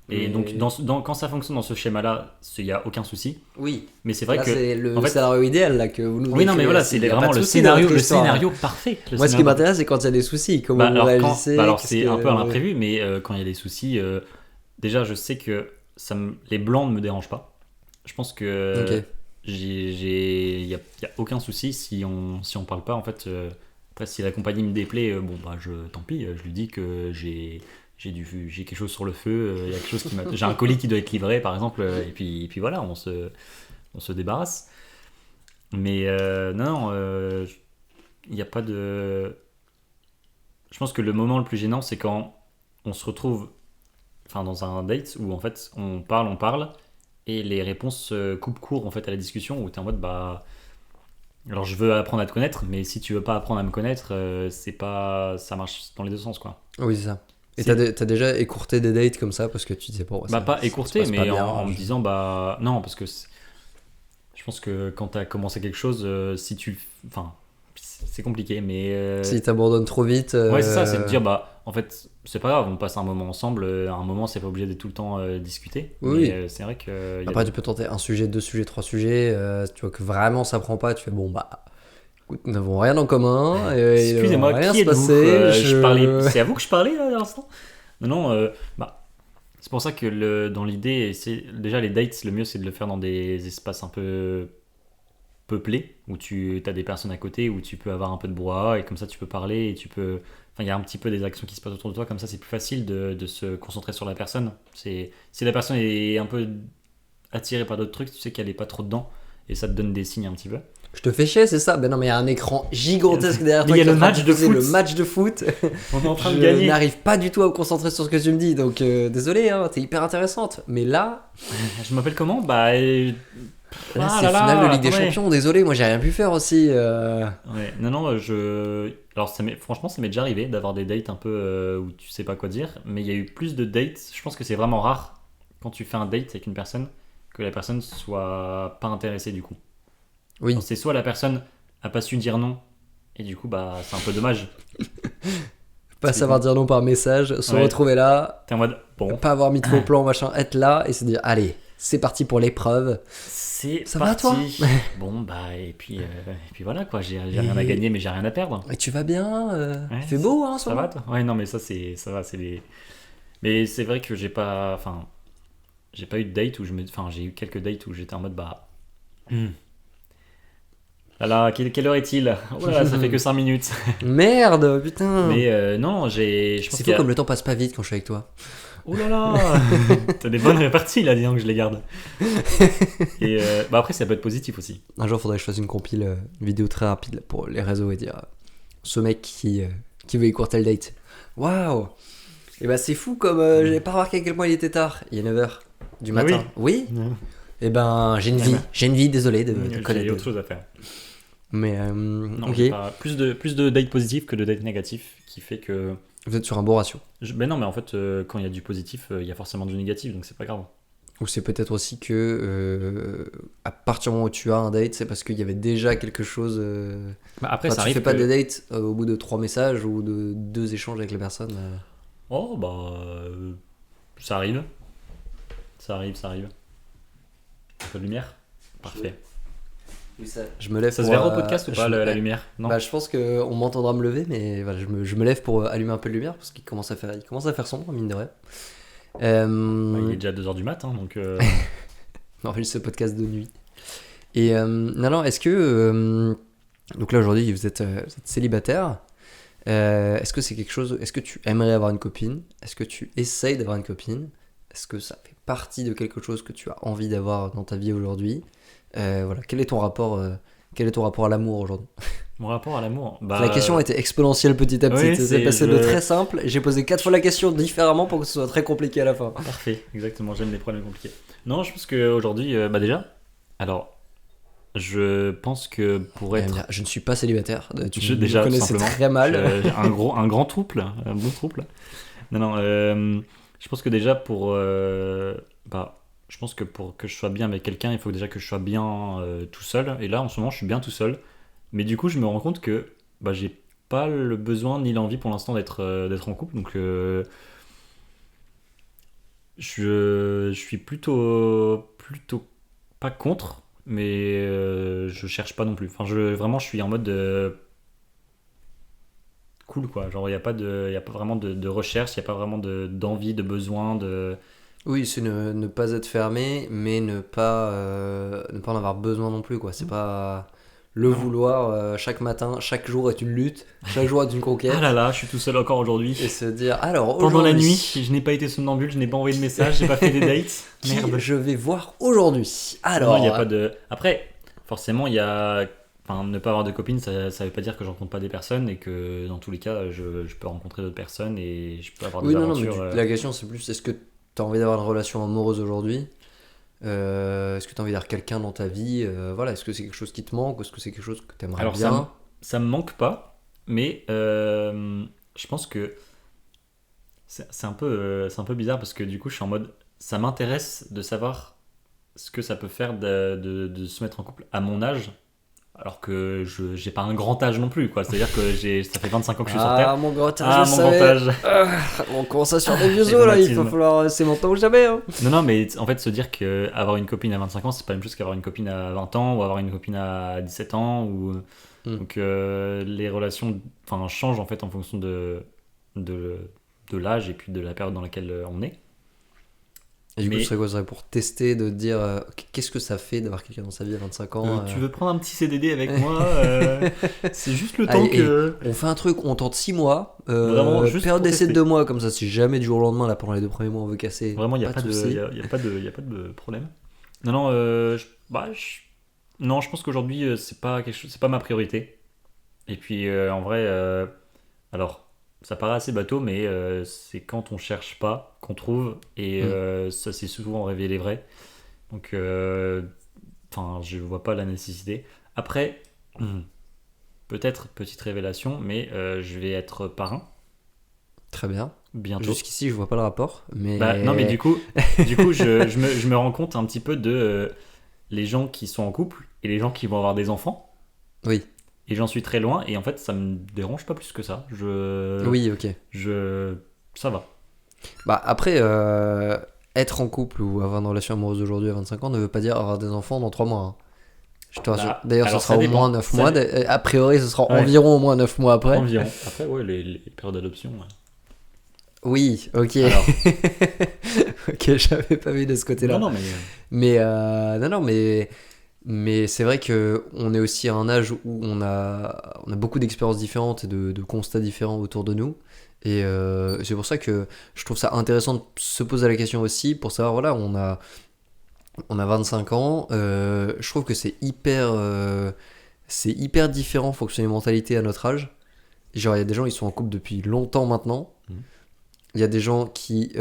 [SPEAKER 2] Et
[SPEAKER 1] Mais-
[SPEAKER 2] donc quand ça fonctionne dans ce schéma-là, il n'y a aucun souci.
[SPEAKER 1] Oui.
[SPEAKER 2] Mais c'est vrai
[SPEAKER 1] Là
[SPEAKER 2] que.
[SPEAKER 1] c'est le
[SPEAKER 2] en fait,
[SPEAKER 1] scénario idéal là que vous nous
[SPEAKER 2] oui, non, mais
[SPEAKER 1] décrivez,
[SPEAKER 2] voilà, c'est
[SPEAKER 1] y a pas
[SPEAKER 2] vraiment
[SPEAKER 1] de
[SPEAKER 2] le
[SPEAKER 1] souci dans
[SPEAKER 2] scénario,
[SPEAKER 1] votre histoire, hein.
[SPEAKER 2] parfait. Le
[SPEAKER 1] Moi ce qui
[SPEAKER 2] scénario
[SPEAKER 1] m'intéresse c'est quand il y a des soucis, comment
[SPEAKER 2] Bah,
[SPEAKER 1] vous
[SPEAKER 2] alors,
[SPEAKER 1] réagissez,
[SPEAKER 2] alors
[SPEAKER 1] qu'est-ce
[SPEAKER 2] c'est
[SPEAKER 1] que-
[SPEAKER 2] un peu à l'imprévu, mais quand il y a des soucis, déjà je sais que les blancs ne me dérangent pas. Je pense que
[SPEAKER 1] Ok.
[SPEAKER 2] il y a aucun souci si on parle pas en fait. Après, si la compagnie me déplaît, bon bah tant pis, je lui dis que j'ai quelque chose sur le feu, il y a quelque chose j'ai un colis qui doit être livré par exemple, et puis voilà, on se débarrasse. Mais non, il n'y a pas de. Je pense que le moment le plus gênant, c'est quand on se retrouve, enfin, dans un date où en fait on parle, et les réponses coupent court en fait à la discussion, où tu es en mode bah. Alors je veux apprendre à te connaître, mais si tu veux pas apprendre à me connaître, c'est pas. Ça marche dans les deux sens, quoi.
[SPEAKER 1] Oui, c'est ça. Et
[SPEAKER 2] C'est-
[SPEAKER 1] t'as déjà écourté des dates comme ça parce que tu disais bon,
[SPEAKER 2] Bah,
[SPEAKER 1] ça
[SPEAKER 2] pas
[SPEAKER 1] se
[SPEAKER 2] écourté,
[SPEAKER 1] passe pas
[SPEAKER 2] mais
[SPEAKER 1] bien,
[SPEAKER 2] en me disant bah. Non, parce que je pense que quand tu as commencé quelque chose, si tu. Enfin, c'est compliqué, mais.
[SPEAKER 1] si t'abandonnes trop vite.
[SPEAKER 2] Ouais, c'est ça, c'est de dire, bah, en fait, c'est pas grave, on passe un moment ensemble. À un moment, c'est pas obligé d'être tout le temps discuter.
[SPEAKER 1] Oui,
[SPEAKER 2] Mais
[SPEAKER 1] oui.
[SPEAKER 2] c'est vrai que.
[SPEAKER 1] Après, tu peux tenter un sujet, deux sujets, trois sujets. Tu vois que vraiment ça prend pas, tu fais bon, bah, écoute, nous n'avons rien en commun. Et il
[SPEAKER 2] Excusez-moi,
[SPEAKER 1] va rien
[SPEAKER 2] qui
[SPEAKER 1] se
[SPEAKER 2] êtes-vous
[SPEAKER 1] passer.
[SPEAKER 2] je parlais. C'est à vous que je parlais là, à l'instant. Non, non, bah, c'est pour ça que dans l'idée, déjà les dates, le mieux c'est de le faire dans des espaces un peu peuplés, où tu as des personnes à côté, où tu peux avoir un peu de brouhaha, et comme ça tu peux parler, et tu peux. Enfin, il y a un petit peu des actions qui se passent autour de toi, comme ça c'est plus facile de se concentrer sur la personne. Si la personne est un peu attirée par d'autres trucs, tu sais qu'elle est pas trop dedans, et ça te donne des signes un petit peu.
[SPEAKER 1] Je te fais chier, c'est ça? Ben non, mais il y a un écran gigantesque derrière
[SPEAKER 2] Mais
[SPEAKER 1] toi.
[SPEAKER 2] il y a
[SPEAKER 1] qui est
[SPEAKER 2] le
[SPEAKER 1] en train
[SPEAKER 2] match de
[SPEAKER 1] diffuser
[SPEAKER 2] foot.
[SPEAKER 1] Le match de foot.
[SPEAKER 2] On est en train
[SPEAKER 1] Je
[SPEAKER 2] de gagner.
[SPEAKER 1] n'arrive pas du tout à me concentrer sur ce que tu me dis, donc désolé, hein, t'es hyper intéressante. Mais là,
[SPEAKER 2] Je m'appelle comment? Bah.
[SPEAKER 1] là
[SPEAKER 2] Ah
[SPEAKER 1] c'est
[SPEAKER 2] là là,
[SPEAKER 1] finale de Ligue des
[SPEAKER 2] attendez.
[SPEAKER 1] Champions, désolé, moi j'ai rien pu faire aussi.
[SPEAKER 2] Ouais, non, non, alors franchement, ça m'est déjà arrivé d'avoir des dates un peu où tu sais pas quoi dire, mais il y a eu plus de dates. Je pense que c'est vraiment rare quand tu fais un date avec une personne que la personne soit pas intéressée du coup.
[SPEAKER 1] Oui,
[SPEAKER 2] Alors, c'est soit la personne a pas su dire non, et du coup, bah, c'est un peu dommage.
[SPEAKER 1] pas savoir dire non par message, se
[SPEAKER 2] Ouais.
[SPEAKER 1] retrouver là,
[SPEAKER 2] T'es en mode, bon,
[SPEAKER 1] pas avoir mis de faux plan, machin, être là et se dire allez, C'est parti pour l'épreuve.
[SPEAKER 2] C'est
[SPEAKER 1] Ça va,
[SPEAKER 2] parti. Bon, bah, et puis voilà, quoi. J'ai rien à gagner, mais j'ai rien à perdre.
[SPEAKER 1] Et tu vas bien
[SPEAKER 2] Ouais,
[SPEAKER 1] Il fait beau, hein, en ce
[SPEAKER 2] ça
[SPEAKER 1] moment.
[SPEAKER 2] va, toi? Ouais, non, mais ça va, c'est les. Mais c'est vrai que j'ai pas eu de date où enfin, j'ai eu quelques dates où j'étais en mode, bah. hmm. Ah là, quelle heure est-il? Oh là là, ça fait que 5 minutes.
[SPEAKER 1] Merde, putain.
[SPEAKER 2] Mais non, je pense
[SPEAKER 1] C'est
[SPEAKER 2] qu'il
[SPEAKER 1] fou
[SPEAKER 2] y a.
[SPEAKER 1] comme le temps passe pas vite quand je suis avec toi.
[SPEAKER 2] Oh là là. T'as des bonnes réparties là, disons que je les garde. Et bah après, ça peut être positif aussi.
[SPEAKER 1] Un jour, faudrait que je fasse une compile, une vidéo très rapide là, pour les réseaux et dire ce mec qui veut écourter le date. Waouh. Et bah, c'est fou comme j'avais pas remarqué à quel point il était tard. Il est 9h du
[SPEAKER 2] Ah
[SPEAKER 1] matin. Oui. Et ben, j'ai une vie. J'ai une vie, désolé de
[SPEAKER 2] J'ai
[SPEAKER 1] connaître.
[SPEAKER 2] autre chose à faire.
[SPEAKER 1] Mais,
[SPEAKER 2] Non,
[SPEAKER 1] ok.
[SPEAKER 2] j'ai pas plus de dates positifs que de dates négatifs, qui fait que.
[SPEAKER 1] Vous êtes sur un bon ratio.
[SPEAKER 2] Ben non, mais en fait, quand il y a du positif, il y a forcément du négatif, donc c'est pas grave.
[SPEAKER 1] Ou c'est peut-être aussi que à partir du moment où tu as un date, c'est parce qu'il y avait déjà quelque chose.
[SPEAKER 2] Bah après,
[SPEAKER 1] Enfin,
[SPEAKER 2] ça
[SPEAKER 1] tu
[SPEAKER 2] arrive
[SPEAKER 1] fais pas
[SPEAKER 2] que-
[SPEAKER 1] de date au bout de 3 messages ou de 2 échanges avec la personne.
[SPEAKER 2] Oh, bah. Ça arrive. Ça arrive, ça arrive. Un peu de lumière. Parfait.
[SPEAKER 1] Je me lève
[SPEAKER 2] Ça se
[SPEAKER 1] pour,
[SPEAKER 2] verra au podcast ou pas,
[SPEAKER 1] je-
[SPEAKER 2] la lumière? Non.
[SPEAKER 1] Bah, je pense qu'on m'entendra me lever, mais voilà, je me lève pour allumer un peu de lumière parce qu'il commence à faire sombre, mine de rien.
[SPEAKER 2] Bah, il est déjà 2h du matin, donc.
[SPEAKER 1] On enregistre ce podcast de nuit. Et non, est-ce que. Donc là, aujourd'hui, vous êtes célibataire. Est-ce que c'est quelque chose. Est-ce que tu aimerais avoir une copine? Est-ce que tu essayes d'avoir une copine? Est-ce que ça fait partie de quelque chose que tu as envie d'avoir dans ta vie aujourd'hui? Voilà, quel est ton rapport à l'amour aujourd'hui?
[SPEAKER 2] Mon rapport à l'amour. Bah,
[SPEAKER 1] La question était exponentielle petit à petit.
[SPEAKER 2] oui,
[SPEAKER 1] c'est
[SPEAKER 2] c'est-
[SPEAKER 1] passé
[SPEAKER 2] je-
[SPEAKER 1] de très simple. J'ai posé 4 fois la question différemment pour que ce soit très compliqué à la fin.
[SPEAKER 2] Parfait, exactement, j'aime les problèmes compliqués. Non, je pense qu'aujourd'hui, bah déjà, alors, je pense que pour
[SPEAKER 1] Elle va me
[SPEAKER 2] être.
[SPEAKER 1] dire, je ne suis pas célibataire. Tu
[SPEAKER 2] Déjà,
[SPEAKER 1] me
[SPEAKER 2] tout
[SPEAKER 1] connaissais
[SPEAKER 2] simplement,
[SPEAKER 1] très mal.
[SPEAKER 2] j'ai un grand trouble, un bon trouble. Non, non, je pense que déjà pour. Bah, je pense que pour que je sois bien avec quelqu'un, il faut déjà que je sois bien tout seul. Et là, en ce moment, je suis bien tout seul. Mais du coup, je me rends compte que bah, j'ai pas le besoin ni l'envie pour l'instant d'être en couple. Donc, je suis plutôt pas contre, mais je cherche pas non plus. Enfin, vraiment, je suis en mode cool, quoi. Genre, y a pas vraiment de recherche, il y a pas vraiment d'envie, de besoin, de.
[SPEAKER 1] Oui, c'est ne pas être fermé, mais ne pas en avoir besoin non plus, quoi. C'est pas le
[SPEAKER 2] Non.
[SPEAKER 1] vouloir chaque matin, chaque jour est une lutte, chaque jour est une conquête.
[SPEAKER 2] Ah là là, je suis tout seul encore
[SPEAKER 1] Et
[SPEAKER 2] aujourd'hui.
[SPEAKER 1] se dire, alors
[SPEAKER 2] Pendant la
[SPEAKER 1] aujourd'hui,
[SPEAKER 2] nuit, je n'ai pas été somnambule, je n'ai pas envoyé de message, j'ai pas fait des dates.
[SPEAKER 1] qui
[SPEAKER 2] Merde.
[SPEAKER 1] je vais voir aujourd'hui?
[SPEAKER 2] Non,
[SPEAKER 1] Alors,
[SPEAKER 2] il y a pas de. Après, forcément, il y a. Enfin, ne pas avoir de copine, ça veut pas dire que je rencontre pas des personnes et que dans tous les cas, je peux rencontrer d'autres personnes et je peux avoir des
[SPEAKER 1] oui, non, mais
[SPEAKER 2] aventures.
[SPEAKER 1] la question c'est plus, est-ce que tu as envie d'avoir une relation amoureuse aujourd'hui? Est-ce que tu as envie d'avoir quelqu'un dans ta vie? Voilà, est-ce que c'est quelque chose qui te manque? Ou est-ce que c'est quelque chose que tu aimerais
[SPEAKER 2] Alors,
[SPEAKER 1] bien?
[SPEAKER 2] ça me manque pas, mais je pense que c'est un peu bizarre parce que du coup, je suis en mode. Ça m'intéresse de savoir ce que ça peut faire de se mettre en couple à mon âge. Alors que je j'ai pas un grand âge non plus, quoi. C'est-à-dire que ça fait 25 ans que je suis sur Terre.
[SPEAKER 1] Ah, mon grand âge,
[SPEAKER 2] Ah,
[SPEAKER 1] je
[SPEAKER 2] mon grand
[SPEAKER 1] savais.
[SPEAKER 2] âge.
[SPEAKER 1] On commence à sur des vieux
[SPEAKER 2] Les
[SPEAKER 1] os là, il va
[SPEAKER 2] traumatismes.
[SPEAKER 1] falloir. C'est maintenant ou jamais. Hein.
[SPEAKER 2] Non, non, mais en fait, se dire qu'avoir une copine à 25 ans, c'est pas la même chose qu'avoir une copine à 20 ans ou avoir une copine à 17 ans. Donc, les relations enfin, changent en fait en fonction de, de l'âge et puis de la période dans laquelle on est.
[SPEAKER 1] Et du coup,
[SPEAKER 2] Mais-
[SPEAKER 1] ce serait quoi? Ce serait pour tester, de te dire qu'est-ce que ça fait d'avoir quelqu'un dans sa vie à 25 ans
[SPEAKER 2] Tu veux prendre un petit CDD avec moi c'est juste le
[SPEAKER 1] Ah,
[SPEAKER 2] temps
[SPEAKER 1] et-
[SPEAKER 2] que.
[SPEAKER 1] On fait un truc, on tente 6 mois,
[SPEAKER 2] Vraiment, juste
[SPEAKER 1] période
[SPEAKER 2] pour
[SPEAKER 1] d'essai de
[SPEAKER 2] tester.
[SPEAKER 1] 2 mois, comme ça, si jamais du jour au lendemain, là pendant les 2 premiers mois, on veut casser.
[SPEAKER 2] Vraiment, il n'y a, pas de,
[SPEAKER 1] souci.
[SPEAKER 2] y a pas de, y a pas de problème. Non, non, non, je pense qu'aujourd'hui, c'est pas ma priorité. Et puis, en vrai, alors, ça paraît assez bateau, mais c'est quand on cherche pas qu'on trouve, et ça s'est souvent révélé vrai. Donc, enfin, je vois pas la nécessité. Après, peut-être petite révélation, mais je vais être parrain
[SPEAKER 1] Très bien.
[SPEAKER 2] bientôt.
[SPEAKER 1] Jusqu'ici, je vois pas le rapport, mais.
[SPEAKER 2] Bah, non, mais du coup, je me rends compte un petit peu de les gens qui sont en couple et les gens qui vont avoir des enfants.
[SPEAKER 1] Oui.
[SPEAKER 2] Et j'en suis très loin, et en fait, ça me dérange pas plus que ça.
[SPEAKER 1] Oui, ok.
[SPEAKER 2] Ça va.
[SPEAKER 1] Bah après, être en couple ou avoir une relation amoureuse aujourd'hui à 25 ans ne veut pas dire avoir des enfants dans 3 mois. Hein. Je te rassure.
[SPEAKER 2] Bah,
[SPEAKER 1] D'ailleurs, ce
[SPEAKER 2] alors,
[SPEAKER 1] sera
[SPEAKER 2] ça
[SPEAKER 1] au
[SPEAKER 2] dépend.
[SPEAKER 1] moins 9
[SPEAKER 2] Ça
[SPEAKER 1] mois.
[SPEAKER 2] dé-
[SPEAKER 1] A priori, ce sera
[SPEAKER 2] Ouais.
[SPEAKER 1] environ au moins 9 mois après.
[SPEAKER 2] Environ. Après, ouais, les périodes d'adoption. Ouais.
[SPEAKER 1] Oui, ok.
[SPEAKER 2] Alors,
[SPEAKER 1] Ok, j'avais pas vu de ce côté-là.
[SPEAKER 2] non, mais.
[SPEAKER 1] Mais non, mais c'est vrai que on est aussi à un âge où on a beaucoup d'expériences différentes et de constats différents autour de nous. Et c'est pour ça que je trouve ça intéressant de se poser la question aussi pour savoir, voilà, on a 25 ans. Je trouve que c'est hyper différent en fonction des mentalités à notre âge. Genre, il y a des gens, ils sont en couple depuis longtemps maintenant.
[SPEAKER 2] Mhm.
[SPEAKER 1] Il y a des gens qui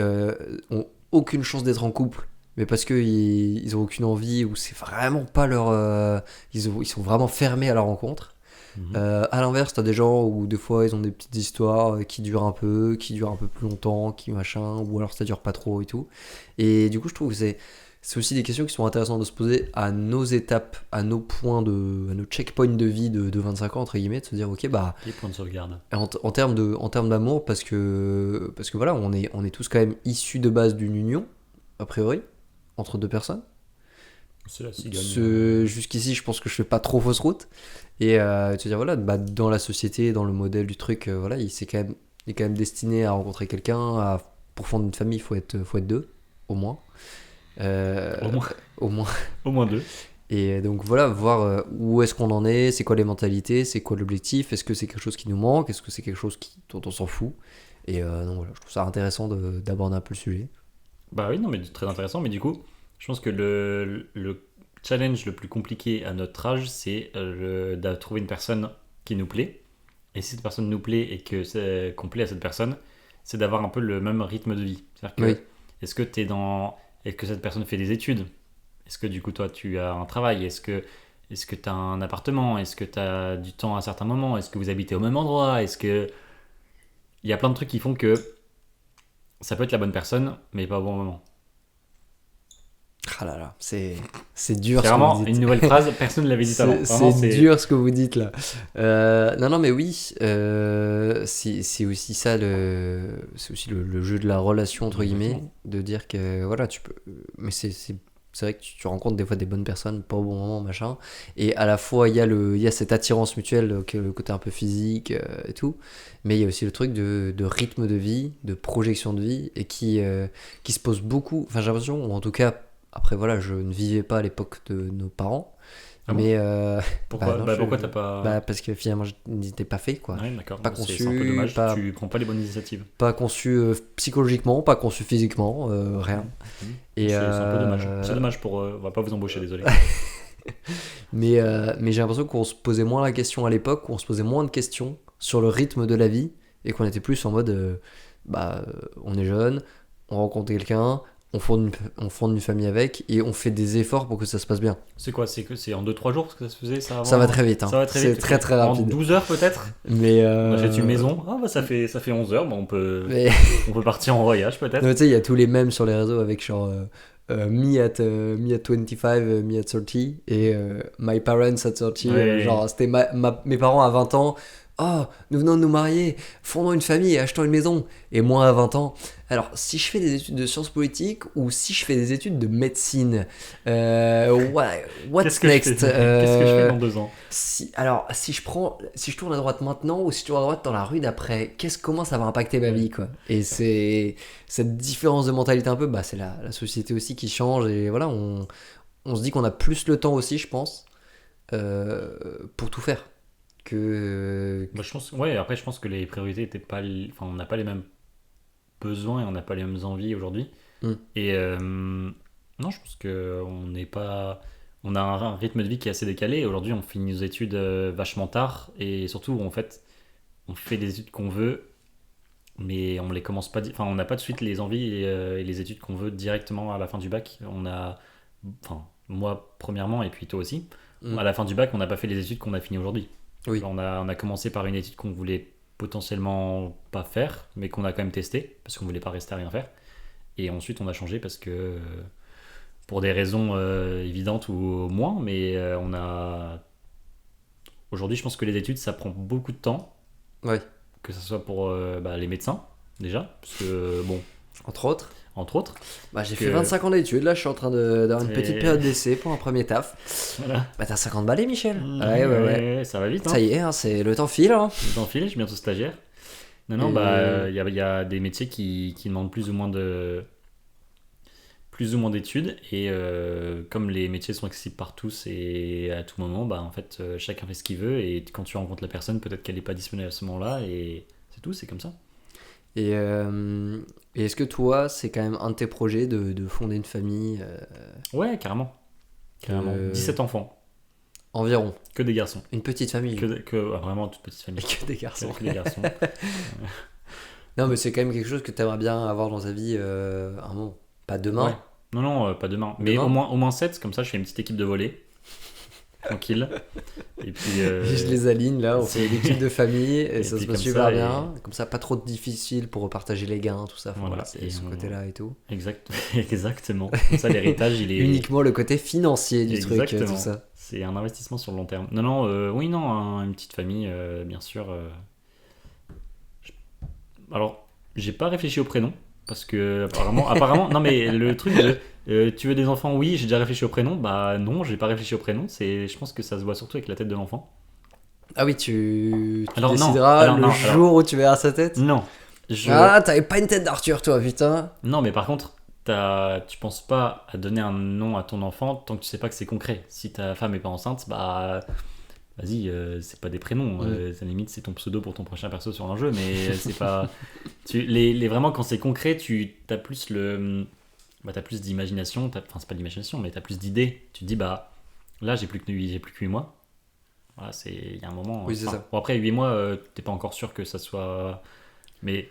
[SPEAKER 1] ont aucune chance d'être en couple, mais parce qu'ils ont aucune envie ou c'est vraiment pas leur. Ils sont vraiment fermés à la rencontre.
[SPEAKER 2] Mhm.
[SPEAKER 1] À l'inverse, t'as des gens où des fois ils ont des petites histoires qui durent un peu, qui durent un peu plus longtemps, qui machin, ou alors ça dure pas trop et tout. Et du coup, je trouve que c'est aussi des questions qui sont intéressantes de se poser à nos étapes, à nos à nos checkpoints de vie de 25 ans, entre guillemets, de se dire, ok, bah,
[SPEAKER 2] Les points de sauvegarde.
[SPEAKER 1] en termes d'amour, parce que voilà, on est tous quand même issus de base d'une union, a priori, entre deux personnes.
[SPEAKER 2] C'est la cigogne.
[SPEAKER 1] Jusqu'ici, je pense que je fais pas trop fausse route. Et te dire, voilà, bah, dans la société, dans le modèle du truc, voilà, il est quand même destiné à rencontrer quelqu'un. Pour fonder une famille, il faut être deux, au moins.
[SPEAKER 2] Au moins,
[SPEAKER 1] Au moins.
[SPEAKER 2] au moins 2.
[SPEAKER 1] Et donc voilà, voir où est-ce qu'on en est, c'est quoi les mentalités, c'est quoi l'objectif, est-ce que c'est quelque chose qui nous manque, est-ce que c'est quelque chose dont on s'en fout. Et donc voilà, je trouve ça intéressant d'aborder un peu le sujet.
[SPEAKER 2] Bah oui, non, mais très intéressant. Mais du coup, je pense que le challenge le plus compliqué à notre âge, c'est de trouver une personne qui nous plaît. Et si cette personne nous plaît et qu'on plaît à cette personne, c'est d'avoir un peu le même rythme de vie. C'est-à-dire que,
[SPEAKER 1] Oui,
[SPEAKER 2] est-ce que est-ce que cette personne fait des études? Est-ce que du coup, toi, tu as un travail? Est-ce que tu as un appartement? Est-ce que tu as du temps à certains moments? Est-ce que vous habitez au même endroit? Est-ce que. Il y a plein de trucs qui font que ça peut être la bonne personne, mais pas au bon moment.
[SPEAKER 1] ah là là, c'est dur
[SPEAKER 2] C'est
[SPEAKER 1] ce que vous
[SPEAKER 2] vraiment
[SPEAKER 1] dites.
[SPEAKER 2] une nouvelle phrase, personne ne l'avait dit avant. Vraiment,
[SPEAKER 1] C'est dur ce que vous dites là. Non, non, mais oui, c'est aussi ça c'est aussi le jeu de la relation entre guillemets,
[SPEAKER 2] Exactement.
[SPEAKER 1] de dire que voilà, tu peux, mais c'est vrai que tu rencontres des fois des bonnes personnes pas au bon moment machin, et à la fois il y a cette attirance mutuelle, le côté un peu physique et tout, mais il y a aussi le truc de rythme de vie, de projection de vie, et qui se pose beaucoup. Enfin, j'ai l'impression, ou en tout cas. Après, voilà, je ne vivais pas à l'époque de nos parents.
[SPEAKER 2] Ah bon?
[SPEAKER 1] Mais
[SPEAKER 2] Pourquoi,
[SPEAKER 1] non,
[SPEAKER 2] pourquoi t'as pas.
[SPEAKER 1] parce que finalement, je n'étais pas fait, quoi.
[SPEAKER 2] Ouais, d'accord.
[SPEAKER 1] Pas
[SPEAKER 2] C'est un peu
[SPEAKER 1] conçu,
[SPEAKER 2] dommage.
[SPEAKER 1] pas,
[SPEAKER 2] Tu prends pas les bonnes initiatives.
[SPEAKER 1] pas conçu psychologiquement, pas conçu physiquement, rien.
[SPEAKER 2] Mhm.
[SPEAKER 1] Et,
[SPEAKER 2] C'est un peu dommage. C'est dommage pour. On va pas vous embaucher, désolé.
[SPEAKER 1] mais j'ai l'impression qu'on se posait moins la question à l'époque, qu'on se posait moins de questions sur le rythme de la vie, et qu'on était plus en mode, on est jeune, on rencontre quelqu'un, on fonde une famille avec, et on fait des efforts pour que ça se passe bien.
[SPEAKER 2] C'est quoi? C'est que c'est en 2-3 jours que ça se faisait ça avant?
[SPEAKER 1] Ça va très vite, hein.
[SPEAKER 2] Ça va très
[SPEAKER 1] C'est
[SPEAKER 2] vite.
[SPEAKER 1] très très
[SPEAKER 2] En
[SPEAKER 1] rapide.
[SPEAKER 2] 12 heures peut-être?
[SPEAKER 1] Mais,
[SPEAKER 2] On achète une maison. Ah bah ça fait 11 heures. Bah,
[SPEAKER 1] mais
[SPEAKER 2] on peut partir en voyage peut-être.
[SPEAKER 1] non, mais tu sais, il y a tous les mèmes sur les réseaux avec genre me at 25, me at 30 et my parents at 30.
[SPEAKER 2] Ouais.
[SPEAKER 1] Genre, c'était mes parents à 20 ans. Oh, nous venons de nous marier, fondons une famille et achetons une maison. Et moi à 20 ans. Alors, si je fais des études de sciences politiques ou si je fais des études de médecine, what's
[SPEAKER 2] Qu'est-ce que je
[SPEAKER 1] next?
[SPEAKER 2] fais Qu'est-ce que je fais dans 2 ans?
[SPEAKER 1] Si je tourne à droite maintenant ou si je tourne à droite dans la rue d'après, comment ça va impacter ma vie, quoi. Et c'est cette différence de mentalité un peu, bah c'est la société aussi qui change, et voilà, on se dit qu'on a plus le temps aussi, je pense, pour tout faire que.
[SPEAKER 2] Bah, ouais, après, je pense que les priorités étaient pas. Enfin, on n'a pas les mêmes besoins et on n'a pas les mêmes envies aujourd'hui.
[SPEAKER 1] Hmm.
[SPEAKER 2] Et non, je pense que on n'est pas. On a un rythme de vie qui est assez décalé. Et aujourd'hui, on finit nos études vachement tard. Et surtout, en fait, on fait des études qu'on veut, mais on les commence pas. Enfin, on n'a pas de suite les envies et les études qu'on veut directement à la fin du bac. Enfin, moi, premièrement, et puis toi aussi.
[SPEAKER 1] Hmm.
[SPEAKER 2] À la fin du bac, on n'a pas fait les études qu'on a finies aujourd'hui.
[SPEAKER 1] Oui.
[SPEAKER 2] On a commencé par une étude qu'on voulait potentiellement pas faire, mais qu'on a quand même testé, parce qu'on voulait pas rester à rien faire. Et ensuite, on a changé parce que, pour des raisons évidentes ou moins, mais on a. Aujourd'hui, je pense que les études, ça prend beaucoup de temps,
[SPEAKER 1] Ouais.
[SPEAKER 2] que ce soit pour les médecins, déjà, parce que, bon,
[SPEAKER 1] Entre autres.
[SPEAKER 2] entre autres.
[SPEAKER 1] Bah, j'ai
[SPEAKER 2] Que-
[SPEAKER 1] fait 25 ans d'études, là je suis en train d'avoir une
[SPEAKER 2] Et-
[SPEAKER 1] petite période d'essai pour un premier taf.
[SPEAKER 2] Voilà.
[SPEAKER 1] Bah t'as 50 balais Michel. Ouais.
[SPEAKER 2] Ça va vite, hein.
[SPEAKER 1] Ça y est, hein, c'est le temps file. Hein.
[SPEAKER 2] Je t'enfile, je suis bientôt stagiaire. Non,
[SPEAKER 1] Et-
[SPEAKER 2] il y a des métiers qui demandent plus ou moins d'études et comme les métiers sont accessibles par tous et à tout moment, bah en fait chacun fait ce qu'il veut et quand tu rencontres la personne, peut-être qu'elle n'est pas disponible à ce moment-là et c'est tout, c'est comme ça.
[SPEAKER 1] Et est-ce que toi, c'est quand même un de tes projets de fonder une famille
[SPEAKER 2] Ouais, carrément. Carrément. 17 enfants,
[SPEAKER 1] environ?
[SPEAKER 2] que des garçons.
[SPEAKER 1] Une petite famille.
[SPEAKER 2] Vraiment toute petite famille.
[SPEAKER 1] Que des garçons.
[SPEAKER 2] Que des garçons.
[SPEAKER 1] Non, mais c'est quand même quelque chose que tu aimerais bien avoir dans ta vie à un moment. Pas demain.
[SPEAKER 2] Ouais. Non, pas demain. Mais
[SPEAKER 1] Demain
[SPEAKER 2] au moins 7, comme ça je fais une petite équipe de volley. Tranquille. Et puis.
[SPEAKER 1] Je les aligne là, on fait une équipe de famille et,
[SPEAKER 2] Et
[SPEAKER 1] ça se
[SPEAKER 2] puis
[SPEAKER 1] passe
[SPEAKER 2] comme
[SPEAKER 1] super
[SPEAKER 2] ça,
[SPEAKER 1] bien. Comme ça, pas trop difficile pour repartager les gains, tout ça. Enfin,
[SPEAKER 2] Voilà,
[SPEAKER 1] voilà, c'est
[SPEAKER 2] et
[SPEAKER 1] ce
[SPEAKER 2] on-
[SPEAKER 1] côté-là et tout.
[SPEAKER 2] Exactement. Comme ça, l'héritage, il est.
[SPEAKER 1] Uniquement le côté financier du truc,
[SPEAKER 2] Exactement.
[SPEAKER 1] tout ça.
[SPEAKER 2] C'est un investissement sur le long terme. Oui, non, une petite famille, bien sûr. Je- Alors, j'ai pas réfléchi au prénom. Parce que, apparemment, non, mais le truc de. Tu veux des enfants? Oui, j'ai déjà réfléchi au prénom. Bah non, j'ai pas réfléchi au prénom. Je pense que ça se voit surtout avec la tête de l'enfant.
[SPEAKER 1] Ah oui, tu
[SPEAKER 2] Alors, non.
[SPEAKER 1] décideras
[SPEAKER 2] Alors,
[SPEAKER 1] le
[SPEAKER 2] non,
[SPEAKER 1] jour où tu verras sa tête.
[SPEAKER 2] Non.
[SPEAKER 1] Ah, t'avais pas une tête d'Arthur, toi, putain.
[SPEAKER 2] Non, mais par contre, tu penses pas à donner un nom à ton enfant tant que tu sais pas que c'est concret. Si ta femme est pas enceinte, bah vas-y, c'est pas des prénoms. À la limite, c'est ton pseudo pour ton prochain perso sur un jeu, mais c'est pas. Vraiment, quand c'est concret, t'as plus t'as plus d'imagination. Enfin, c'est pas de l'imagination, mais t'as plus d'idées. Tu te dis, bah là, j'ai plus que 8 mois. Voilà, il y a un moment.
[SPEAKER 1] Oui, c'est
[SPEAKER 2] enfin,
[SPEAKER 1] ça.
[SPEAKER 2] Bon, après, 8 mois, t'es pas encore sûr que ça soit. Mais.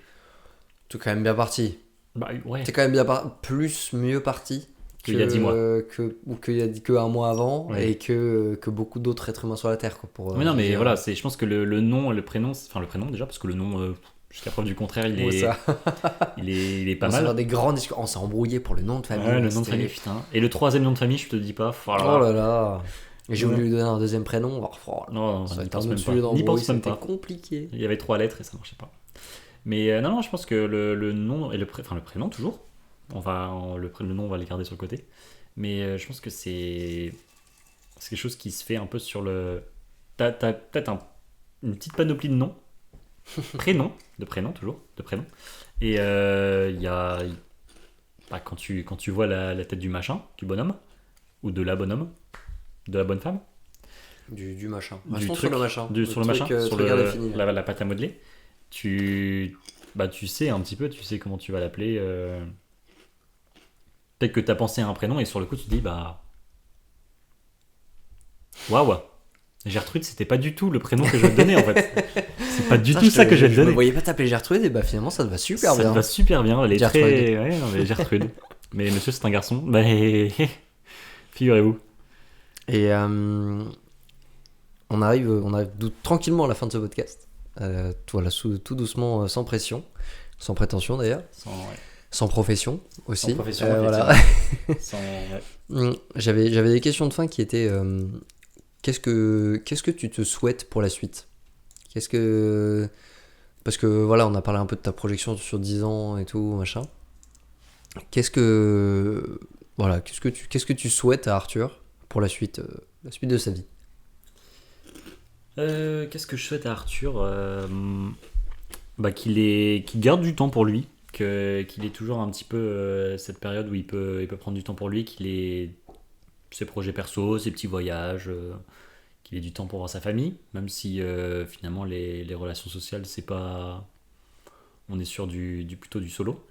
[SPEAKER 1] T'es quand même bien parti.
[SPEAKER 2] Bah ouais.
[SPEAKER 1] T'es quand même bien mieux parti
[SPEAKER 2] Qu'il y a 10 mois.
[SPEAKER 1] ou qu'il y a que un mois avant
[SPEAKER 2] Ouais.
[SPEAKER 1] et que beaucoup d'autres êtres humains sur la Terre. Quoi, pour,
[SPEAKER 2] Oui, non, mais
[SPEAKER 1] dire,
[SPEAKER 2] voilà, je pense que le nom et le prénom, enfin le prénom déjà, parce que le nom, jusqu'à preuve du contraire, il
[SPEAKER 1] ouais,
[SPEAKER 2] est,
[SPEAKER 1] ça.
[SPEAKER 2] il est pas
[SPEAKER 1] On s'est
[SPEAKER 2] mal.
[SPEAKER 1] fait des grandes discussions. On s'est embrouillé pour le nom de famille.
[SPEAKER 2] Ouais, le nom de
[SPEAKER 1] c'était-
[SPEAKER 2] famille, putain. Et le troisième nom de famille, je te dis pas.
[SPEAKER 1] Oh là là. Et j'ai
[SPEAKER 2] Ouais.
[SPEAKER 1] voulu lui donner un deuxième prénom. Oh,
[SPEAKER 2] Non,
[SPEAKER 1] ça
[SPEAKER 2] n'y
[SPEAKER 1] va être
[SPEAKER 2] pense
[SPEAKER 1] un
[SPEAKER 2] même
[SPEAKER 1] autre
[SPEAKER 2] pas.
[SPEAKER 1] sujet
[SPEAKER 2] N'y
[SPEAKER 1] d'embrouille,
[SPEAKER 2] pense même
[SPEAKER 1] c'était
[SPEAKER 2] pas.
[SPEAKER 1] compliqué.
[SPEAKER 2] Il y avait 3 lettres et ça marchait pas. Mais non, je pense que le nom et le prénom toujours. Le nom, on va les garder sur le côté. Mais je pense que c'est quelque chose qui se fait un peu sur le. T'as peut-être une petite panoplie de noms. De prénoms toujours, de prénoms. Et il y a. Bah, quand tu vois la tête du machin, du bonhomme, ou de la bonhomme, de la bonne femme,
[SPEAKER 1] Du machin.
[SPEAKER 2] du
[SPEAKER 1] Restons
[SPEAKER 2] truc,
[SPEAKER 1] sur le machin.
[SPEAKER 2] sur le machin, sur
[SPEAKER 1] truc indéfini, là.
[SPEAKER 2] la pâte à modeler, tu sais un petit peu, tu sais comment tu vas l'appeler. Peut-être que tu as pensé à un prénom et sur le coup tu te dis bah waouh, Gertrude, c'était pas du tout le prénom que je vais te donner en fait. C'est pas du tout ça que je vais te
[SPEAKER 1] Je me
[SPEAKER 2] donner.
[SPEAKER 1] voyais pas t'appeler Gertrude et bah finalement ça te va super
[SPEAKER 2] Ça
[SPEAKER 1] bien.
[SPEAKER 2] te va super bien, elle est
[SPEAKER 1] Gertrude.
[SPEAKER 2] très. Ouais, non, mais Gertrude. Mais monsieur, c'est un garçon. Bah, figurez-vous.
[SPEAKER 1] Et on arrive tranquillement à la fin de ce podcast. Voilà, tout doucement, sans pression, sans prétention d'ailleurs, sans profession aussi.
[SPEAKER 2] Sans profession,
[SPEAKER 1] voilà.
[SPEAKER 2] Sans- ouais.
[SPEAKER 1] J'avais des questions de fin qui étaient qu'est-ce que tu te souhaites pour la suite? Parce que voilà, on a parlé un peu de ta projection sur 10 ans et tout, machin. Qu'est-ce que tu souhaites à Arthur pour la suite de sa vie?
[SPEAKER 2] Qu'est-ce que je souhaite à Arthur bah, qu'il garde du temps pour lui, qu'il ait toujours un petit peu cette période où il peut prendre du temps pour lui, qu'il ait ses projets perso, ses petits voyages, qu'il ait du temps pour voir sa famille, même si finalement les relations sociales, c'est pas. On est sur plutôt du solo.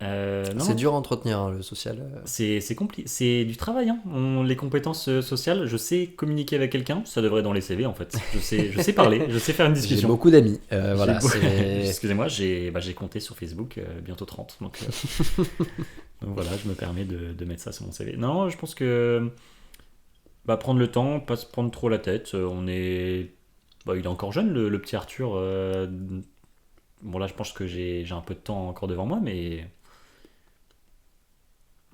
[SPEAKER 2] Non,
[SPEAKER 1] C'est dur à entretenir hein, le social.
[SPEAKER 2] c'est compliqué, c'est du travail. Hein. Les compétences sociales, je sais communiquer avec quelqu'un, ça devrait être dans les CV en fait. Je sais parler, je sais faire une
[SPEAKER 1] J'ai
[SPEAKER 2] discussion.
[SPEAKER 1] beaucoup d'amis. Voilà,
[SPEAKER 2] J'ai beau-
[SPEAKER 1] c'est-
[SPEAKER 2] Excusez-moi, j'ai compté sur Facebook, bientôt 30. Donc voilà, je me permets de mettre ça sur mon CV. Non, je pense que prendre le temps, pas se prendre trop la tête. Il est encore jeune, le petit Arthur. Bon, là, je pense que j'ai un peu de temps encore devant moi, mais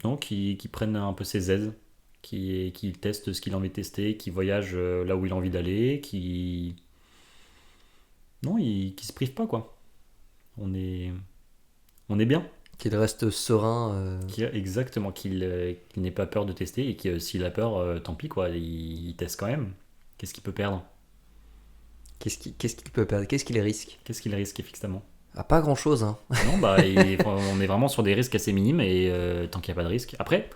[SPEAKER 2] non, qui prenne un peu ses aises, qui teste ce qu'il a envie de tester, qui voyage là où il a envie d'aller, qui se prive pas, quoi. On est bien.
[SPEAKER 1] Qu'il reste serein.
[SPEAKER 2] Exactement, qu'il n'ait pas peur de tester et que s'il a peur, tant pis quoi, il teste quand même. Qu'est-ce qu'il peut perdre?
[SPEAKER 1] Qu'est-ce qu'il peut perdre? Qu'est-ce qu'il risque?
[SPEAKER 2] Qu'est-ce qu'il risque effectivement?
[SPEAKER 1] Ah, pas grand-chose, hein.
[SPEAKER 2] Non, bah, on est vraiment sur des risques assez minimes et tant qu'il n'y a pas de risque. Après,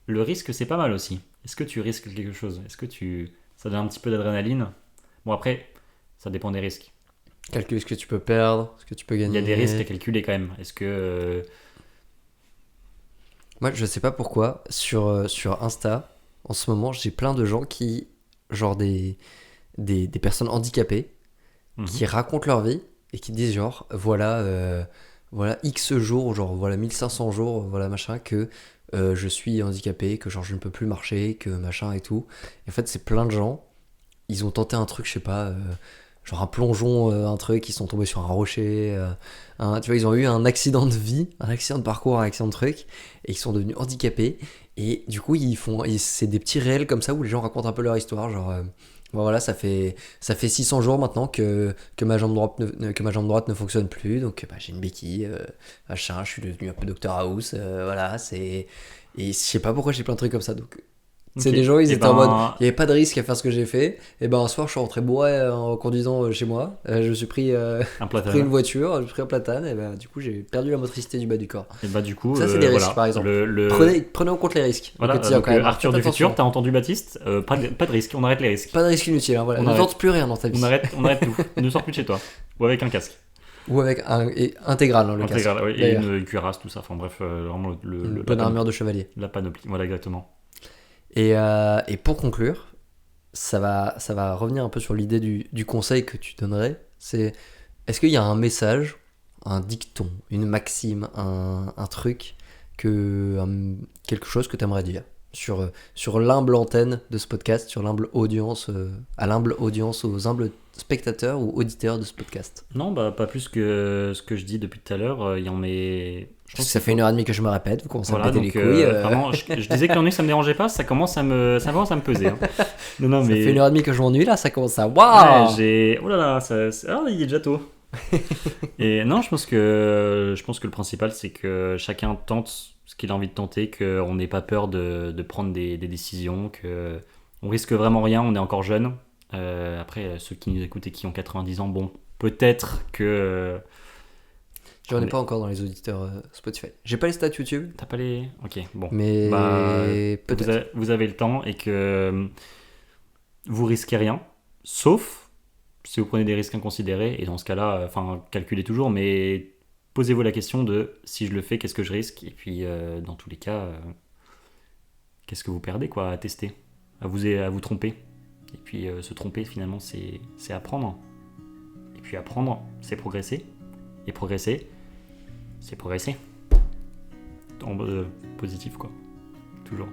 [SPEAKER 2] le risque c'est pas mal aussi. Est-ce que tu risques quelque chose? Ça donne un petit peu d'adrénaline? Bon, après, ça dépend des risques.
[SPEAKER 1] Calcule ce que tu peux perdre, ce que tu peux
[SPEAKER 2] Il y
[SPEAKER 1] gagner.
[SPEAKER 2] a des risques à calculer quand même. Est-ce que.
[SPEAKER 1] Moi, je sais pas pourquoi, sur Insta, en ce moment, j'ai plein de gens qui, genre des personnes handicapées, qui racontent leur vie et qui disent genre, voilà X jours, genre voilà 1500 jours, voilà machin, que je suis handicapé, que genre je ne peux plus marcher, que machin et tout. Et en fait, c'est plein de gens, ils ont tenté un truc, je sais pas, genre un plongeon, un truc, ils sont tombés sur un rocher, tu vois, ils ont eu un accident de vie, un accident de parcours, un accident de truc, et ils sont devenus handicapés. Et du coup, c'est des petits réels comme ça où les gens racontent un peu leur histoire, genre. Bon, voilà, ça fait 600 jours maintenant que ma jambe droite ne fonctionne plus, donc bah, j'ai une béquille, machin, je suis devenu un peu Dr House, voilà, c'est... Et je sais pas pourquoi j'ai plein de trucs comme ça, donc... C'est
[SPEAKER 2] Ok.
[SPEAKER 1] des gens, ils
[SPEAKER 2] Eh
[SPEAKER 1] étaient en
[SPEAKER 2] ben,
[SPEAKER 1] mode, il n'y avait pas de risque à faire ce que j'ai fait, et ben un soir je suis rentré bourré en conduisant chez moi, je me suis pris,
[SPEAKER 2] un
[SPEAKER 1] pris une
[SPEAKER 2] platane.
[SPEAKER 1] voiture, j'ai pris un platane, et ben du coup j'ai perdu la motricité du bas du corps.
[SPEAKER 2] Et bah, du coup,
[SPEAKER 1] Ça c'est des risques
[SPEAKER 2] voilà.
[SPEAKER 1] par exemple.
[SPEAKER 2] Le...
[SPEAKER 1] Prenez en compte les risques au
[SPEAKER 2] Voilà,
[SPEAKER 1] quotidien
[SPEAKER 2] donc
[SPEAKER 1] quand même, hein.
[SPEAKER 2] Arthur
[SPEAKER 1] Faites
[SPEAKER 2] du
[SPEAKER 1] attention.
[SPEAKER 2] futur, t'as entendu Baptiste? Pas de risque, on arrête les risques.
[SPEAKER 1] Pas de risque inutile, hein, voilà.
[SPEAKER 2] On
[SPEAKER 1] Ne
[SPEAKER 2] arrête.
[SPEAKER 1] tente plus rien dans ta vie.
[SPEAKER 2] On arrête tout. Ne sors plus de chez toi. Ou avec un casque.
[SPEAKER 1] Ou avec un intégral, hein, le casque.
[SPEAKER 2] Intégral, ouais, et
[SPEAKER 1] d'ailleurs.
[SPEAKER 2] une cuirasse, tout ça. Enfin bref, vraiment
[SPEAKER 1] Une bonne armure de chevalier.
[SPEAKER 2] la panoplie. Voilà, exactement.
[SPEAKER 1] Et pour conclure, ça va revenir un peu sur l'idée du conseil que tu donnerais. C'est, est-ce qu'il y a un message, un dicton, une maxime, un truc, quelque chose que tu aimerais dire sur l'humble antenne de ce podcast, sur l'humble audience, à l'humble audience, aux humbles spectateurs ou auditeurs de ce podcast?
[SPEAKER 2] Non, bah pas plus que ce que je dis depuis tout à l'heure. Il y en est. Je
[SPEAKER 1] Parce que ça fait 1h30 que je me répète, vous commencez
[SPEAKER 2] Voilà,
[SPEAKER 1] à me péter
[SPEAKER 2] donc
[SPEAKER 1] les couilles.
[SPEAKER 2] vraiment, je disais que l'ennui ça me dérangeait pas, ça commence à me peser. Hein. Non,
[SPEAKER 1] Ça
[SPEAKER 2] mais.
[SPEAKER 1] fait 1h30 que je m'ennuie là, ça commence à...
[SPEAKER 2] Ouais,
[SPEAKER 1] Waouh!
[SPEAKER 2] oh là là, il est déjà tôt. Et non, je pense que le principal c'est que chacun tente ce qu'il a envie de tenter, qu'on n'ait pas peur de prendre des décisions, que on risque vraiment rien, on est encore jeune. Après, ceux qui nous écoutent et qui ont 90 ans, bon, peut-être que
[SPEAKER 1] J'en ai
[SPEAKER 2] on
[SPEAKER 1] pas encore dans les auditeurs Spotify. J'ai pas les stats YouTube,
[SPEAKER 2] t'as pas les. Ok, bon.
[SPEAKER 1] mais
[SPEAKER 2] Bah,
[SPEAKER 1] peut-être.
[SPEAKER 2] vous avez le temps et que vous risquez rien, sauf si vous prenez des risques inconsidérés. Et dans ce cas-là, enfin, calculez toujours, mais posez-vous la question de si je le fais, qu'est-ce que je risque? Et puis, dans tous les cas, qu'est-ce que vous perdez quoi, à tester, à vous tromper? Et puis, se tromper, finalement, c'est apprendre. Et puis, apprendre, c'est progresser. Et progresser, c'est progresser. En positif, quoi. Toujours.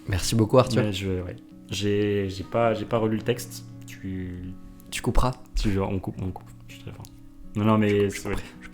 [SPEAKER 1] Merci beaucoup Arthur.
[SPEAKER 2] Ouais, ouais. J'ai pas relu le texte.
[SPEAKER 1] Tu couperas.
[SPEAKER 2] On coupe. Je suis très fort. Non, mais
[SPEAKER 1] Je